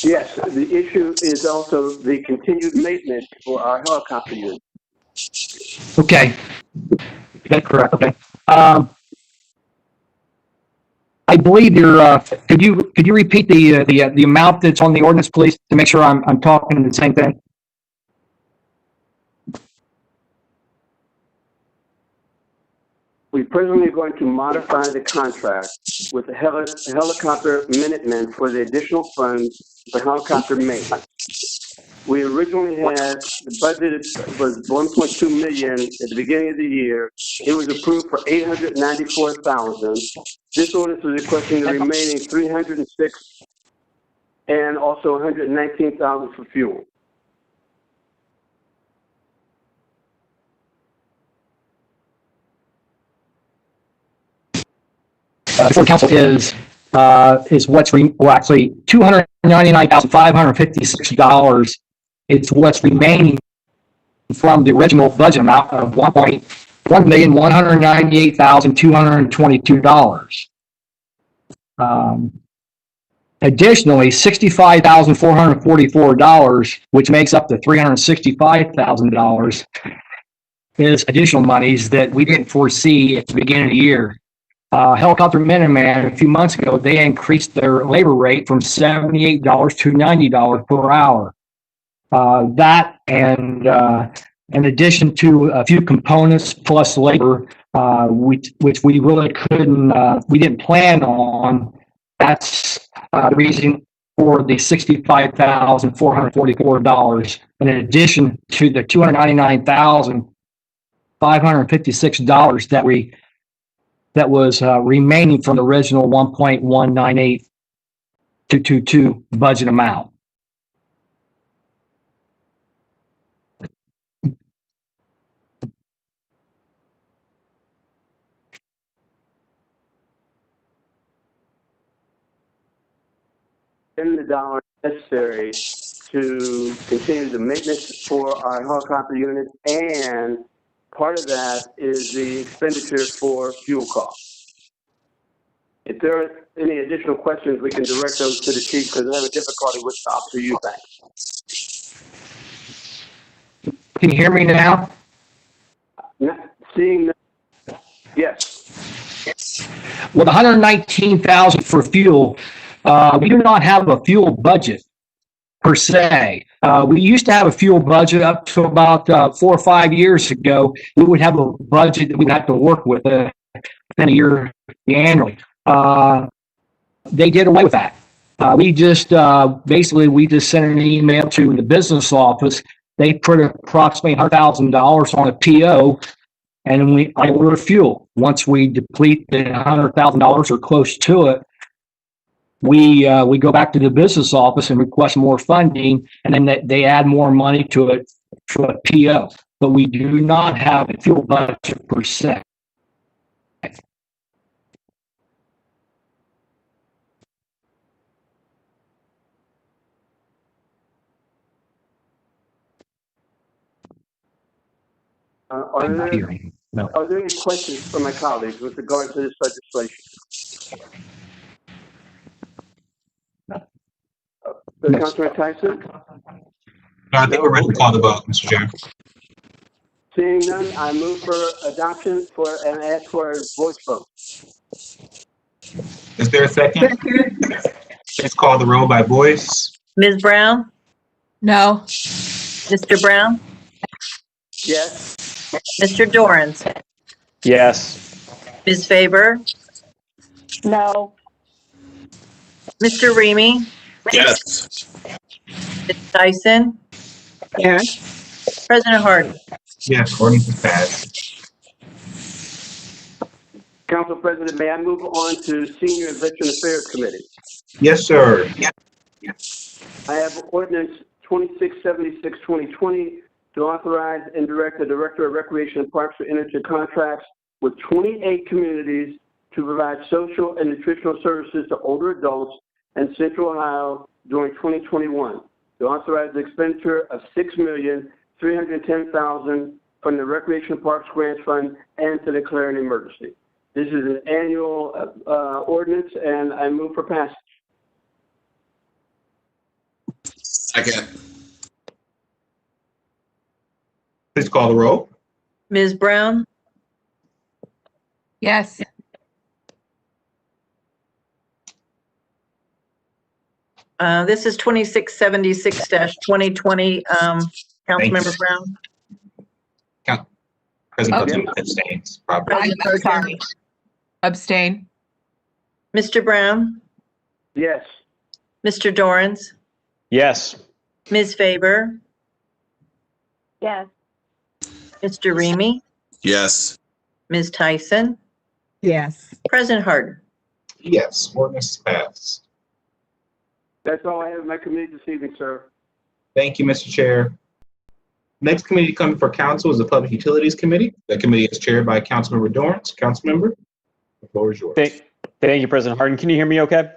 Yes, the issue is also the continued maintenance for our helicopter unit. Okay, that's correct. Okay, I believe you're. Could you repeat the amount that's on the ordinance, please, to make sure I'm talking the same thing? We presently are going to modify the contract with the helicopter Minutemen for the additional funds for helicopter maintenance. We originally had the budget was $1.2 million at the beginning of the year. It was approved for $894,000. This ordinance is requesting the remaining $306 and also $119,000 for fuel. Before council is what's actually $299,556. It's what's remaining from the original budget amount of $1,198,222. Additionally, $65,444, which makes up the $365,000, is additional monies that we didn't foresee at the beginning of the year. Helicopter Minuteman, a few months ago, they increased their labor rate from $78 to $90 per hour. That and in addition to a few components plus labor, which we really we didn't plan on. That's the reason for the $65,444, in addition to the $299,556 that was remaining from the original $1.198222 budget amount. spend the dollars necessary to continue the maintenance for our helicopter units, and part of that is the expenditure for fuel costs. If there are any additional questions, we can direct those to the chief because I have a difficulty with the Officer Eubanks. Can you hear me now? Seeing, yes. With 119,000 for fuel, we do not have a fuel budget per se. We used to have a fuel budget up to about 4 or 5 years ago. We would have a budget that we'd have to work with within a year annually. They did away with that. We just we just sent an email to the business office. They put approximately $100,000 on a PO, and I order fuel. Once we deplete the $100,000 or close to it, we go back to the business office and request more funding, and then they add more money to it for a PO. But we do not have a fuel budget per se. Are there any questions from my colleagues with regard to this legislation? Councilman Tyson? No, I think we're ready to call the vote, Mr. Chair. Seeing none, I move for adoption and ask for a voice vote. Is there a second? Please call the roll by voice. Ms. Brown? No. Mr. Brown? Yes. Mr. Dorans? Yes. Ms. Favor? No. Mr. Remy? Yes. Ms. Tyson? Yes. President Harden? Yes, ordinance is passed. Council President, may I move on to Senior and Veteran Affairs Committee? Yes, sir. I have ordinance 2676-2020 to authorize and direct the Director of Recreation and Parks to enter into contracts with 28 communities to provide social and nutritional services to older adults in Central Ohio during 2021. To authorize the expenditure of $6,310,000 from the Recreation and Parks Grants Fund and to declare an emergency. This is an annual ordinance, and I move for passage. Second. Please call the roll. Ms. Brown? Yes. This is 2676-2020. Councilmember Brown? President Pro Tem abstains. I'm sorry. Abstain. Mr. Brown? Yes. Mr. Dorans? Yes. Ms. Favor? Yes. Mr. Remy? Yes. Ms. Tyson? Yes. President Harden? Yes, ordinance is passed. That's all I have in my committee this evening, sir. Thank you, Mr. Chair. Next committee coming for council is the Public Utilities Committee. That committee is chaired by Councilmember Dorans. Councilmember, the floor is yours. Thank you, President Harden. Can you hear me okay?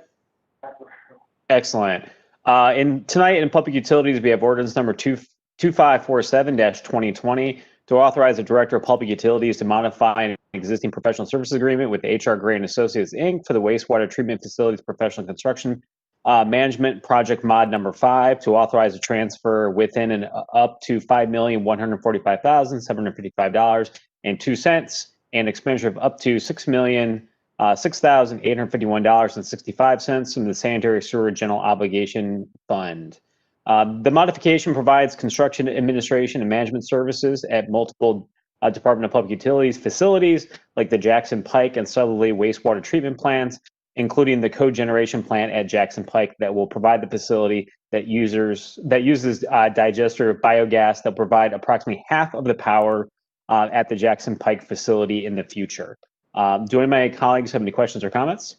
Excellent. Tonight in Public Utilities, we have ordinance number 2547-2020 to authorize the Director of Public Utilities to modify an existing professional services agreement with HR Gray and Associates, Inc. for the wastewater treatment facilities professional construction management project mod number 5 to authorize a transfer within and up to $5,145,755.02 and expenditure of up to $6,851.65 from the Sanitary Sewer General Obligation Fund. The modification provides construction administration and management services at multiple Department of Public Utilities facilities like the Jackson Pike and Southerly wastewater treatment plants, including the cogeneration plant at Jackson Pike that will provide the facility that uses digester biogas that will provide approximately half of the power at the Jackson Pike facility in the future. Do any of my colleagues have any questions or comments?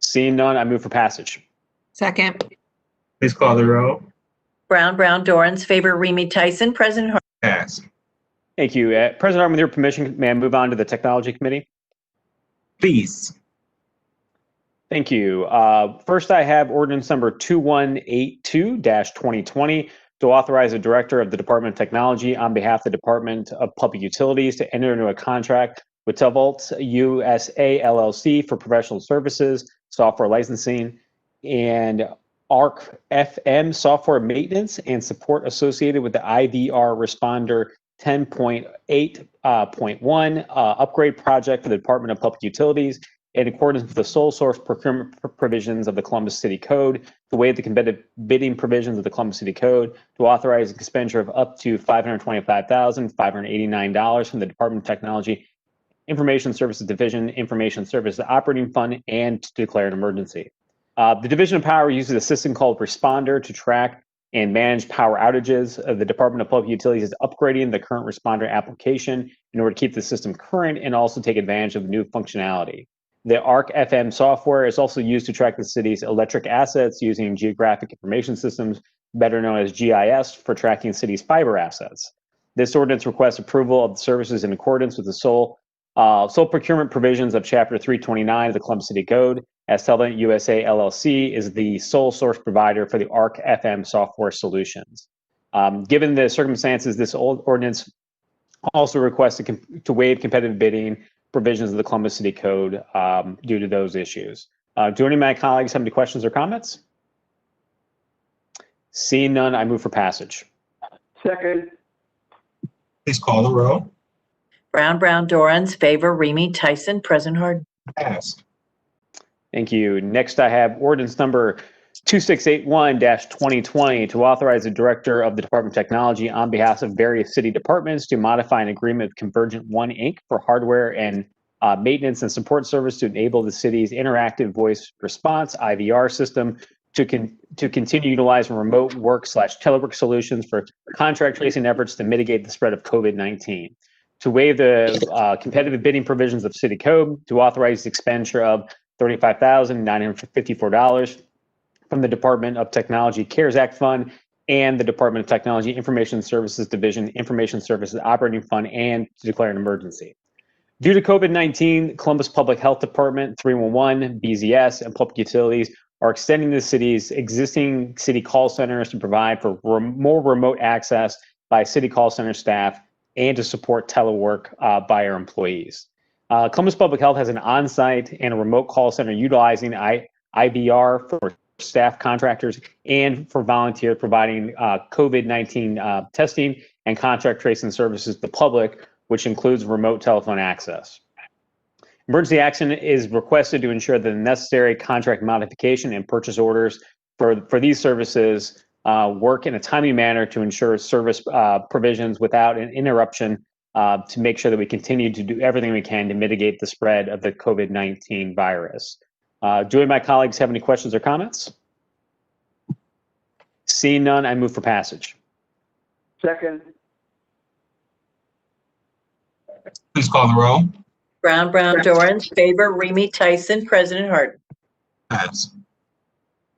Seeing none, I move for passage. Second. Please call the roll. Brown, Dorans, Favor, Remy, Tyson, President Harden? Pass. Thank you. President Harden, with your permission, may I move on to the Technology Committee? Please. Thank you. First, I have ordinance number 2182-2020 to authorize the director of the Department of Technology on behalf of the Department of Public Utilities to enter into a contract with Telvault USA LLC for professional services, software licensing, and ARC FM software maintenance and support associated with the IVR Responder 10.8.1 upgrade project for the Department of Public Utilities in accordance with the sole source procurement provisions of the Columbus City Code, to waive the competitive bidding provisions of the Columbus City Code, to authorize an expenditure of up to $525,589 from the Department of Technology Information Services Division, Information Services Operating Fund, and to declare an emergency. The Division of Power uses a system called Responder to track and manage power outages. The Department of Public Utilities is upgrading the current Responder application in order to keep the system current and also take advantage of new functionality. The ARC FM software is also used to track the city's electric assets using geographic information systems, better known as GIS, for tracking the city's fiber assets. This ordinance requests approval of the services in accordance with the sole procurement provisions of Chapter 329 of the Columbus City Code, as Telvault USA LLC is the sole source provider for the ARC FM software solutions. Given the circumstances, this ordinance also requests to waive competitive bidding provisions of the Columbus City Code due to those issues. Do any of my colleagues have any questions or comments? Seeing none, I move for passage. Second. Please call the row. Brown, Dorans, Favor, Remy, Tyson, President Harden. Passed. Thank you. Next, I have ordinance number 2681-2020 to authorize the director of the Department of Technology on behalf of various city departments to modify an agreement with Convergent One Inc. for hardware and maintenance and support service to enable the city's interactive voice response IVR system to continue utilizing remote work / telework solutions for contract tracing efforts to mitigate the spread of COVID-19. To waive the competitive bidding provisions of City Code, to authorize the expenditure of $35,954 from the Department of Technology CARES Act Fund and the Department of Technology Information Services Division Information Services Operating Fund, and to declare an emergency. Due to COVID-19, Columbus Public Health Department, 311, BZS, and Public Utilities are extending the city's existing city call centers to provide for more remote access by city call center staff and to support telework by our employees. Columbus Public Health has an on-site and a remote call center utilizing IVR for staff contractors and for volunteers providing COVID-19 testing and contract tracing services to the public, which includes remote telephone access. Emergency action is requested to ensure that the necessary contract modification and purchase orders for these services work in a timely manner to ensure service provisions without an interruption to make sure that we continue to do everything we can to mitigate the spread of the COVID-19 virus. Do any of my colleagues have any questions or comments? Seeing none, I move for passage. Second. Please call the row. Brown, Dorans, Favor, Remy, Tyson, President Harden. Passed.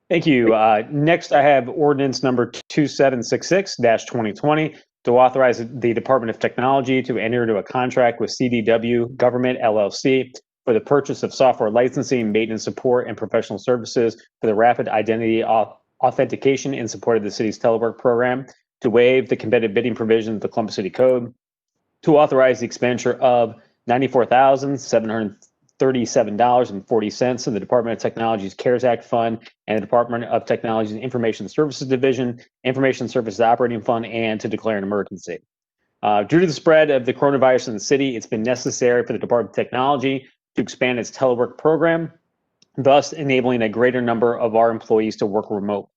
Thank you. Next, I have ordinance number 2766-2020 to authorize the Department of Technology to enter into a contract with CDW Government LLC for the purchase of software licensing, maintenance support, and professional services for the rapid identity authentication in support of the city's telework program, to waive the competitive bidding provisions of the Columbus City Code, to authorize the expenditure of $94,737.40 in the Department of Technology's CARES Act Fund and the Department of Technology's Information Services Division, Information Services Operating Fund, and to declare an emergency. Due to the spread of the coronavirus in the city, it's been necessary for the Department of Technology to expand its telework program, thus enabling a greater number of our employees to work remote.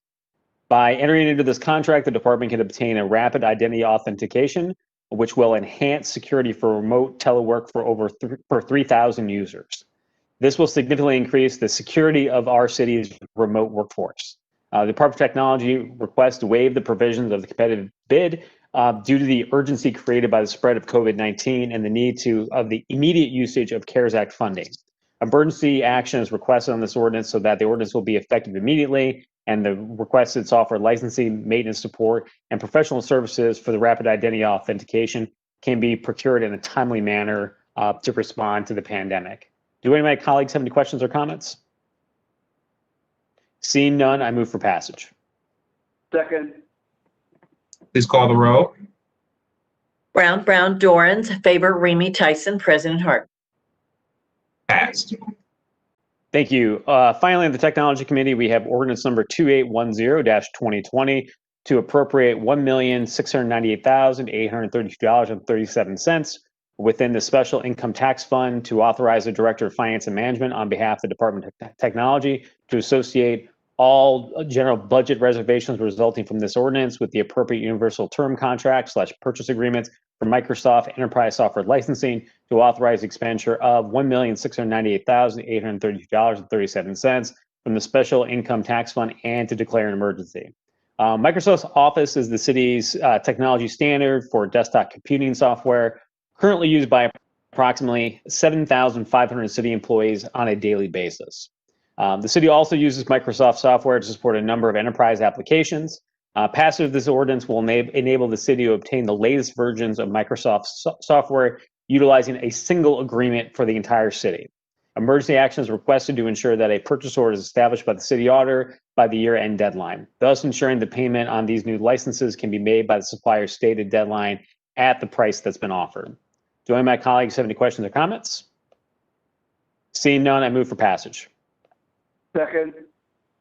By entering into this contract, the department can obtain a rapid identity authentication, which will enhance security for remote telework for 3,000 users. This will significantly increase the security of our city's remote workforce. The Department of Technology requests to waive the provisions of the competitive bid due to the urgency created by the spread of COVID-19 and the need of the immediate usage of CARES Act funding. Emergency action is requested on this ordinance so that the ordinance will be effective immediately, and the requested software licensing, maintenance support, and professional services for the rapid identity authentication can be procured in a timely manner to respond to the pandemic. Do any of my colleagues have any questions or comments? Seeing none, I move for passage. Second. Please call the roll. Brown, Dorans, Favor, Remy, Tyson, President Harden. Passed. Thank you. Finally, in the Technology Committee, we have ordinance number 2810-2020 to appropriate $1,698,832.37 within the Special Income Tax Fund to authorize the Director of Finance and Management on behalf of the Department of Technology to associate all general budget reservations resulting from this ordinance with the appropriate universal term contract / purchase agreements for Microsoft Enterprise Software Licensing to authorize expenditure of $1,698,832.37 from the Special Income Tax Fund and to declare an emergency. Microsoft Office is the city's technology standard for desktop computing software, currently used by approximately 7,500 city employees on a daily basis. The city also uses Microsoft software to support a number of enterprise applications. Passage of this ordinance will enable the city to obtain the latest versions of Microsoft software utilizing a single agreement for the entire city. Emergency action is requested to ensure that a purchase order is established by the city auditor by the year-end deadline, thus ensuring the payment on these new licenses can be made by the supplier's stated deadline at the price that's been offered. Do any of my colleagues have any questions or comments? Seeing none, I move for passage. Second.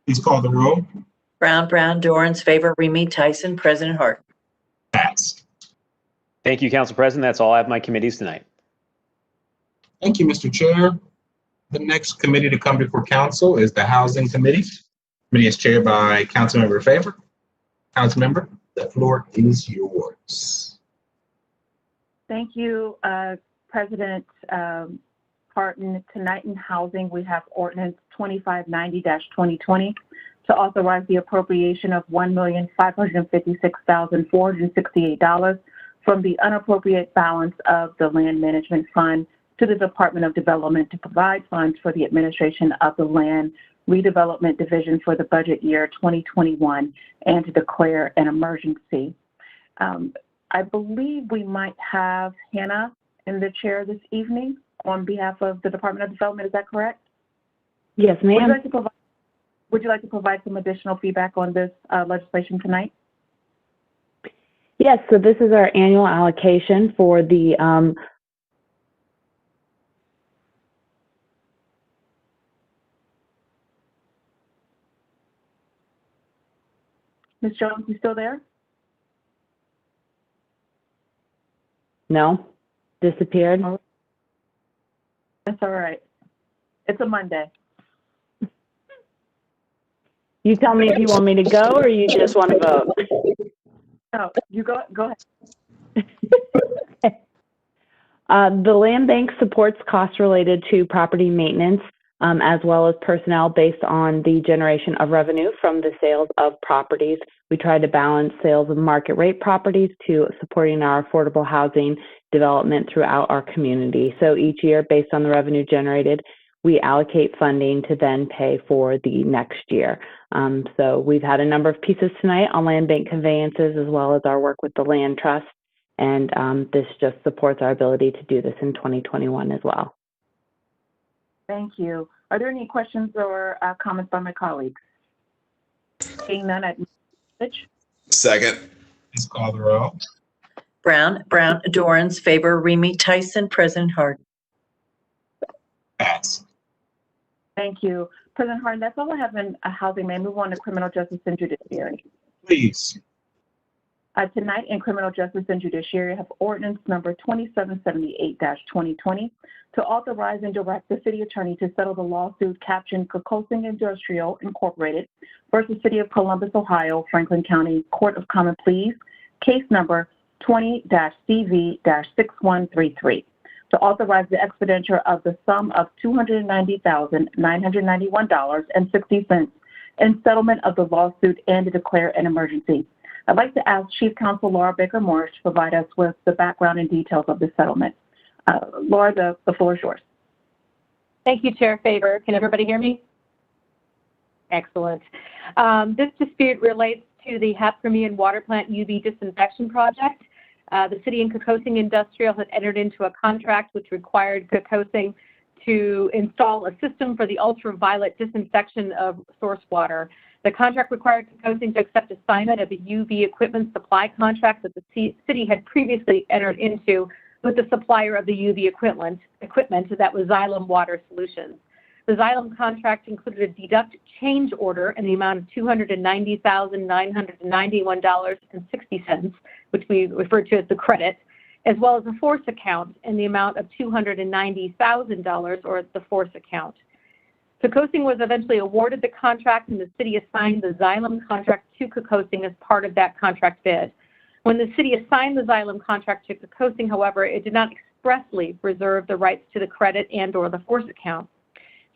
Please call the roll. Brown, Dorans, Favor, Remy, Tyson, President Harden. Passed. Thank you, Council President. That's all I have my committees tonight. Thank you, Mr. Chair. The next committee to come before council is the Housing Committee. The committee is chaired by Councilmember Favor. Councilmember, the floor is yours. Thank you, President Harden. Tonight in housing, we have ordinance 2590-2020 to authorize the appropriation of $1,556,468 from the unappropriated balance of the Land Management Fund to the Department of Development to provide funds for the administration of the Land Redevelopment Division for the budget year 2021 and to declare an emergency. I believe we might have Hannah in the chair this evening on behalf of the Department of Development. Is that correct? Yes, ma'am. Would you like to provide some additional feedback on this legislation tonight? Yes, so this is our annual allocation for the Ms. Jones, you still there? no, disappeared. That's all right. It's a Monday. You tell me if you want me to go or you just want to vote. No, you go ahead. The land bank supports costs related to property maintenance as well as personnel based on the generation of revenue from the sales of properties. We try to balance sales of market rate properties to supporting our affordable housing development throughout our community. So each year, based on the revenue generated, we allocate funding to then pay for the next year. So we've had a number of pieces tonight on land bank conveyances as well as our work with the land trust. And this just supports our ability to do this in 2021 as well. Thank you. Are there any questions or comments by my colleagues? Seeing none, I'd message. Second. Please call the roll. Brown, Dorans, Favor, Remy, Tyson, President Harden. Pass. Thank you. President Harden, that's all I have in housing. May I move on to criminal justice and judiciary? Please. Tonight in criminal justice and judiciary, I have ordinance number 2778-2020 to authorize and direct the city attorney to settle the lawsuit captioned Kokosing Industrial Incorporated versus City of Columbus, Ohio, Franklin County Court of Common Pleas, case number 20-CV-6133. To authorize the expenditure of the sum of $290,991.60 in settlement of the lawsuit and to declare an emergency. I'd like to ask Chief Counsel Laura Baker Morris to provide us with the background and details of the settlement. Laura, the floor is yours. Thank you, Chair Favor. Can everybody hear me? Excellent. This dispute relates to the HAP Permian Water Plant UV disinfection project. The city and Kokosing Industrial had entered into a contract which required Kokosing to install a system for the ultraviolet disinfection of source water. The contract required COSING to accept assignment of a UV equipment supply contract that the city had previously entered into with the supplier of the UV equipment that was Xylem Water Solutions. The Xylem contract included a deduct change order in the amount of $290,991.60, which we refer to as the credit, as well as a force account in the amount of $290,000, or the force account. COSING was eventually awarded the contract, and the city assigned the Xylem contract to COSING as part of that contract bid. When the city assigned the Xylem contract to COSING, however, it did not expressly reserve the rights to the credit and or the force account.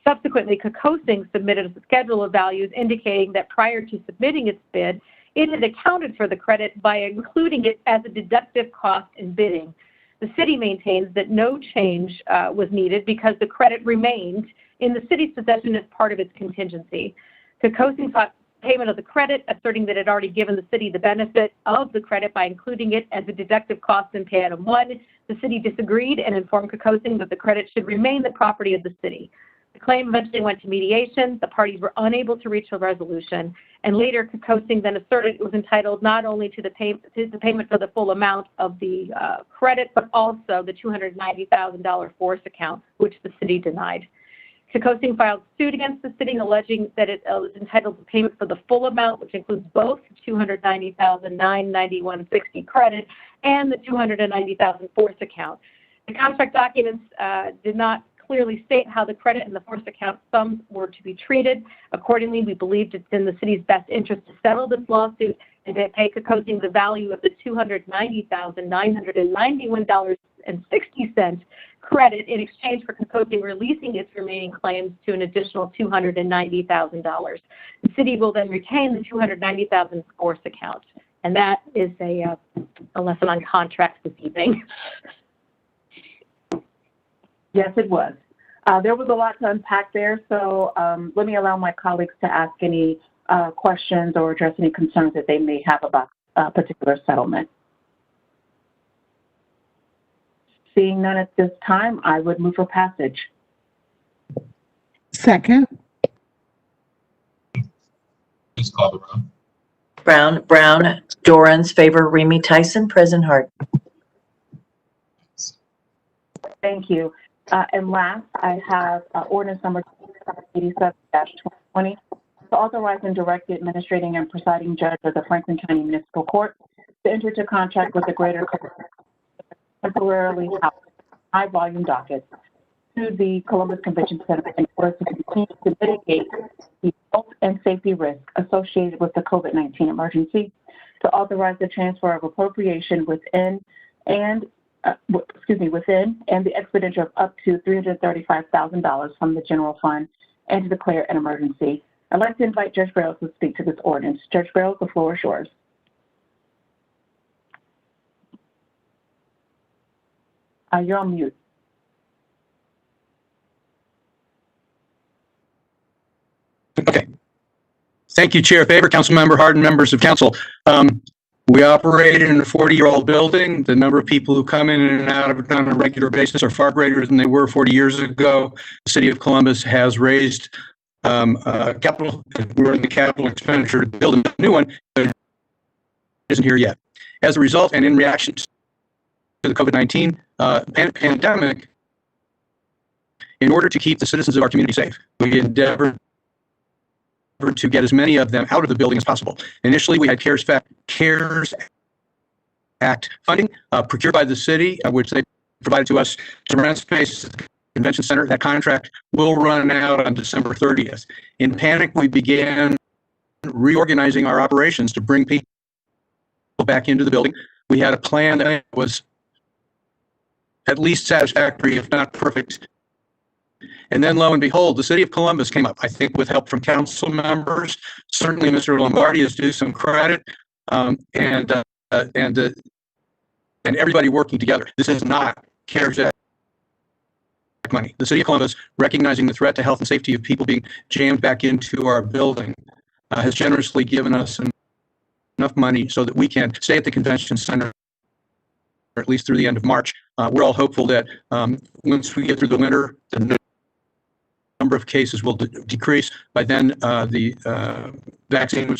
Subsequently, COSING submitted a schedule of values indicating that prior to submitting its bid, it had accounted for the credit by including it as a deductive cost in bidding. The city maintains that no change was needed because the credit remained in the city's possession as part of its contingency. COSING sought payment of the credit, asserting that it had already given the city the benefit of the credit by including it as a deductive cost in pay item 1. The city disagreed and informed COSING that the credit should remain the property of the city. The claim eventually went to mediation. The parties were unable to reach a resolution, and later COSING then asserted it was entitled not only to the payment for the full amount of the credit, but also the $290,000 force account, which the city denied. COSING filed suit against the city, alleging that it was entitled to payment for the full amount, which includes both $290,991.60 credit and the $290,000 force account. The contract documents did not clearly state how the credit and the force account sums were to be treated. Accordingly, we believed it's in the city's best interest to settle this lawsuit and to pay COSING the value of the $290,991.60 credit in exchange for COSING releasing its remaining claims to an additional $290,000. The city will then retain the $290,000 force account. And that is a lesson on contracts this evening. Yes, it was. There was a lot to unpack there, so let me allow my colleagues to ask any questions or address any concerns that they may have about a particular settlement. Seeing none at this time, I would move for passage. Second. Please call the roll. Brown, Dorans, Favor, Remy, Tyson, President Hart. Thank you. And last, I have ordinance number 87-2020 to authorize and direct the administrating and presiding judge of the Franklin County Municipal Court to enter into contract with the Greater temporarily house high-volume dockets to the Columbus Convention Center in order to continue to mitigate the health and safety risk associated with the COVID-19 emergency, to authorize the transfer of appropriation within and the expenditure of up to $335,000 from the general fund, and to declare an emergency. I'd like to invite Judge Barrows to speak to this ordinance. Judge Barrows, the floor is yours. You're on mute. Okay. Thank you, Chair Favor, Councilmember Harden, members of council. We operate in a 40-year-old building. The number of people who come in and out of it on a regular basis are far greater than they were 40 years ago. The city of Columbus has raised capital. We're in the capital expenditure to build a new one, but it isn't here yet. As a result, and in reaction to the COVID-19 pandemic, in order to keep the citizens of our community safe, we endeavor to get as many of them out of the building as possible. Initially, we had CARES Act funding procured by the city, which they provided to us to rent space at the convention center. That contract will run out on December 30th. In panic, we began reorganizing our operations to bring people back into the building. We had a plan that was at least satisfactory, if not perfect. And then, lo and behold, the city of Columbus came up, I think with help from council members. Certainly, Mr. Lombardi is due some credit, and everybody working together. This is not CARES Act money. The city of Columbus, recognizing the threat to health and safety of people being jammed back into our building, has generously given us enough money so that we can stay at the convention center at least through the end of March. We're all hopeful that once we get through the winter, the number of cases will decrease. By then, the vaccine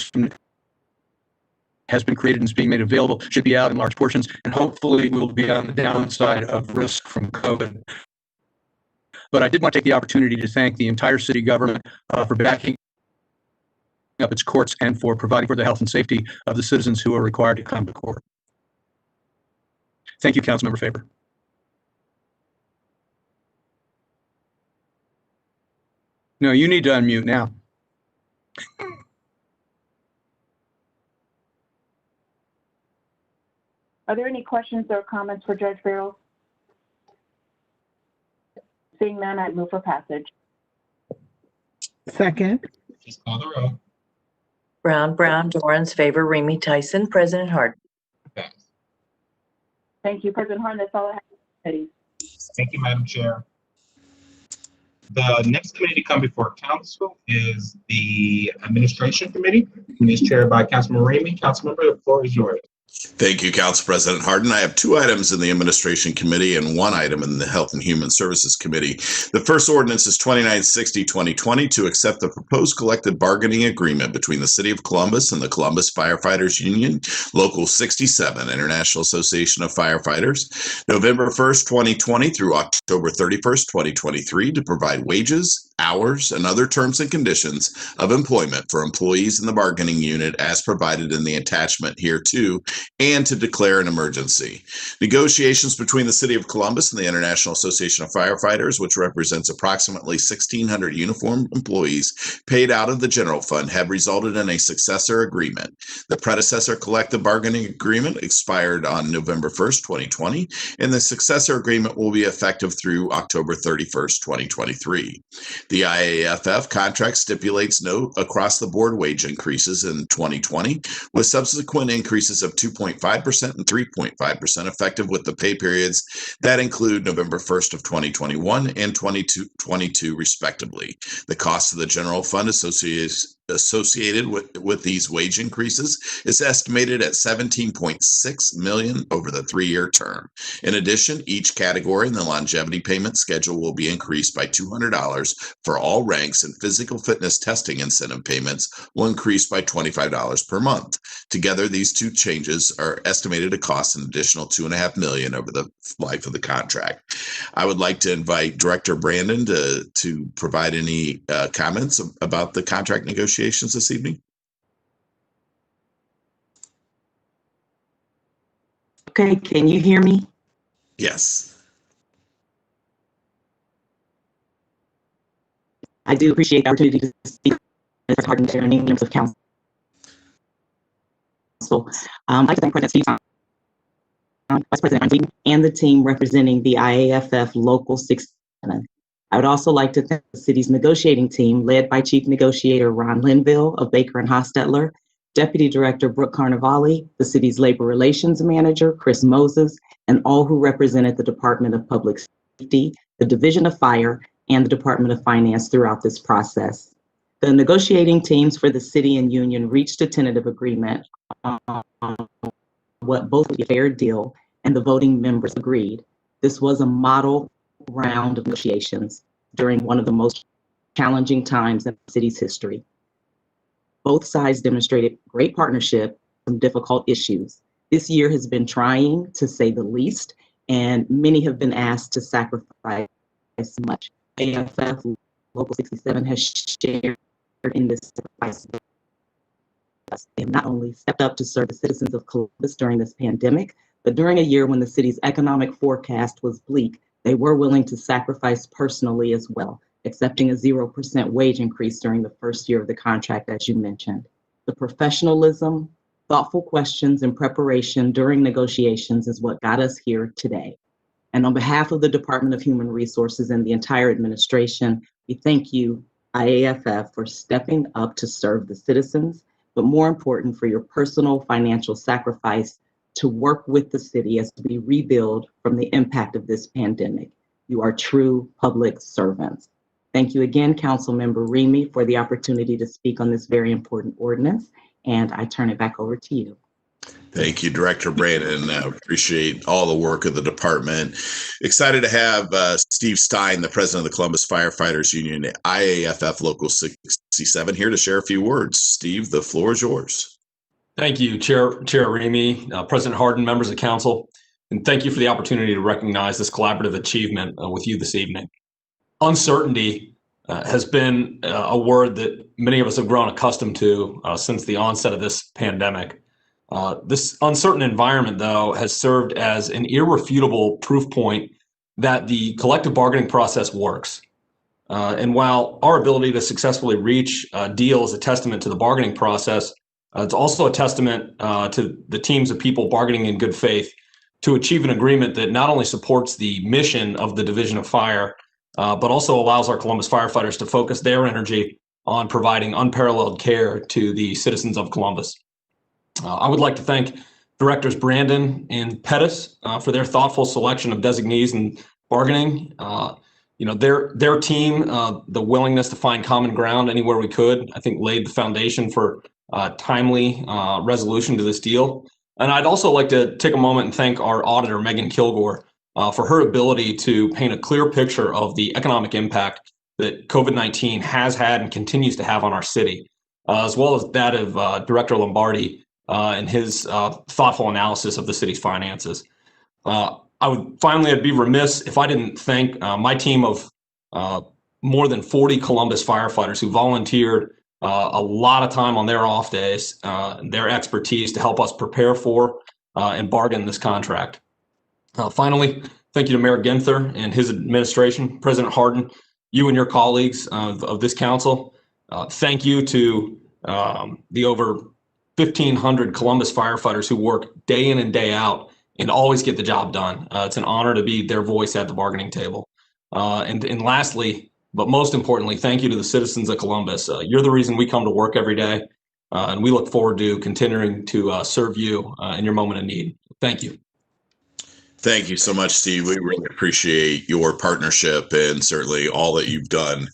has been created and is being made available, should be out in large portions, and hopefully we'll be on the downside of risk from COVID. But I did want to take the opportunity to thank the entire city government for backing up its courts and for providing for the health and safety of the citizens who are required to come to court. Thank you, Councilmember Favor. No, you need to unmute now. Are there any questions or comments for Judge Farrell? Seeing none, I'd move for passage. Second. Just call the roll. Brown, Dorans, Favor, Remy, Tyson, President Harden. Thank you, President Harden. That's all I have. Thank you, Madam Chair. The next committee to come before council is the Administration Committee, and is chaired by Councilman Ramey. Councilmember, the floor is yours. Thank you, Council President Harden. I have 2 items in the Administration Committee and 1 item in the Health and Human Services Committee. The first ordinance is 2960-2020 to accept the proposed collective bargaining agreement between the City of Columbus and the Columbus Firefighters Union, Local 67, International Association of Firefighters, November 1st, 2020 through October 31st, 2023 to provide wages, hours, and other terms and conditions of employment for employees in the bargaining unit as provided in the attachment hereto, and to declare an emergency. Negotiations between the City of Columbus and the International Association of Firefighters, which represents approximately 1,600 uniformed employees paid out of the general fund, have resulted in a successor agreement. The predecessor collective bargaining agreement expired on November 1st, 2020, and the successor agreement will be effective through October 31st, 2023. The IAFF contract stipulates no across-the-board wage increases in 2020, with subsequent increases of 2.5% and 3.5% effective with the pay periods that include November 1st of 2021 and 2022 respectively. The cost of the general fund associated with these wage increases is estimated at $17.6 million over the 3-year term. In addition, each category in the longevity payment schedule will be increased by $200 for all ranks, and physical fitness testing incentive payments will increase by $25 per month. Together, these 2 changes are estimated to cost an additional $2.5 million over the life of the contract. I would like to invite Director Brandon to provide any comments about the contract negotiations this evening. Okay, can you hear me? Yes. I do appreciate the opportunity to speak as Harden Chair and members of council. I'd like to thank President Steve, Vice President Angie, and the team representing the IAFF Local 67. I would also like to thank the city's negotiating team led by Chief Negotiator Ron Linville of Baker and Hostetler, Deputy Director Brooke Carnevale, the city's Labor Relations Manager Chris Moses, and all who represented the Department of Public Safety, the Division of Fire, and the Department of Finance throughout this process. The negotiating teams for the city and union reached a tentative agreement on what both would be a fair deal, and the voting members agreed. This was a model round of negotiations during one of the most challenging times in the city's history. Both sides demonstrated great partnership on difficult issues. This year has been trying, to say the least, and many have been asked to sacrifice much. AFF Local 67 has shared in this sacrifice. They have not only stepped up to serve the citizens of Columbus during this pandemic, but during a year when the city's economic forecast was bleak, they were willing to sacrifice personally as well, accepting a 0% wage increase during the first year of the contract, as you mentioned. The professionalism, thoughtful questions, and preparation during negotiations is what got us here today. And on behalf of the Department of Human Resources and the entire administration, we thank you, IAFF, for stepping up to serve the citizens, but more important, for your personal financial sacrifice to work with the city as we rebuild from the impact of this pandemic. You are true public servants. Thank you again, Councilmember Remy, for the opportunity to speak on this very important ordinance, and I turn it back over to you. Thank you, Director Brandon. Appreciate all the work of the department. Excited to have Steve Stein, the president of the Columbus Firefighters Union, IAFF Local 67, here to share a few words. Steve, the floor is yours. Thank you, Chair Remy, President Harden, members of council, and thank you for the opportunity to recognize this collaborative achievement with you this evening. Uncertainty has been a word that many of us have grown accustomed to since the onset of this pandemic. This uncertain environment, though, has served as an irrefutable proof point that the collective bargaining process works. And while our ability to successfully reach a deal is a testament to the bargaining process, it's also a testament to the teams of people bargaining in good faith to achieve an agreement that not only supports the mission of the Division of Fire, but also allows our Columbus firefighters to focus their energy on providing unparalleled care to the citizens of Columbus. I would like to thank Directors Brandon and Pettis for their thoughtful selection of designees and bargaining. Their team, the willingness to find common ground anywhere we could, I think laid the foundation for timely resolution to this deal. And I'd also like to take a moment and thank our auditor, Megan Kilgore, for her ability to paint a clear picture of the economic impact that COVID-19 has had and continues to have on our city, as well as that of Director Lombardi and his thoughtful analysis of the city's finances. I'd be remiss if I didn't thank my team of more than 40 Columbus firefighters who volunteered a lot of time on their off days, their expertise to help us prepare for and bargain this contract. Finally, thank you to Mayor Ginther and his administration, President Harden, you and your colleagues of this council. Thank you to the over 1,500 Columbus firefighters who work day in and day out and always get the job done. It's an honor to be their voice at the bargaining table. And lastly, but most importantly, thank you to the citizens of Columbus. You're the reason we come to work every day, and we look forward to continuing to serve you in your moment of need. Thank you. Thank you so much, Steve. We really appreciate your partnership and certainly all that you've done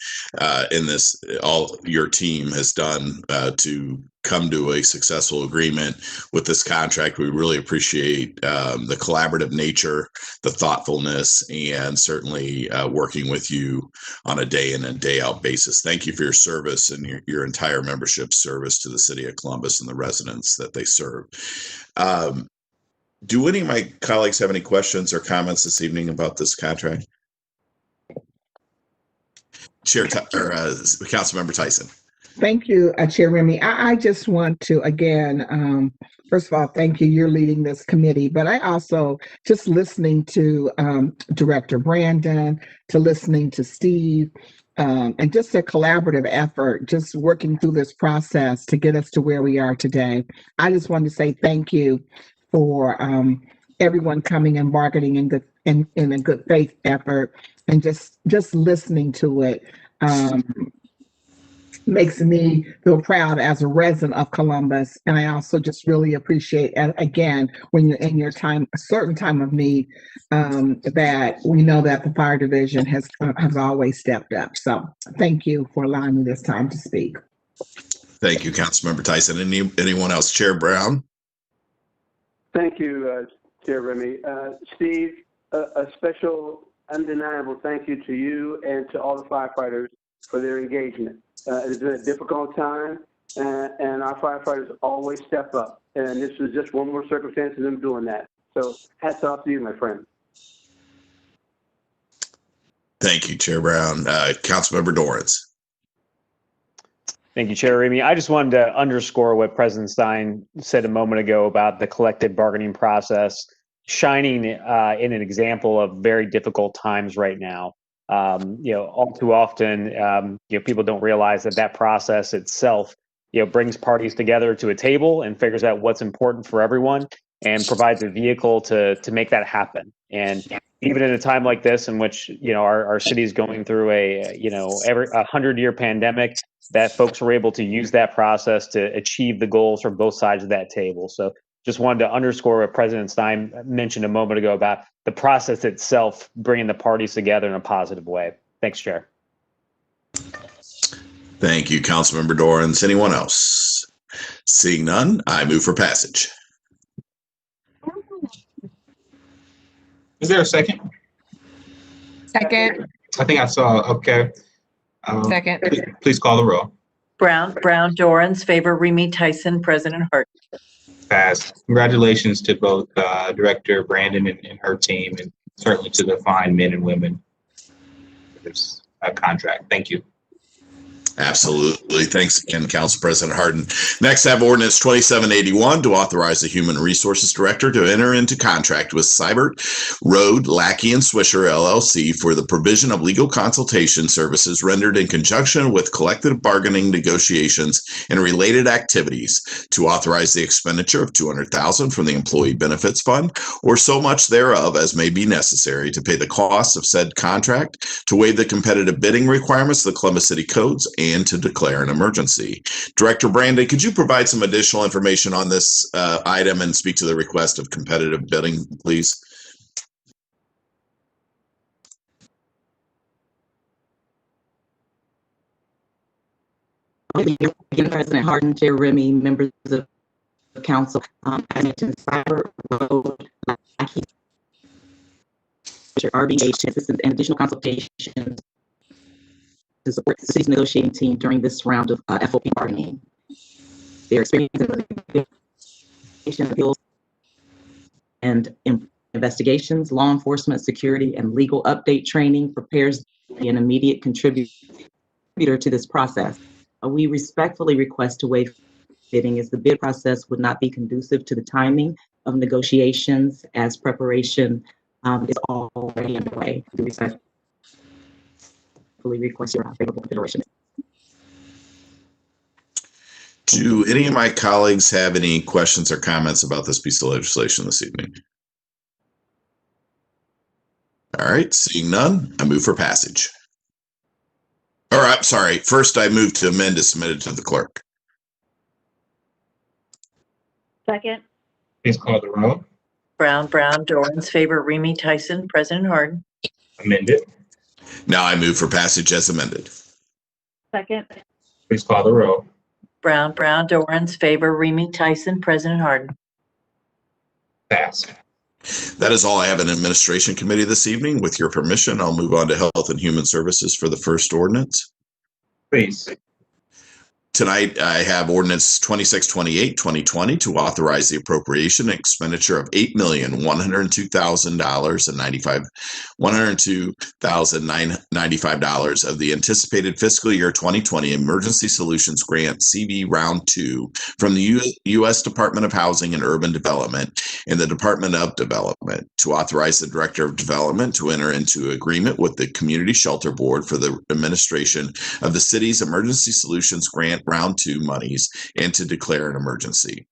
in this, all your team has done to come to a successful agreement with this contract. We really appreciate the collaborative nature, the thoughtfulness, and certainly working with you on a day in and day out basis. Thank you for your service and your entire membership service to the city of Columbus and the residents that they serve. Do any of my colleagues have any questions or comments this evening about this contract? Councilmember Tyson. Thank you, Chair Remy. I just want to, again, first of all, thank you. You're leading this committee, but I also, just listening to Director Brandon, to listening to Steve, and just a collaborative effort, just working through this process to get us to where we are today. I just want to say thank you for everyone coming and bargaining in a good faith effort, and just listening to it makes me feel proud as a resident of Columbus. And I also just really appreciate, again, when you're in your time, a certain time of need, that we know that the fire division has always stepped up. So thank you for allowing me this time to speak. Thank you, Councilmember Tyson. Anyone else? Chair Brown. Thank you, Chair Remy. Steve, a special, undeniable thank you to you and to all the firefighters for their engagement. It's been a difficult time, and our firefighters always step up. And this is just one more circumstance of them doing that. So hats off to you, my friend. Thank you, Chair Brown. Councilmember Dorans. Thank you, Chair Remy. I just wanted to underscore what President Stein said a moment ago about the collective bargaining process shining in an example of very difficult times right now. All too often, people don't realize that process itself, brings parties together to a table and figures out what's important for everyone and provides a vehicle to make that happen. And even in a time like this, in which our city is going through a 100-year pandemic, that folks were able to use that process to achieve the goals from both sides of that table. So just wanted to underscore what President Stein mentioned a moment ago about the process itself, bringing the parties together in a positive way. Thanks, Chair. Thank you, Councilmember Dorans. Anyone else? Seeing none, I move for passage. Is there a second? Second. I think I saw, okay. Second. Please call the roll. Brown, Dorans, Favor, Remy, Tyson, President Harden. Pass. Congratulations to both Director Brandon and her team, and certainly to the fine men and women for this contract. Thank you. Absolutely. Thanks again, Council President Harden. Next, I have ordinance 2781 to authorize the Human Resources Director to enter into contract with Cybert, Road, Lackey, and Swisher, LLC for the provision of legal consultation services rendered in conjunction with collective bargaining negotiations and related activities, to authorize the expenditure of $200,000 from the Employee Benefits Fund or so much thereof as may be necessary to pay the costs of said contract, to waive the competitive bidding requirements of the Columbus City Codes, and to declare an emergency. Director Brandon, could you provide some additional information on this item and speak to the request of competitive bidding, please? Again, President Harden, Chair Remy, members of council, I mentioned Cyber, Road, RBH assistance and additional consultations to support the city's negotiating team during this round of FOP bargaining. Their experience in appeals and investigations, law enforcement, security, and legal update training prepares an immediate contributor to this process. We respectfully request to waive bidding, as the bid process would not be conducive to the timing of negotiations, as preparation is already underway. We respectfully request your favorable consideration. Do any of my colleagues have any questions or comments about this piece of legislation this evening? All right, seeing none, I move for passage. All right, sorry. First, I move to amend as submitted to the clerk. Second. Please call the roll. Brown, Dorans, Favor, Remy, Tyson, President Harden. Amended. Now I move for passage as amended. Second. Please call the roll. Brown, Dorans, Favor, Remy, Tyson, President Harden. Pass. That is all I have in Administration Committee this evening. With your permission, I'll move on to Health and Human Services for the first ordinance. Please. Tonight, I have ordinance 2628, 2020 to authorize the appropriation and expenditure of $8,102,995 of the anticipated fiscal year 2020 Emergency Solutions Grant CV Round 2 from the U.S. Department of Housing and Urban Development and the Department of Development, to authorize the Director of Development to enter into agreement with the Community Shelter Board for the administration of the city's Emergency Solutions Grant Round 2 monies and to declare an emergency.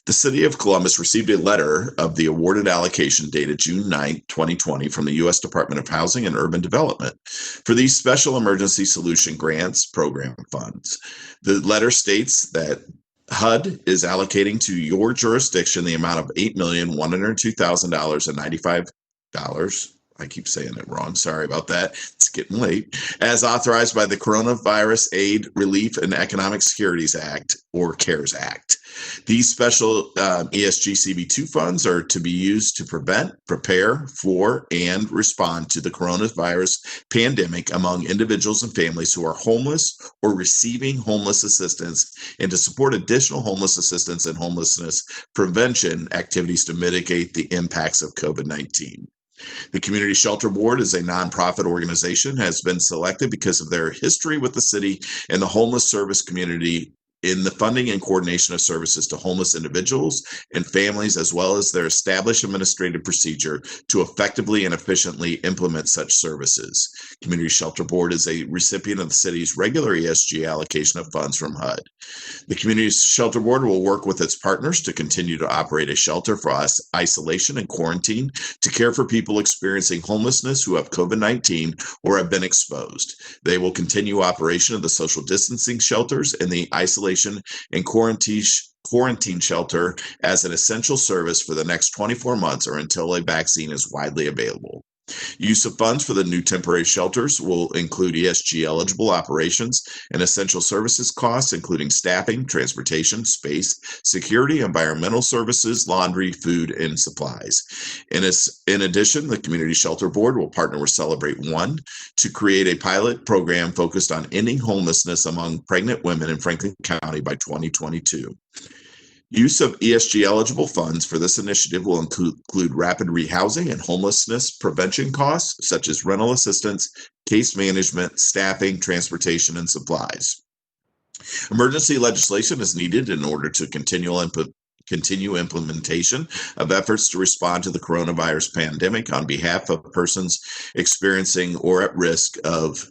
The City of Columbus received a letter of the awarded allocation dated June 9, 2020 from the U.S. Department of Housing and Urban Development for these Special Emergency Solution Grants Program funds. The letter states that HUD is allocating to your jurisdiction the amount of $8,102,095. I keep saying it wrong. Sorry about that. It's getting late. As authorized by the Coronavirus Aid, Relief, and Economic Securities Act, or CARES Act. These special ESG CB2 funds are to be used to prevent, prepare for, and respond to the coronavirus pandemic among individuals and families who are homeless or receiving homeless assistance, and to support additional homeless assistance and homelessness prevention activities to mitigate the impacts of COVID-19. The Community Shelter Board is a nonprofit organization, has been selected because of their history with the city and the homeless service community in the funding and coordination of services to homeless individuals and families, as well as their established administrative procedure to effectively and efficiently implement such services. Community Shelter Board is a recipient of the city's regular ESG allocation of funds from HUD. The Community Shelter Board will work with its partners to continue to operate a shelter for isolation and quarantine to care for people experiencing homelessness who have COVID-19 or have been exposed. They will continue operation of the social distancing shelters and the isolation and quarantine shelter as an essential service for the next 24 months or until a vaccine is widely available. Use of funds for the new temporary shelters will include ESG eligible operations and essential services costs, including staffing, transportation, space, security, environmental services, laundry, food, and supplies. In addition, the Community Shelter Board will partner with Celebrate One to create a pilot program focused on ending homelessness among pregnant women in Franklin County by 2022. Use of ESG eligible funds for this initiative will include rapid rehousing and homelessness prevention costs, such as rental assistance, case management, staffing, transportation, and supplies. Emergency legislation is needed in order to continue implementation of efforts to respond to the coronavirus pandemic on behalf of persons experiencing or at risk of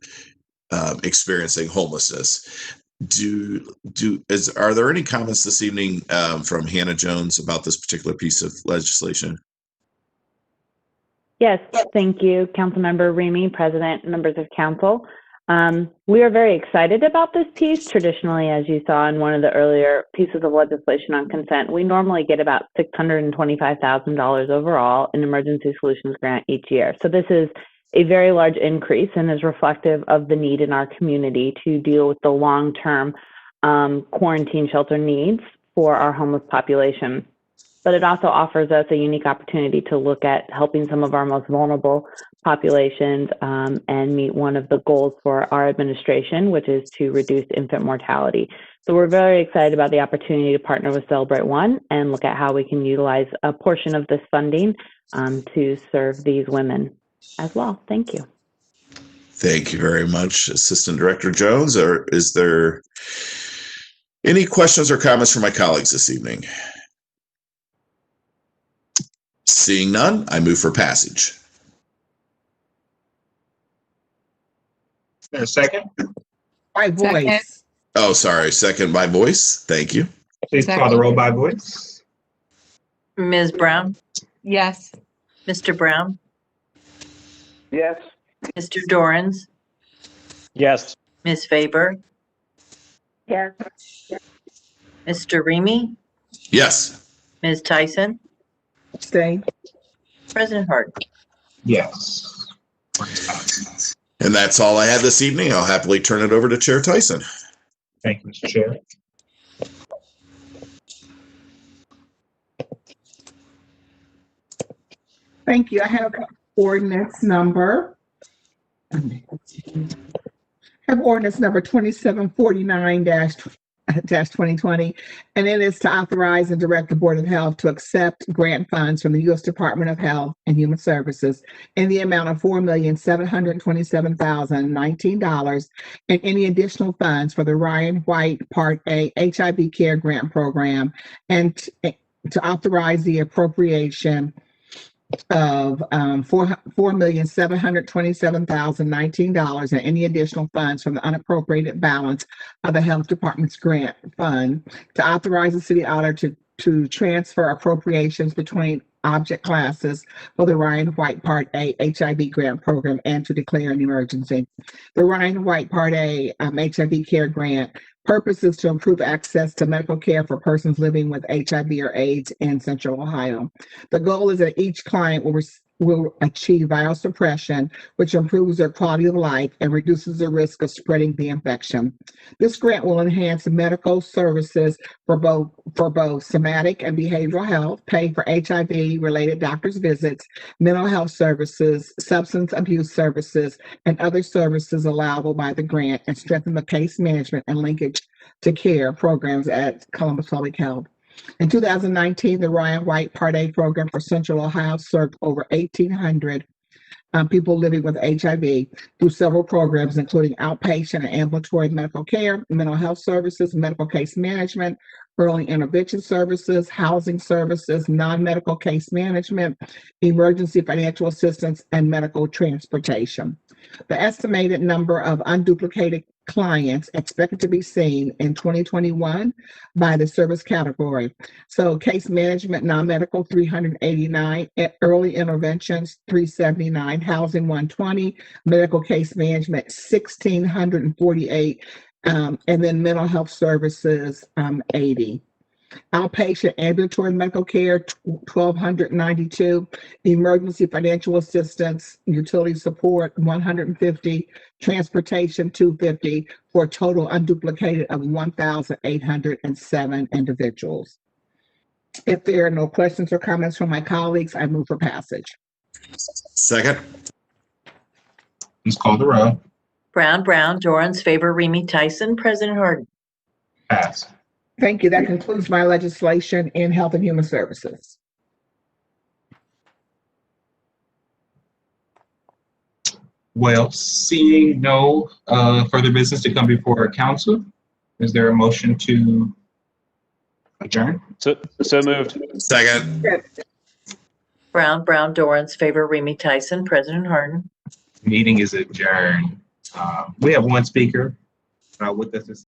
experiencing homelessness. Are there any comments this evening from Hannah Jones about this particular piece of legislation? Yes, thank you, Councilmember Remy, President, members of Council. We are very excited about this piece. Traditionally, as you saw in one of the earlier pieces of legislation on consent, we normally get about $625,000 overall in emergency solutions grant each year. So this is a very large increase and is reflective of the need in our community to deal with the long-term quarantine shelter needs for our homeless population. But it also offers us a unique opportunity to look at helping some of our most vulnerable populations and meet one of the goals for our administration, which is to reduce infant mortality. So we're very excited about the opportunity to partner with Celebrate One and look at how we can utilize a portion of this funding to serve these women as well. Thank you. Thank you very much, Assistant Director Jones. Is there any questions or comments from my colleagues this evening? Seeing none, I move for passage. A second? By voice. Second. Oh, sorry. Second by voice. Thank you. Please call the roll by voice. Ms. Brown? Yes. Mr. Brown? Yes. Mr. Dorans? Yes. Ms. Favor? Yes. Mr. Remy? Yes. Ms. Tyson? Abstain. President Hart? Yes. And that's all I had this evening. I'll happily turn it over to Chair Tyson. Thank you, Mr. Chair. Thank you. I have ordinance number 2749-2020, and it is to authorize and direct the Board of Health to accept grant funds from the U.S. Department of Health and Human Services in the amount of $4,727,019 and any additional funds for the Ryan White Part A HIV Care Grant Program, and to authorize the appropriation of $4,727,019 and any additional funds from the unappropriated balance of the Health Department's grant fund, to authorize the city auditor to transfer appropriations between object classes for the Ryan White Part A HIV grant program and to declare an emergency. The Ryan White Part A HIV care grant purpose is to improve access to medical care for persons living with HIV or AIDS in Central Ohio. The goal is that each client will achieve viral suppression, which improves their quality of life and reduces the risk of spreading the infection. This grant will enhance medical services for both somatic and behavioral health, pay for HIV-related doctor's visits, mental health services, substance abuse services, and other services allowable by the grant, and strengthen the case management and linkage to care programs at Columbus Public Health. In 2019, the Ryan White Part A program for Central Ohio served over 1,800 people living with HIV through several programs, including outpatient and ambulatory medical care, mental health services, medical case management, early intervention services, housing services, non-medical case management, emergency financial assistance, and medical transportation. The estimated number of unduplicated clients expected to be seen in 2021 by the service category. So case management, non-medical, 389, early interventions, 379, housing, 120, medical case management, 1,648, and then mental health services, 80. Outpatient ambulatory medical care, $1,292. Emergency financial assistance, utility support, $150. Transportation, $250, for a total unduplicated of 1,807 individuals. If there are no questions or comments from my colleagues, I move for passage. Second. Please call the row. Brown, Dorans, Favor, Remy, Tyson, President Harden. Pass. Thank you. That concludes my legislation in Health and Human Services. Well, seeing no further business to come before council, is there a motion to adjourn? So moved. Second. Brown, Dorans, Favor, Remy, Tyson, President Harden. Meeting is adjourned. We have one speaker with us.